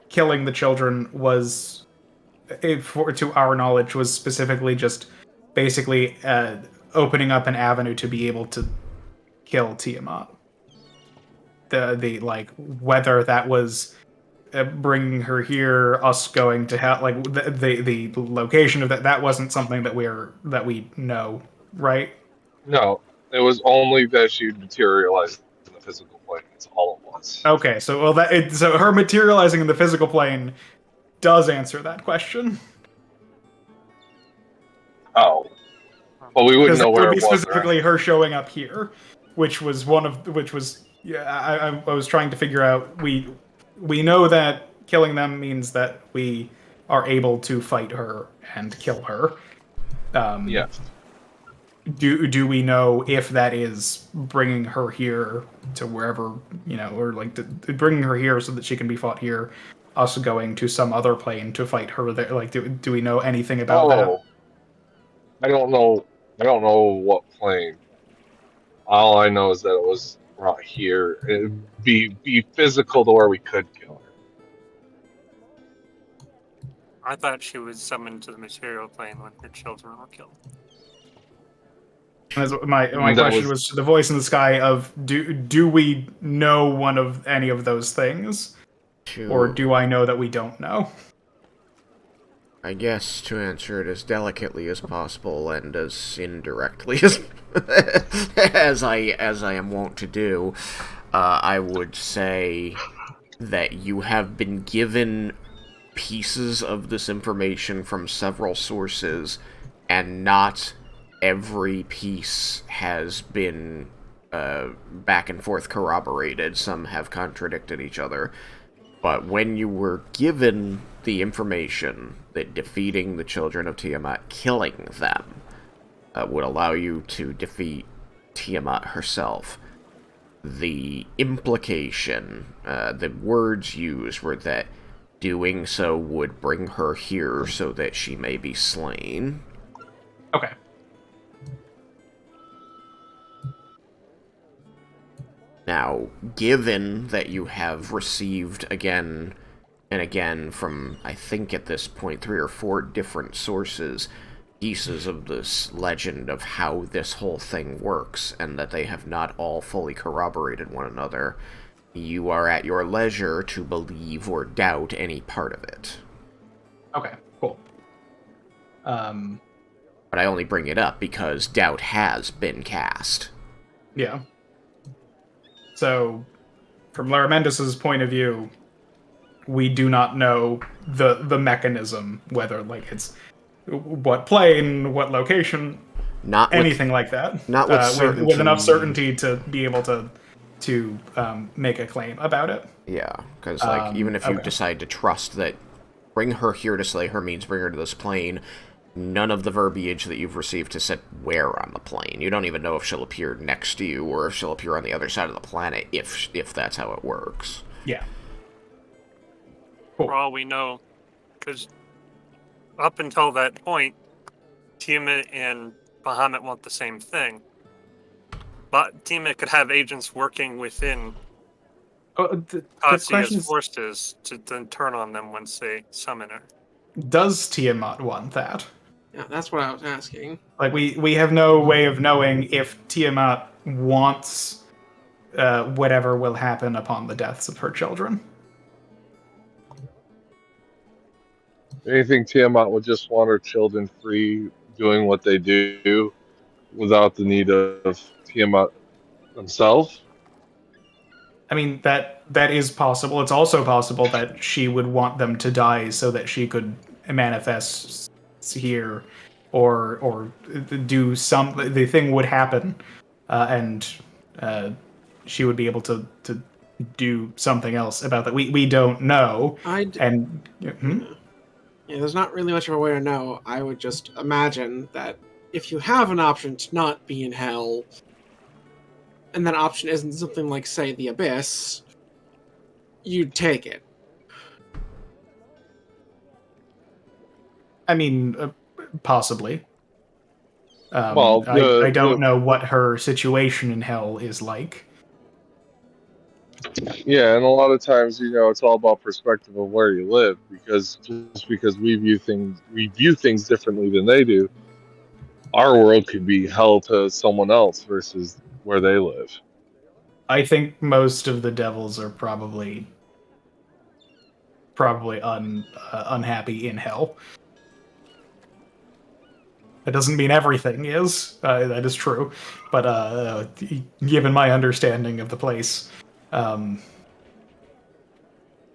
killing the children was, to our knowledge, was specifically just basically opening up an avenue to be able to kill Tiamat. The like whether that was bringing her here, us going to hell, like the location of that wasn't something that we know, right? No, it was only that she materialized in the physical plane. That's all it was. Okay, so so her materializing in the physical plane does answer that question. Oh, well, we wouldn't Because know that would where be it was. specifically her showing up here, which was yeah. I was trying to figure out. We know that killing them means that we are able to fight her and kill her. Yes. Do we know if that is bringing her here to wherever, or like bringing her here so that she can be fought here, us going to some other plane to fight her there? Like, do we know anything about that? I don't know. I don't know what plane. All I know is that it was brought here. It'd be physical to where we could kill her. I thought she was summoned to the material plane when her children were killed. My That question was to the voice in the sky of do we know one of any of those things, or do I know that we don't know? I guess to answer it as delicately as possible and as indirectly as as I am wont to do, I would say that you have been given pieces of this information from several sources, and not every piece has been back and forth corroborated. Some have contradicted each other. But when you were given the information that defeating the children of Tiamat, killing them, would allow you to defeat Tiamat herself, the implication, the words used were that doing so would bring her here so that she may be slain. Okay. Now, given that you have received again and again from, I think at this point, 3 or 4 different sources, pieces of this legend of how this whole thing works, and that they have not all fully corroborated one another, you are at your leisure to believe or doubt any part of it. Okay, cool. But I only bring it up because doubt has been cast. Yeah. So, from Lara Mendes's point of view, we do not know the mechanism, whether like it's what plane, what location, Not anything like that. Not with certainty. With enough certainty to be able to make a claim about it. Yeah, because even if you decide to trust that bring her here to slay her means bring her to this plane, none of the verbiage that you've received has said where on the plane. You don't even know if she'll appear next to you or if she'll appear on the other side of the planet, if that's how it works. Yeah. Cool. For all we know, because up until that point, Tiamat and Bahamut want the same thing. But Tiamat could have agents working within Tatsuya's forces to then turn on them once they summon her. Does Tiamat want that? Yeah, that's what I was asking. Like, we have no way of knowing if Tiamat wants whatever will happen upon the deaths of her children. Do you think Tiamat would just want her children free, doing what they do, without the need of Tiamat themselves? I mean, that is possible. It's also possible that she would want them to die so that she could manifest here, or do the thing would happen, and she would be able to do something else about that. We don't know. Yeah, there's not really much of a way to know. I would just imagine that if you have an option to not be in hell, and that option isn't something like, say, the Abyss, you'd take it. I mean, possibly. Well, I don't know what her situation in hell is like. Yeah, and a lot of times, it's all about perspective of where you live, because just because we view things differently than they do, our world could be hell to someone else versus where they live. I think most of the devils are probably unhappy in hell. That doesn't mean everything is. That is true, but given my understanding of the place,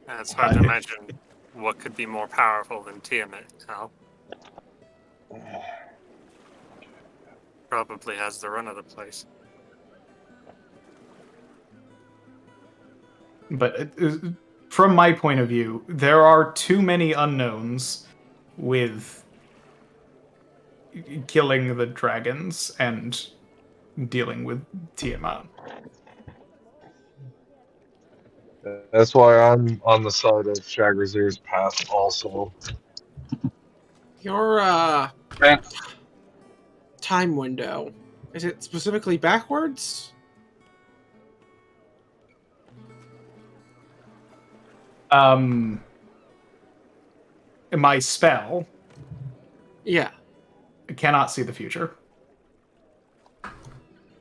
It's hard to imagine what could be more powerful than Tiamat. Hal probably has the run of the place. but from my point of view, there are too many unknowns with killing the dragons and dealing with Tiamat. That's why I'm on the side of Shagrazir's path also. Your And time window, is it specifically backwards? My spell Yeah, cannot see the future.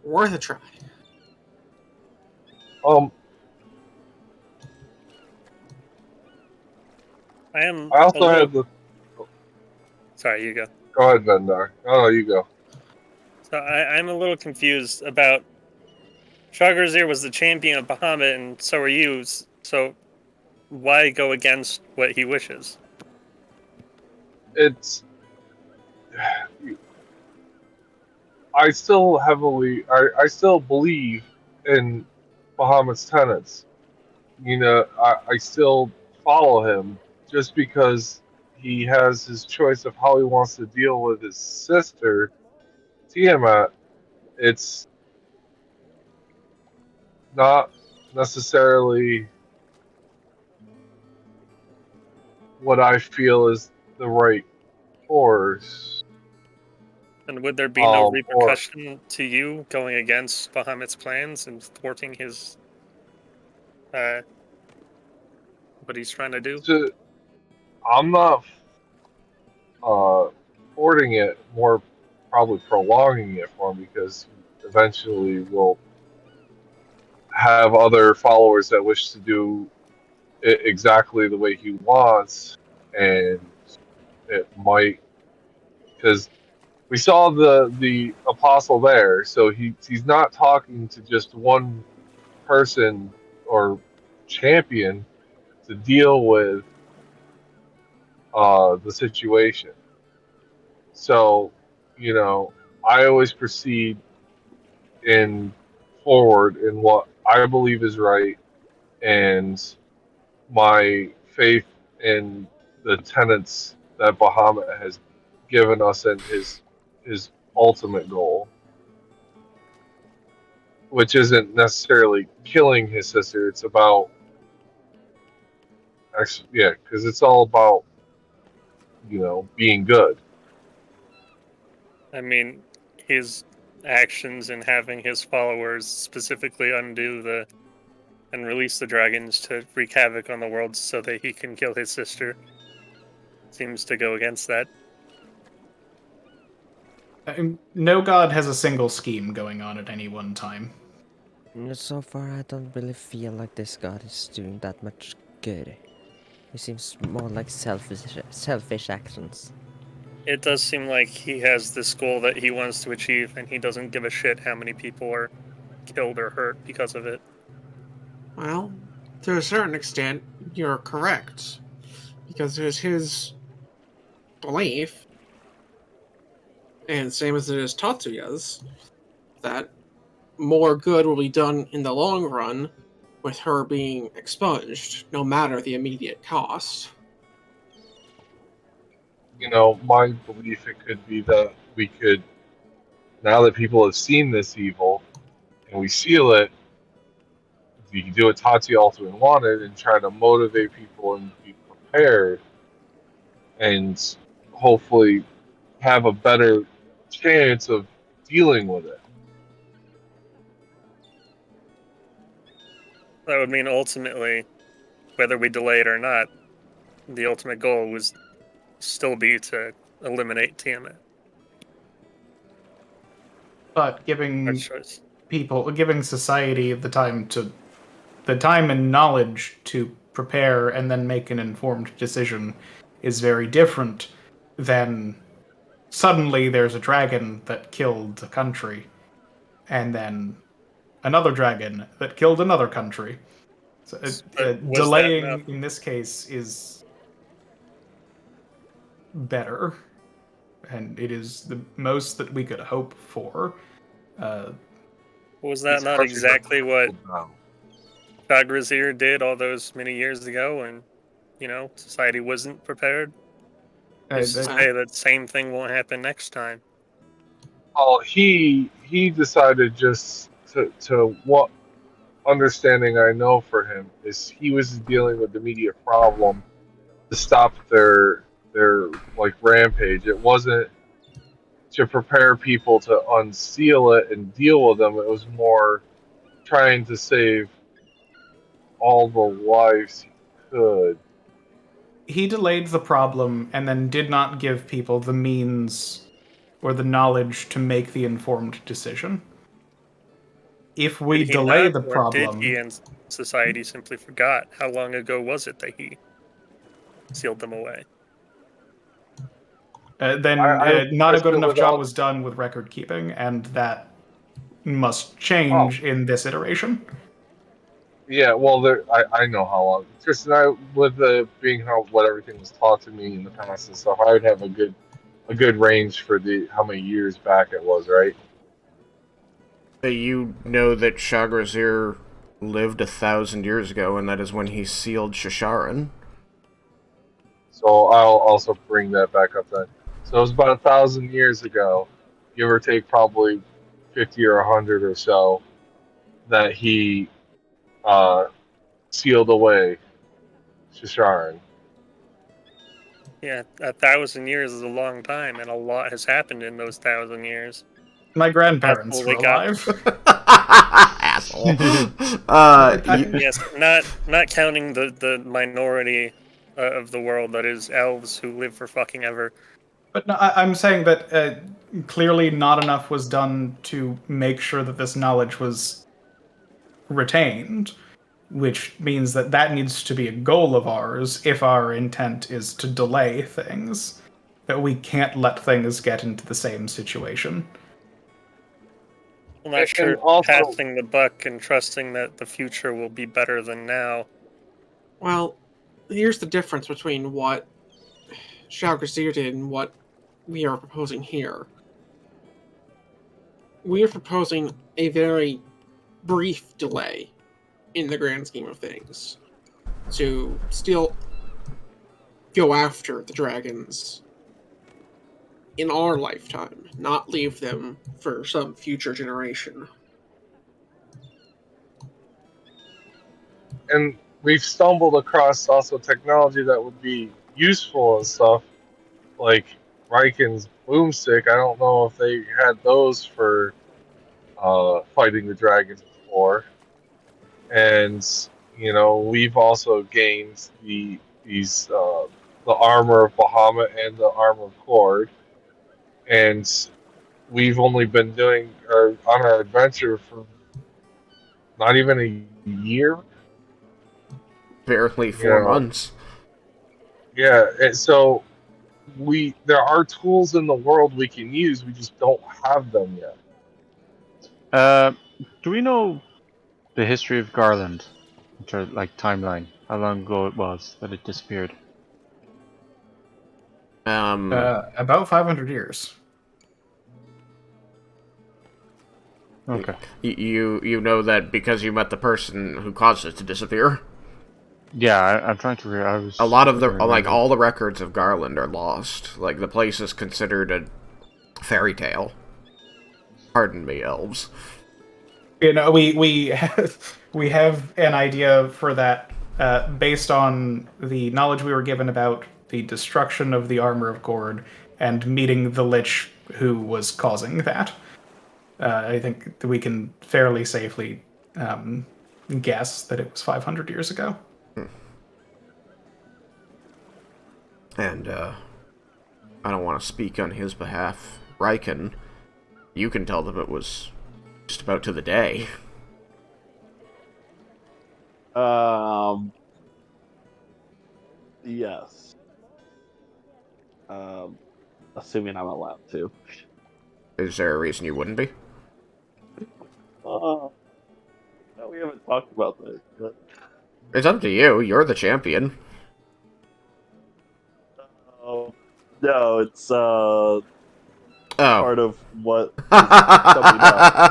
worth a try. I am I a also little. have the. Sorry, you go. Go ahead, Vendar. No, you go. So I'm a little confused about. Shagrazir was the champion of Bahamut, and so are you. So why go against what he wishes? It's. I still believe in Bahamut's tenets. I still follow him just because he has his choice of how he wants to deal with his sister, Tiamat. It's not necessarily what I feel is the right course. And would there be no Or repercussion to you going against Bahamut's plans and thwarting his what he's trying to do? to, I'm not porting it, more probably prolonging it for him, because eventually we'll have other followers that wish to do it exactly the way he wants, and it might, because we saw the apostle there, so he's not talking to just one person or champion to deal with the situation. So, I always proceed in forward in what I believe is right, and my faith in the tenets that Bahamut has given us and his ultimate goal, which isn't necessarily killing his sister. It's about actually, yeah, because it's all about being good. I mean, his actions in having his followers specifically undo and release the dragons to wreak havoc on the world so that he can kill his sister seems to go against that. No god has a single scheme going on at any one time. So far, I don't really feel like this god is doing that much good. He seems more like selfish actions. It does seem like he has this goal that he wants to achieve, and he doesn't give a shit how many people are killed or hurt because of it. Well, to a certain extent, you're correct. Because it is his belief, and same as it is Tatsuya's, that more good will be done in the long run with her being expunged, no matter the immediate cost. My belief, it could be that we could, now that people have seen this evil and we seal it, you can do what Tatsuya ultimately wanted and try to motivate people and be prepared, and hopefully have a better chance of dealing with it. That would mean ultimately, whether we delay it or not, the ultimate goal was still be to eliminate Tiamat. But giving choice. giving society the time and knowledge to prepare and then make an informed decision is very different than suddenly there's a dragon that killed a country and then another dragon that killed another country. So, Was that delaying enough? in this case is better, and it is the most that we could hope for. Was that It's not hard to exactly what now. Shagrazir did all those many years ago when, society wasn't prepared? Is to say that same thing won't happen next time. Oh, he decided just to what understanding I know for him is he was dealing with the immediate problem to stop their like rampage. It wasn't to prepare people to unseal it and deal with them. It was more trying to save all the lives he could. He delayed the problem and then did not give people the means or the knowledge to make the informed decision. If we Did he delay not, the or did he problem, and society simply forgot? How long ago was it that he sealed them away? then I not a good it enough job without. was done with record keeping, and that must Oh, change in this iteration. yeah, well, I know how long. Tristan, with the being how what everything was taught to me in the past and stuff, I would have a good range for the how many years back it was, right? You know that Shagrazir lived 1,000 years ago, and that is when he sealed Shisharan. So I'll also bring that back up then. So it was about 1,000 years ago, give or take, probably 50 or 100 or so, that he uh, sealed away Shisharan. Yeah, 1,000 years is a long time, and a lot has happened in those 1,000 years. My grandparents were Absolutely got alive. Asshole. Yes, not counting the minority of the world that is elves who live for fucking ever. But no, I'm saying that clearly not enough was done to make sure that this knowledge was retained, which means that that needs to be a goal of ours if our intent is to delay things. That we can't let things get into the same situation. I'm not And sure also, passing the buck and trusting that the future will be better than now. Well, here's the difference between what Shagrazir did and what we are proposing here. We are proposing a very brief delay in the grand scheme of things to still go after the dragons in our lifetime, not leave them for some future generation. and we've stumbled across also technology that would be useful and stuff, like Raiken's boomstick. I don't know if they had those for fighting the dragons before. And we've also gained the armor of Bahamut and the armor of Cord, and we've only been doing on our adventure for not even a year. Barely 4 months. Yeah, and so there are tools in the world we can use. We just don't have them yet. Do we know the history of Garland? Like timeline, how long ago it was that it disappeared? About 500 years. Okay. You know that because you met the person who caused it to disappear. Yeah, I'm trying to. I was. A lot of the remember. all the records of Garland are lost. Like the place is considered a fairy tale. Pardon me, elves. We we have an idea for that based on the knowledge we were given about the destruction of the armor of Gord and meeting the Lich who was causing that. I think that we can fairly safely guess that it was 500 years ago. And, I don't want to speak on his behalf. Raiken, you can tell them it was just about to the day. Yes. Assuming I'm allowed to. Is there a reason you wouldn't be? No, we haven't talked about this. But... It's up to you. You're the champion. No, it's part of what is coming up.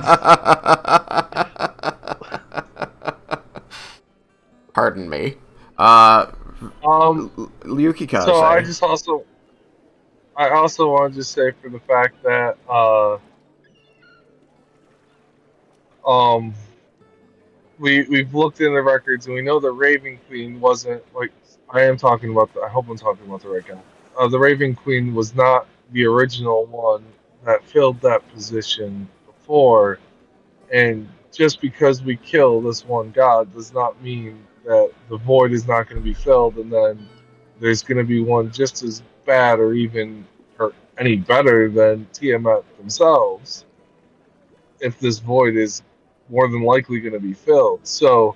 Pardon me. Yukikaze. So I also wanted to say for the fact that we've looked in the records and we know the Raven Queen wasn't like I hope I'm talking about the right guy. The Raven Queen was not the original one that filled that position before, and just because we kill this one god does not mean that the void is not going to be filled, and then there's going to be one just as bad or even or any better than Tiamat themselves if this void is more than likely going to be filled. So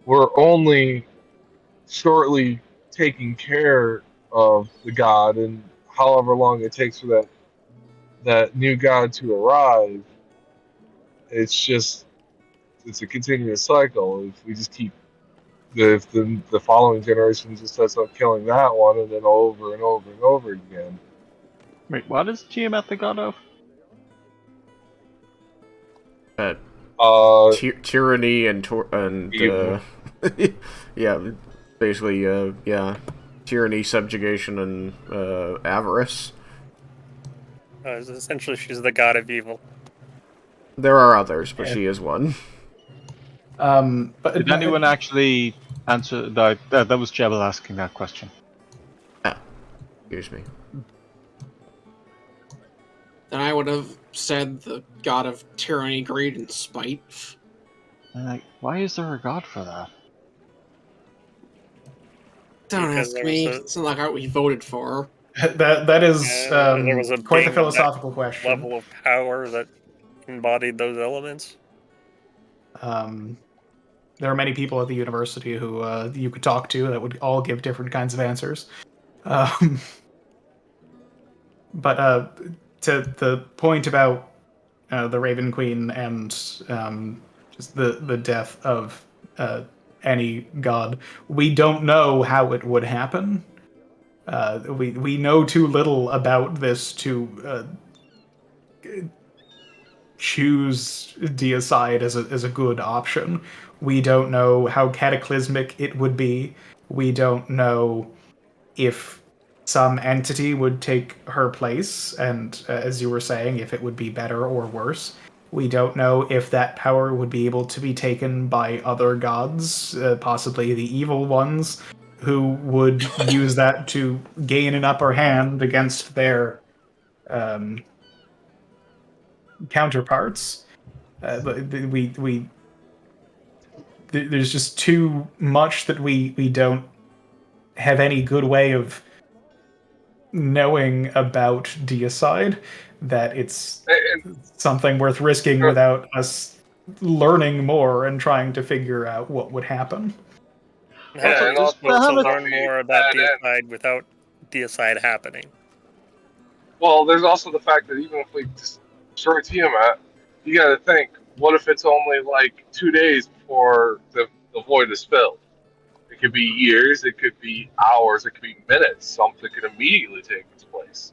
we're only shortly taking care of the god, and however long it takes for that new god to arrive, it's a continuous cycle. If we just keep if the following generation just ends up killing that one and then over and over and over again. Wait, what is Tiamat the god of? Tyranny and yeah, basically tyranny, subjugation, and avarice. Essentially, she's the god of evil. There are others, but she is one. But did anyone actually answer that? That was Jebble asking that question. Excuse me. Then I would have said the god of tyranny, greed, and spite. Like, why is there a god for that? Don't Because ask me. It's not like we voted for. that is there was a quite the being philosophical question. Level of power that embodied those elements. There are many people at the university who you could talk to that would all give different kinds of answers. But to the point about the Raven Queen and just the death of any god, we don't know how it would happen. We know too little about this to choose deicide as a good option. We don't know how cataclysmic it would be. We don't know if some entity would take her place, and as you were saying, if it would be better or worse. We don't know if that power would be able to be taken by other gods, possibly the evil ones, who would use that to gain an upper hand against their counterparts. But there's just too much that we don't have any good way of knowing about deicide that it's something worth risking without us learning more and trying to figure out what would happen. Yeah, and also learn more about deicide without deicide happening. Well, there's also the fact that even if we destroy Tiamat, you got to think, what if it's only like 2 days before the void is filled? It could be years, it could be hours, it could be minutes. Something could immediately take its place.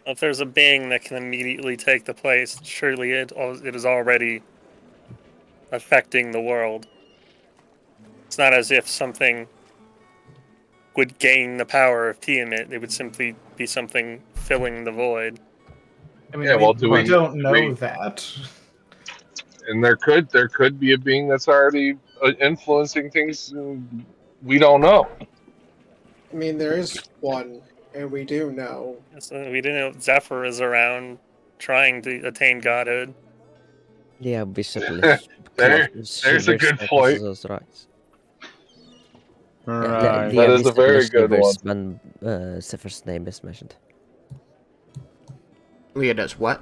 If there's a being that can immediately take the place, surely it is already affecting the world. It's not as if something would gain the power of Tiamat. It would simply be something filling the void. I mean, we don't know that. And there could be a being that's already influencing things we don't know. I mean, there is one, and we do know. So we do know Zephyr is around trying to attain godhood. Yeah, visibly. There's a good point. Those rights. Right. That is a very good one. When Zephyrs' name is mentioned. Leah does what?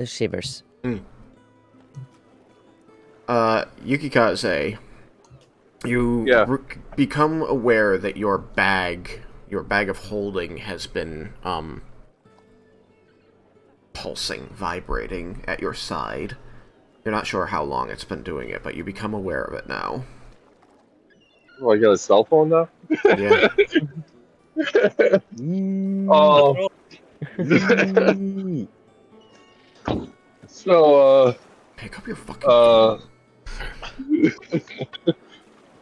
Shivers. Yukikaze, you become aware that your bag of holding has been, pulsing, vibrating at your side. You're not sure how long it's been doing it, but you become aware of it now. Oh, I got a cell phone now? Yeah. Oh. So, pick up your fucking phone.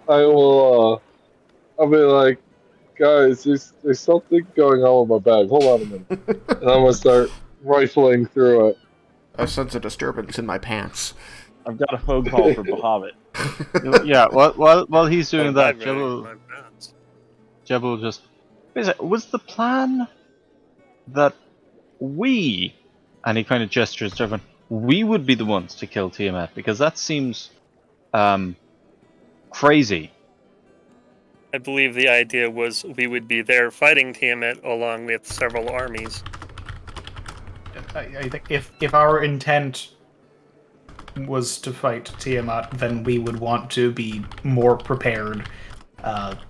I'll be like, guys, there's something going on with my bag. Hold on a minute. And I'm gonna start rifling through it. I sense a disturbance in my pants. I've got a phone call for Bahamut. Yeah, while he's doing that, My Jebble just... Was the plan that we, and he kind of gestures to everyone, we would be the ones to kill Tiamat? Because that seems crazy. I believe the idea was we would be there fighting Tiamat along with several armies. I think if our intent was to fight Tiamat, then we would want to be more prepared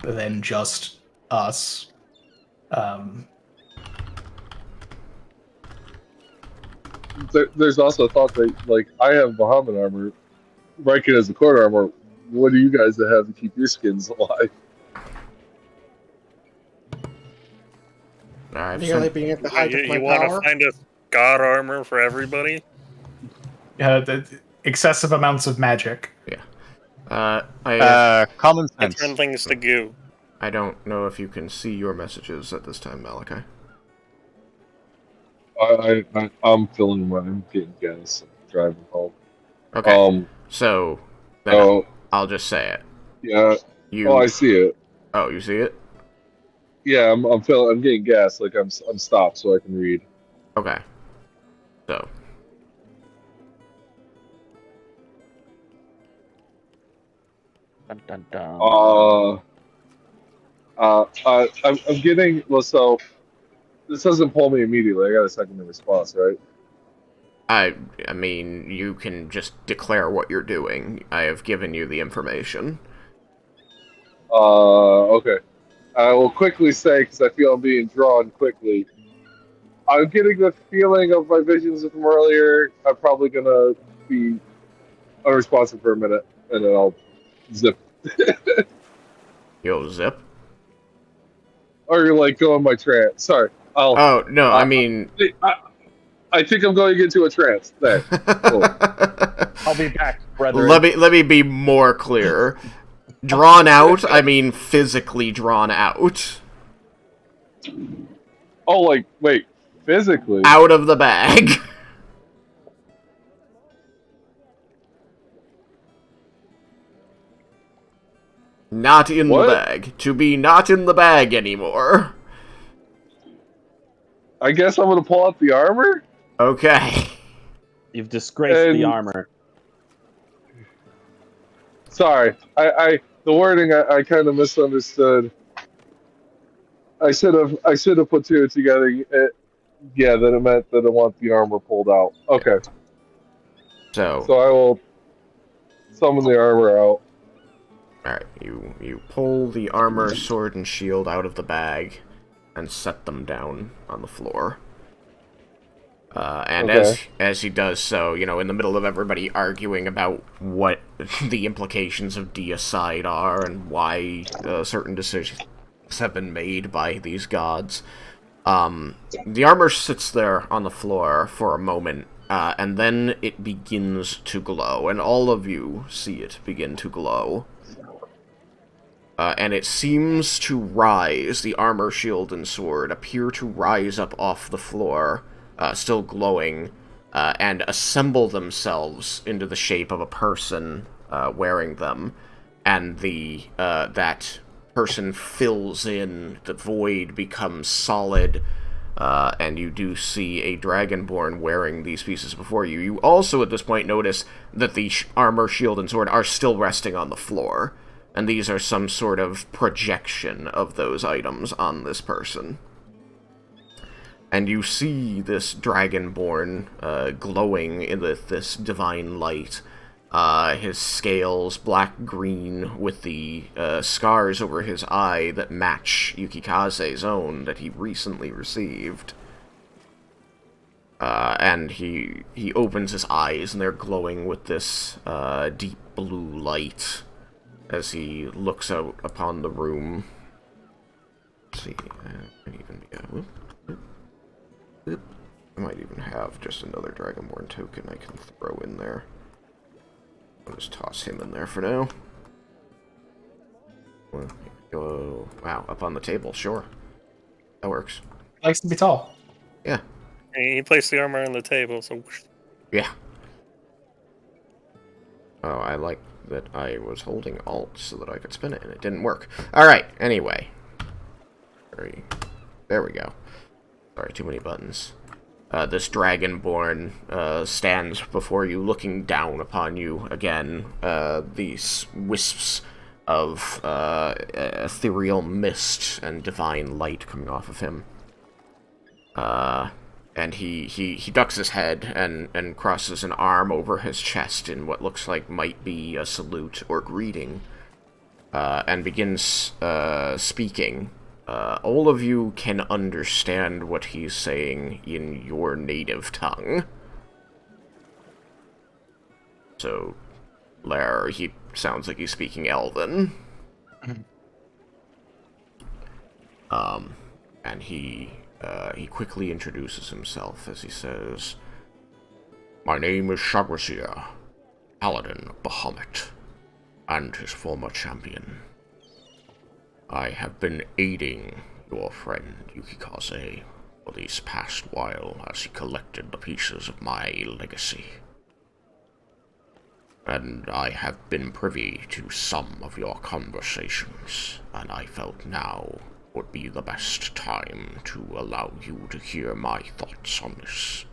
than just us. There's also a thought that, like, I have Bahamut armor, Raiken has the core armor. What do you guys have to keep your skins alive? Nearly being at the height of my You want power. to find a god armor for everybody? Excessive amounts of magic. Yeah. Common And sense. turn things to goo. I don't know if you can see your messages at this time, Malachi. I'm filling mine. I'm getting gas. I'm driving home. Okay. So then I'll just say it. Yeah. I see it. Oh, you see it? Yeah, I'm getting gas. Like I'm stopped so I can read. Okay. So. Dun, dun, dun. I'm getting. Well, so this doesn't pull me immediately. I got a second in response, right? I mean, you can just declare what you're doing. I have given you the information. Okay. I will quickly say, because I feel I'm being drawn quickly. I'm getting the feeling of my visions from earlier. I'm probably gonna be unresponsive for a minute, and then I'll zip. You'll zip? Or like go in my trance. Sorry. Oh no, I mean. I think I'm going into a trance. There. Cool. I'll be back, brethren. Let me be more clear. Drawn out, I mean physically drawn out. Oh, like, wait, physically? Out of the bag. Not in the bag. To be not in the bag anymore. I guess I'm gonna pull out the armor? Okay. You've disgraced the armor. Sorry, the wording I kind of misunderstood. I should have put two together. Yeah, that it meant that I want the armor pulled out. Okay. So I will summon the armor out. Alright, you pull the armor, sword, and shield out of the bag and set them down on the floor. And as he does so, you know, in the middle of everybody arguing about what the implications of deicide are and why certain decisions have been made by these gods, the armor sits there on the floor for a moment, and then it begins to glow, and all of you see it begin to glow. And it seems to rise, the armor, shield, and sword appear to rise up off the floor, still glowing, and assemble themselves into the shape of a person wearing them, and that person fills in, the void becomes solid, and you do see a dragonborn wearing these pieces before you. You also, at this point, notice that the armor, shield, and sword are still resting on the floor, and these are some sort of projection of those items on this person. And you see this dragonborn glowing in this divine light. His scales black-green with the scars over his eye that match Yukikaze's own that he recently received. And he opens his eyes, and they're glowing with this deep blue light as he looks out upon the room. Let's see, I might even have just another Dragonborn token I can throw in there. I'll just toss him in there for now. Go. Wow, up on the table, sure. That works. Likes to be tall. Yeah. He placed the armor on the table, so... Yeah. Oh, I like that I was holding Alt so that I could spin it, and it didn't work. Alright, anyway. There we go. Sorry, too many buttons. This Dragonborn stands before you, looking down upon you again. These wisps of ethereal mist and divine light coming off of him. And he ducks his head and crosses an arm over his chest in what looks like might be a salute or greeting, and begins speaking. All of you can understand what he's saying in your native tongue. So, Lair, he sounds like he's speaking Elven. And he quickly introduces himself as he says, "My name is Shagrazir, Paladin of Bahamut, and his former champion. I have been aiding your friend Yukikaze for this past while as he collected the pieces of my legacy. And I have been privy to some of your conversations, and I felt now would be the best time to allow you to hear my thoughts on this."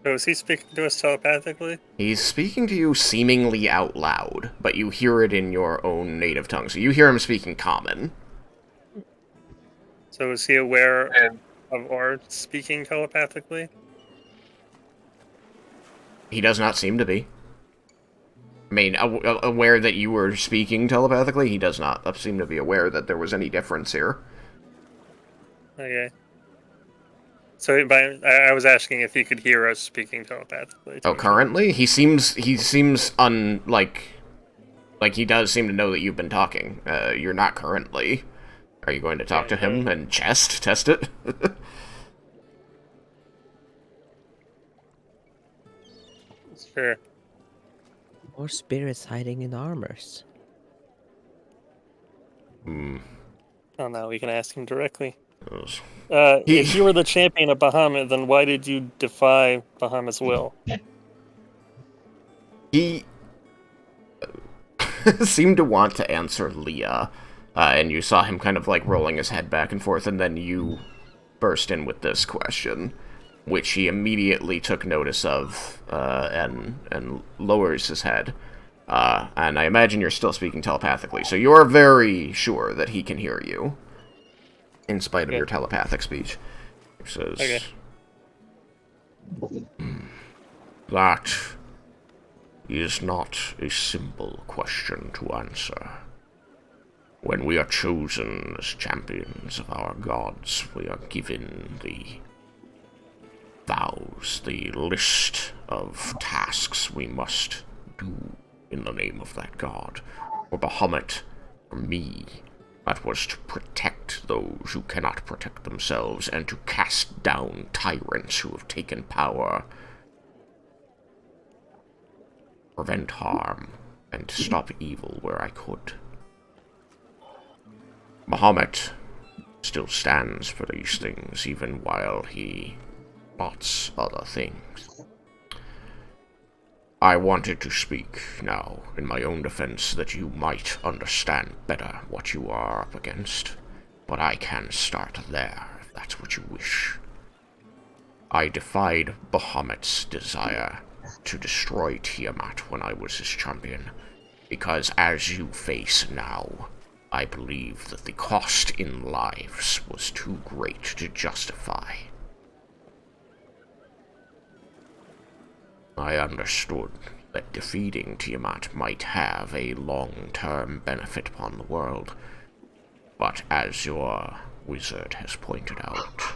So is he speaking to us telepathically? He's speaking to you seemingly out loud, but you hear it in your own native tongue. So you hear him speaking common. So is he aware of our speaking telepathically? He does not seem to be. I mean, aware that you were speaking telepathically, he does not seem to be aware that there was any difference here. Okay. So I was asking if he could hear us speaking telepathically. Oh, currently? He seems like he does seem to know that you've been talking. You're not currently. Are you going to talk to him and test it? Sure. Or spirits hiding in armors. Oh no, we can ask him directly. Yes. If you were the champion of Bahamut, then why did you defy Bahamut's will? He seemed to want to answer Leah, and you saw him kind of like rolling his head back and forth, and then you burst in with this question, which he immediately took notice of, and lowers his head. And I imagine you're still speaking telepathically, so you're very sure that he can hear you, in spite of your telepathic speech. He says, "That is not a simple question to answer. When we are chosen as champions of our gods, we are given the vows, the list of tasks we must do in the name of that god. For Bahamut, for me, that was to protect those who cannot protect themselves, and to cast down tyrants who have taken power, prevent harm, and stop evil where I could. Bahamut still stands for these things, even while he plots other things. I wanted to speak now in my own defense that you might understand better what you are up against, but I can start there if that's what you wish. I defied Bahamut's desire to destroy Tiamat when I was his champion, because as you face now, I believe that the cost in lives was too great to justify. I understood that defeating Tiamat might have a long-term benefit upon the world, but as your wizard has pointed out,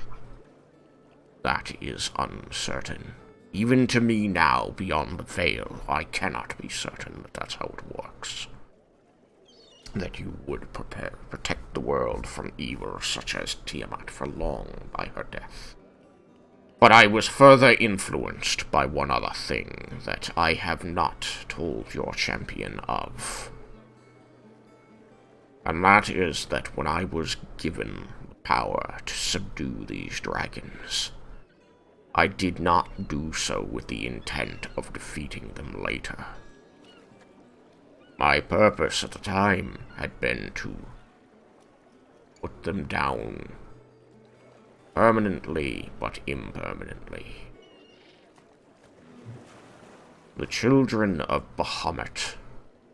that is uncertain. Even to me now, beyond the veil, I cannot be certain that that's how it works. That you would protect the world from evil such as Tiamat for long by her death. But I was further influenced by one other thing that I have not told your champion of. And that is that when I was given the power to subdue these dragons, I did not do so with the intent of defeating them later. My purpose at the time had been to put them down permanently but impermanently. The children of Bahamut,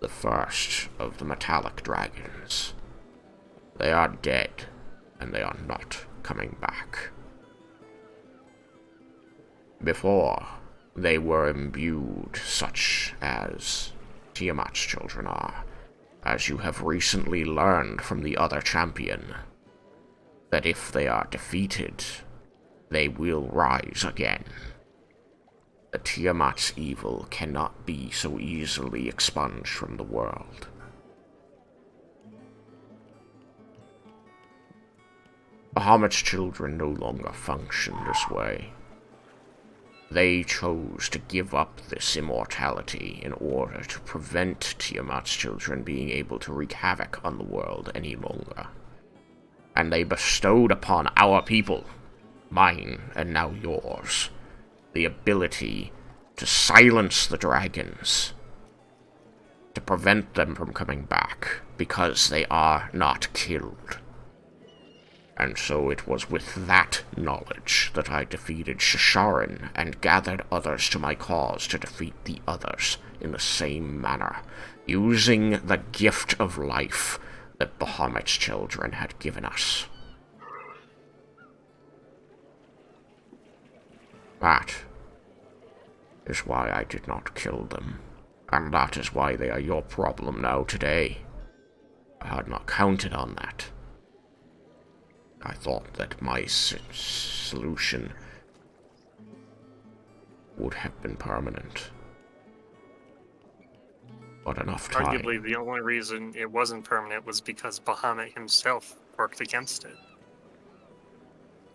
the first of the metallic dragons, they are dead and they are not coming back. Before, they were imbued such as Tiamat's children are, as you have recently learned from the other champion, that if they are defeated, they will rise again. The Tiamat's evil cannot be so easily expunged from the world. Bahamut's children no longer function this way. They chose to give up this immortality in order to prevent Tiamat's children being able to wreak havoc on the world any longer. And they bestowed upon our people, mine and now yours, the ability to silence the dragons, to prevent them from coming back, because they are not killed. And so it was with that knowledge that I defeated Shasharin and gathered others to my cause to defeat the others in the same manner, using the gift of life that Bahamut's children had given us. That is why I did not kill them, and that is why they are your problem now today. I had not counted on that. I thought that my solution would have been permanent. But enough time. Arguably, the only reason it wasn't permanent was because Bahamut himself worked against it.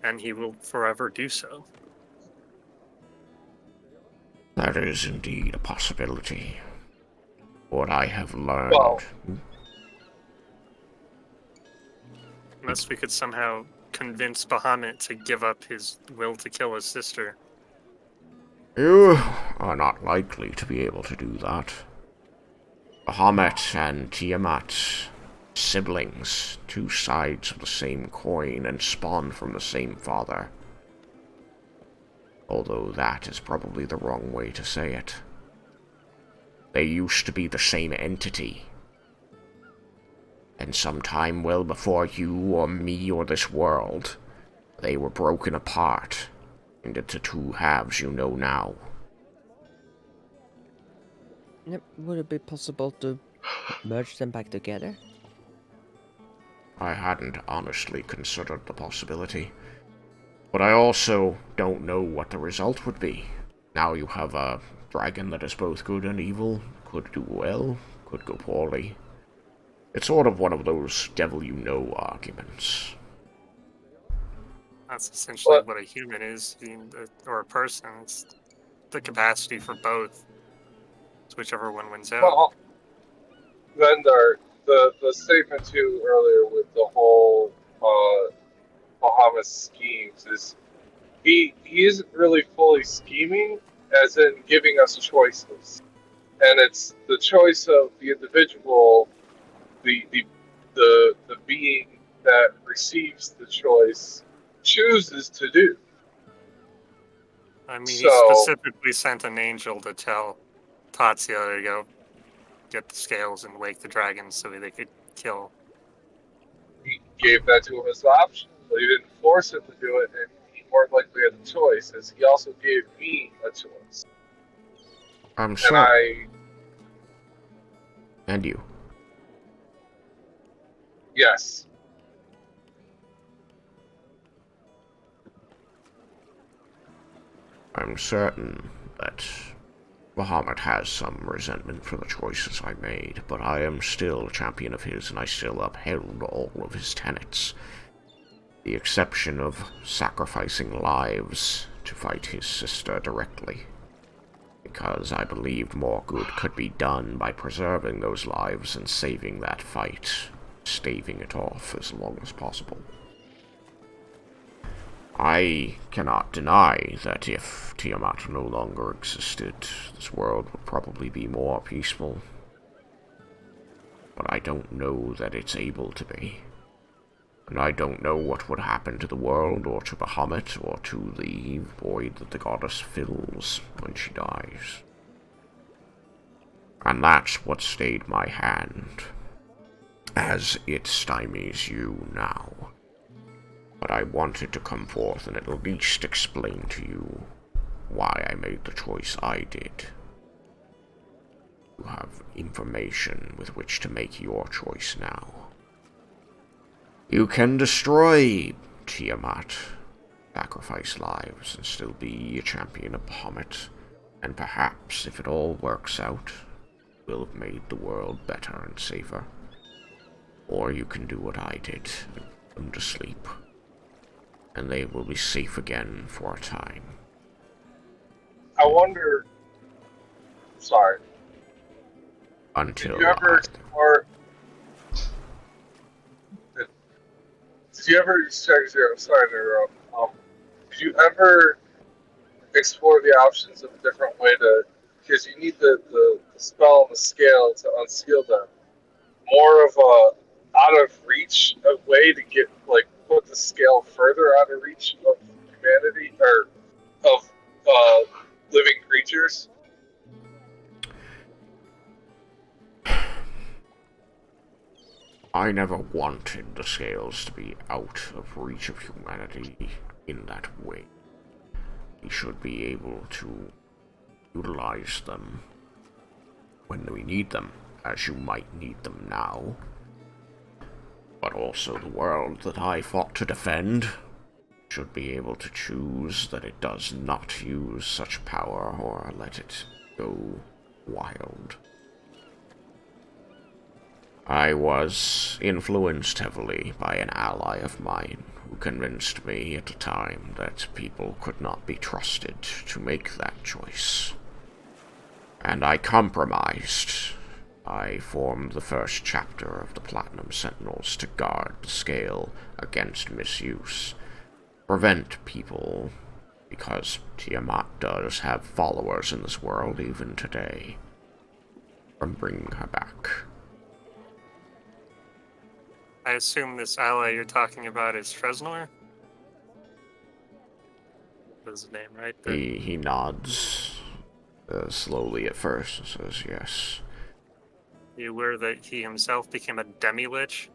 And he will forever do so. That is indeed a possibility. What I have learned... Well, unless we could somehow convince Bahamut to give up his will to kill his sister. You are not likely to be able to do that. Bahamut and Tiamat, siblings, two sides of the same coin and spawned from the same father. Although that is probably the wrong way to say it. They used to be the same entity. And sometime well before you or me or this world, they were broken apart into two halves you know now. Would it be possible to merge them back together? I hadn't honestly considered the possibility. But I also don't know what the result would be. Now you have a dragon that is both good and evil, could do well, could go poorly. It's sort of one of those devil-you-know arguments. That's essentially what a human is, or a person. It's the capacity for both. It's whichever one wins out. Well, Vendar, the statement too earlier with the whole Bahamut schemes is he isn't really fully scheming, as in giving us choices, and it's the choice of the individual, the being that receives the choice chooses to do. I mean, he So, specifically sent an angel to tell Tatsuya to go get the scales and wake the dragons so they could kill. he gave that to him as an option. But he didn't force him to do it, and he more likely had a choice, as he also gave me a choice. I'm And sorry. And you. Yes. I'm certain that Bahamut has some resentment for the choices I made, but I am still a champion of his, and I still upheld all of his tenets. The exception of sacrificing lives to fight his sister directly, because I believed more good could be done by preserving those lives and saving that fight, staving it off as long as possible. I cannot deny that if Tiamat no longer existed, this world would probably be more peaceful. But I don't know that it's able to be. And I don't know what would happen to the world, or to Bahamut, or to the void that the goddess fills when she dies. And that's what stayed my hand, as it stymies you now. But I wanted to come forth and at least explain to you why I made the choice I did. You have information with which to make your choice now. You can destroy Tiamat, sacrifice lives, and still be a champion of Bahamut, and perhaps, if it all works out, will have made the world better and safer. Or you can do what I did, and put them to sleep, and they will be safe again for a time. I wonder... Sorry. Until Did you ever explore... Did you ever... Shagrazir, I'm sorry to interrupt. Did you ever explore the options of a different way to... Because you need the spell and the scale to unseal them. More of a out of reach of way to get, like, put the scale further out of reach of humanity, or of living creatures? I never wanted the scales to be out of reach of humanity in that way. We should be able to utilize them when we need them, as you might need them now. But also the world that I fought to defend should be able to choose that it does not use such power or let it go wild. I was influenced heavily by an ally of mine who convinced me at the time that people could not be trusted to make that choice. And I compromised. I formed the first chapter of the Platinum Sentinels to guard the scale against misuse. Prevent people, because Tiamat does have followers in this world even today, from bringing her back. I assume this ally you're talking about is Fresnor? That's his name, right? He nods slowly at first and says yes. You aware that he himself became a demi-lich?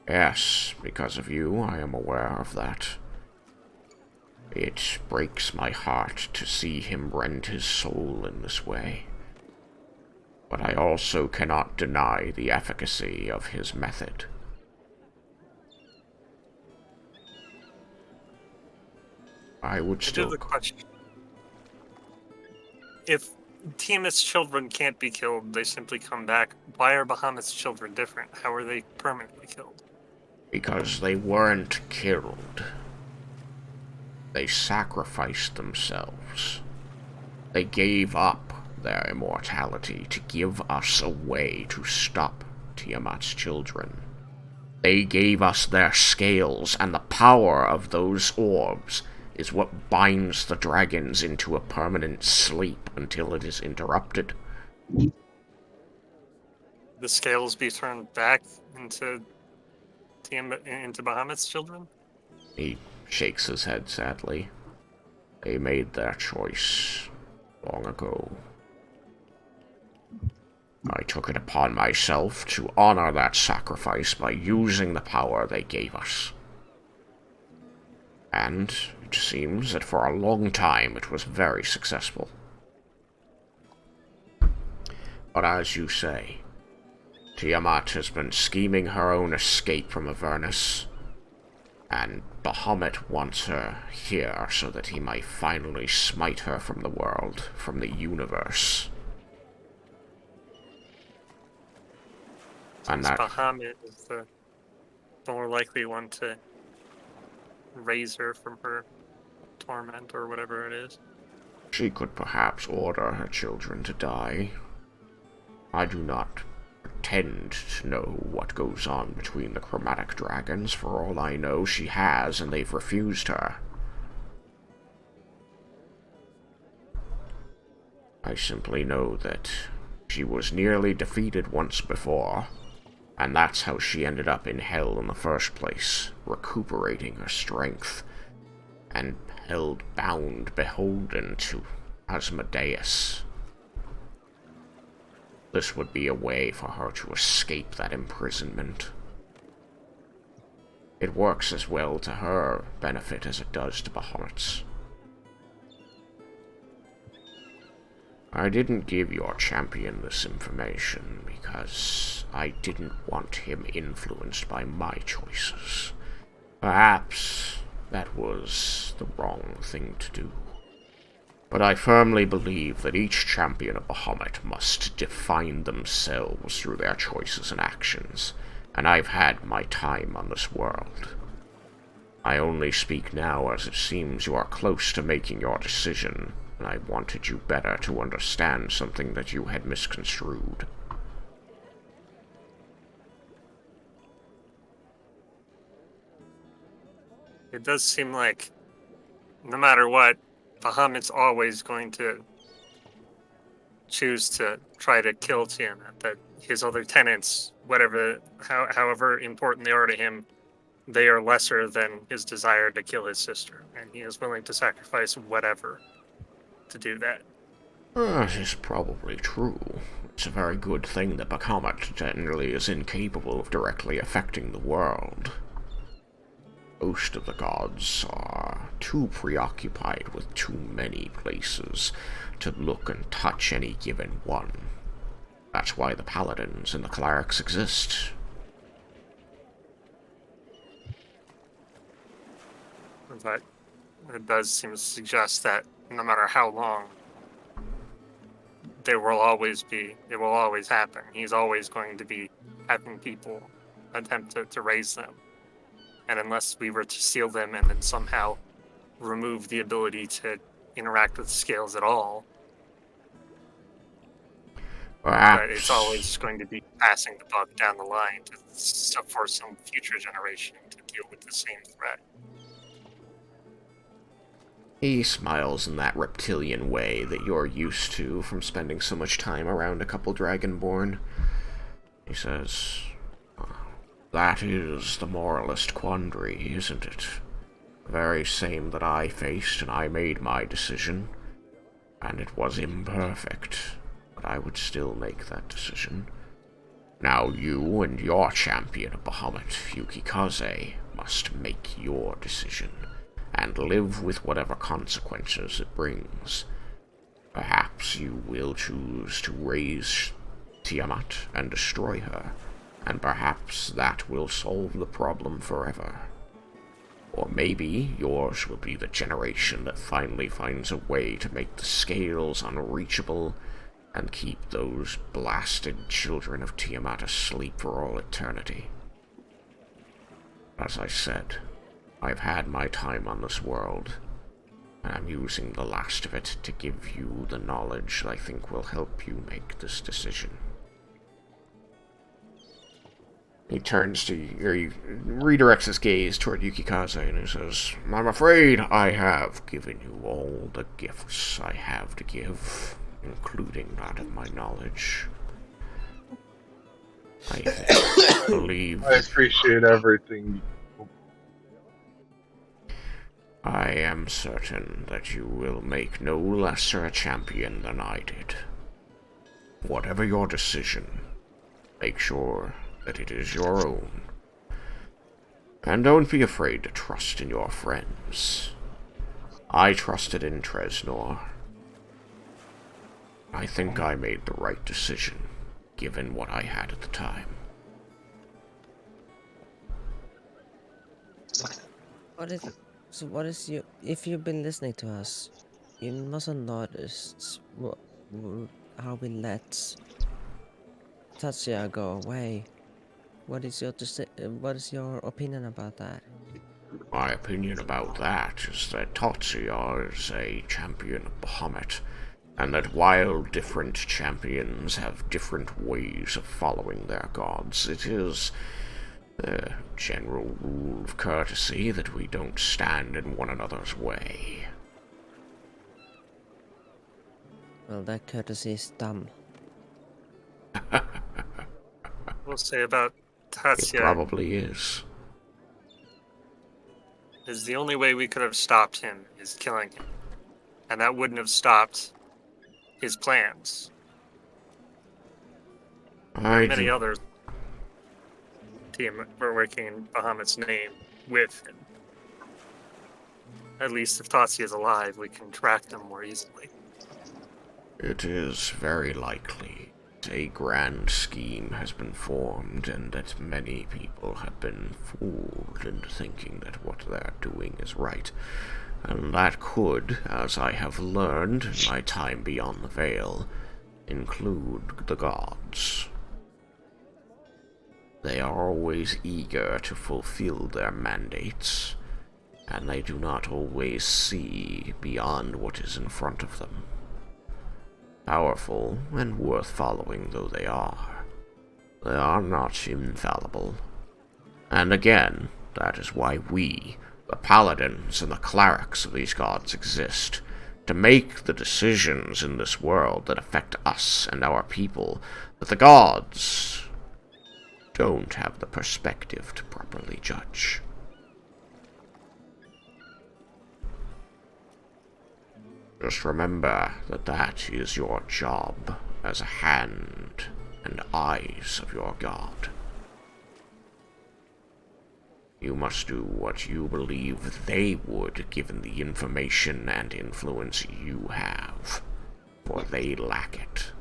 Yes, because of you, I am aware of that. It breaks my heart to see him rend his soul in this way. But I also cannot deny the efficacy of his method. I would still... The question. If Tiamat's children can't be killed, they simply come back. Why are Bahamut's children different? How are they permanently killed? Because they weren't killed. They sacrificed themselves. They gave up their immortality to give us a way to stop Tiamat's children. They gave us their scales, and the power of those orbs is what binds the dragons into a permanent sleep until it is interrupted. The scales be turned back into Bahamut's children? He shakes his head sadly. They made their choice long ago. I took it upon myself to honor that sacrifice by using the power they gave us. And it seems that for a long time it was very successful. But as you say, Tiamat has been scheming her own escape from Avernus, and Bahamut wants her here so that he might finally smite her from the world, from the universe. And that Bahamut is the more likely one to raise her from her torment or whatever it is. She could perhaps order her children to die. I do not pretend to know what goes on between the chromatic dragons. For all I know, she has, and they've refused her. I simply know that she was nearly defeated once before, and that's how she ended up in hell in the first place, recuperating her strength, and held bound, beholden to Asmodeus. This would be a way for her to escape that imprisonment. It works as well to her benefit as it does to Bahamut's. I didn't give your champion this information because I didn't want him influenced by my choices. Perhaps that was the wrong thing to do. But I firmly believe that each champion of Bahamut must define themselves through their choices and actions, and I've had my time on this world. I only speak now as it seems you are close to making your decision, and I wanted you better to understand something that you had misconstrued. It does seem like, no matter what, Bahamut's always going to choose to try to kill Tiamat. That his other tenants, however important they are to him, they are lesser than his desire to kill his sister, and he is willing to sacrifice whatever to do that. That is probably true. It's a very good thing that Bahamut generally is incapable of directly affecting the world. Most of the gods are too preoccupied with too many places to look and touch any given one. That's why the paladins and the clerics exist. But it does seem to suggest that no matter how long, it will always happen. He's always going to be having people attempt to raise them. And unless we were to seal them and then somehow remove the ability to interact with scales at all, but it's always going to be passing the buck down the line for some future generation to deal with the same threat. He smiles in that reptilian way that you're used to from spending so much time around a couple Dragonborn. He says, "That is the moralist quandary, isn't it? The very same that I faced, and I made my decision, and it was imperfect, but I would still make that decision. Now you and your champion of Bahamut, Yukikaze, must make your decision, and live with whatever consequences it brings. Perhaps you will choose to raise Tiamat and destroy her, and perhaps that will solve the problem forever. Or maybe yours will be the generation that finally finds a way to make the scales unreachable and keep those blasted children of Tiamat asleep for all eternity. As I said, I've had my time on this world, and I'm using the last of it to give you the knowledge I think will help you make this decision." He turns to you, or he redirects his gaze toward Yukikaze, and he says, "I'm afraid I have given you all the gifts I have to give, including that of my knowledge. I believe... I appreciate everything. I am certain that you will make no lesser a champion than I did. Whatever your decision, make sure that it is your own. And don't be afraid to trust in your friends. I trusted in Tresnor. I think I made the right decision, given what I had at the time. What is you? If you've been listening to us, you must have noticed how we let Tatsuya go away. What is your opinion about that? My opinion about that is that Tatsuya is a champion of Bahamut, and that while different champions have different ways of following their gods, it is a general rule of courtesy that we don't stand in one another's way. Well, that courtesy is dumb. We'll say about It Tatsuya probably is. is the only way we could have stopped him is killing him. And that wouldn't have stopped his plans. Many others team were working in Bahamut's name with him. At least if Tatsuya is alive, we can track them more easily. It is very likely a grand scheme has been formed and that many people have been fooled into thinking that what they're doing is right. And that could, as I have learned in my time beyond the veil, include the gods. They are always eager to fulfill their mandates, and they do not always see beyond what is in front of them. Powerful and worth following though they are not infallible. And again, that is why we, the paladins and the clerics of these gods, exist, to make the decisions in this world that affect us and our people that the gods don't have the perspective to properly judge. Just remember that that is your job as a hand and eyes of your god. You must do what you believe they would, given the information and influence you have, for they lack it.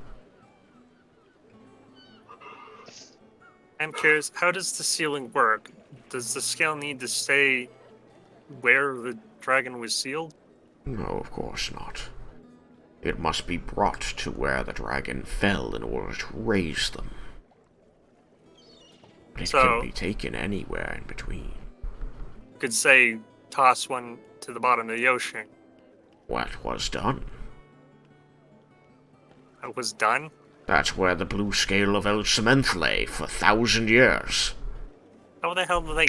I'm curious, how does the sealing work? Does the scale need to stay where the dragon was sealed? No, of course not. It must be brought to where the dragon fell in order to raise them. But it can be taken anywhere in between. You could say, toss one to the bottom of the ocean. What was done? It was done? That's where the blue scale of El Cement lay for 1,000 years. How the hell did they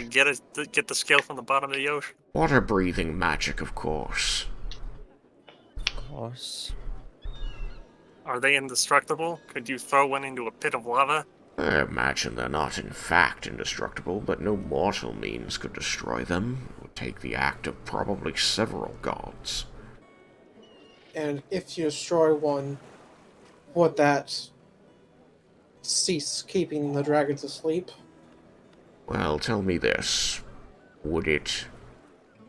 get the scale from the bottom of the ocean? Water-breathing magic, of course. Of course. Are they indestructible? Could you throw one into a pit of lava? I imagine they're not in fact indestructible, but no mortal means could destroy them. It would take the act of probably several gods. And if you destroy one, would that cease keeping the dragons asleep? Well, tell me this. Would it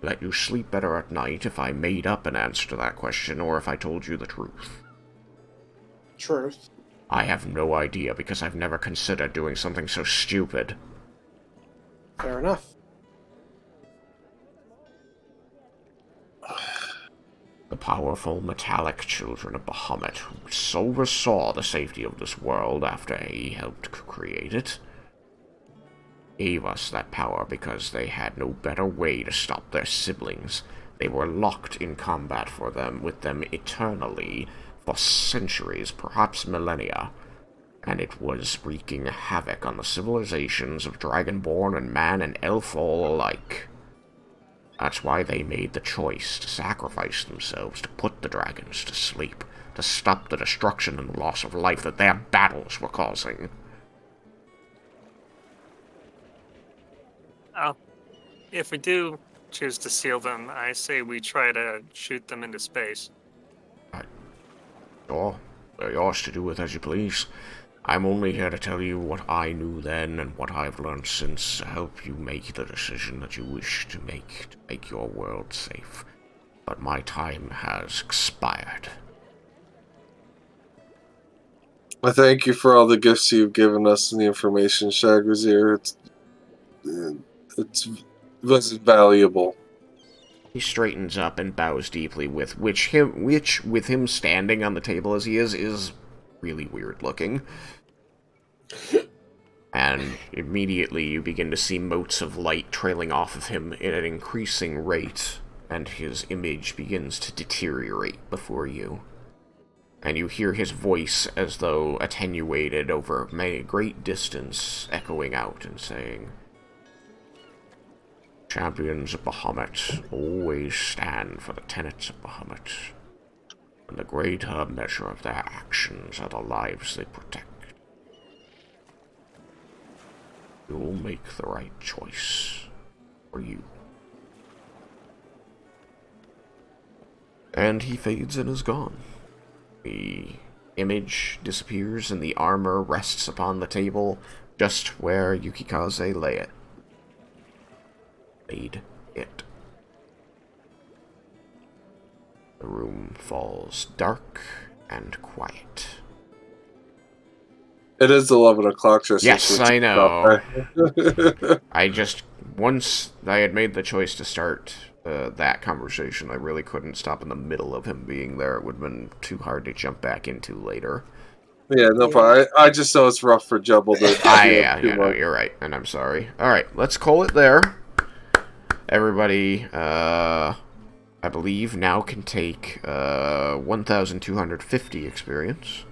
let you sleep better at night if I made up an answer to that question, or if I told you the truth? Truth. I have no idea, because I've never considered doing something so stupid. Fair enough. The powerful metallic children of Bahamut, who oversaw the safety of this world after he helped create it, gave us that power because they had no better way to stop their siblings. They were locked in combat with them eternally, for centuries, perhaps millennia, and it was wreaking havoc on the civilizations of Dragonborn and man and elf all alike. That's why they made the choice to sacrifice themselves to put the dragons to sleep, to stop the destruction and loss of life that their battles were causing. If we do choose to seal them, I say we try to shoot them into space. You're yours to do with as you please. I'm only here to tell you what I knew then and what I've learned since to help you make the decision that you wish to make your world safe. But my time has expired. I thank you for all the gifts you've given us and the information, Shagrazir. It was valuable. He straightens up and bows deeply, which with him standing on the table as he is really weird looking. And immediately you begin to see motes of light trailing off of him at an increasing rate, and his image begins to deteriorate before you. And you hear his voice, as though attenuated over a great distance, echoing out and saying, "Champions of Bahamut always stand for the tenets of Bahamut, and the greater measure of their actions are the lives they protect. You'll make the right choice for you." And he fades and is gone. The image disappears and the armor rests upon the table just where Yukikaze laid it. The room falls dark and quiet. It is 11 o'clock, Tristan. Yes, I know. Once I had made the choice to start that conversation, I really couldn't stop in the middle of him being there. It would have been too hard to jump back into later. Yeah, no problem. I just know it's rough for Jebble to... No, you're right, and I'm sorry. Alright, let's call it there. Everybody, I believe, now can take 1,250 experience.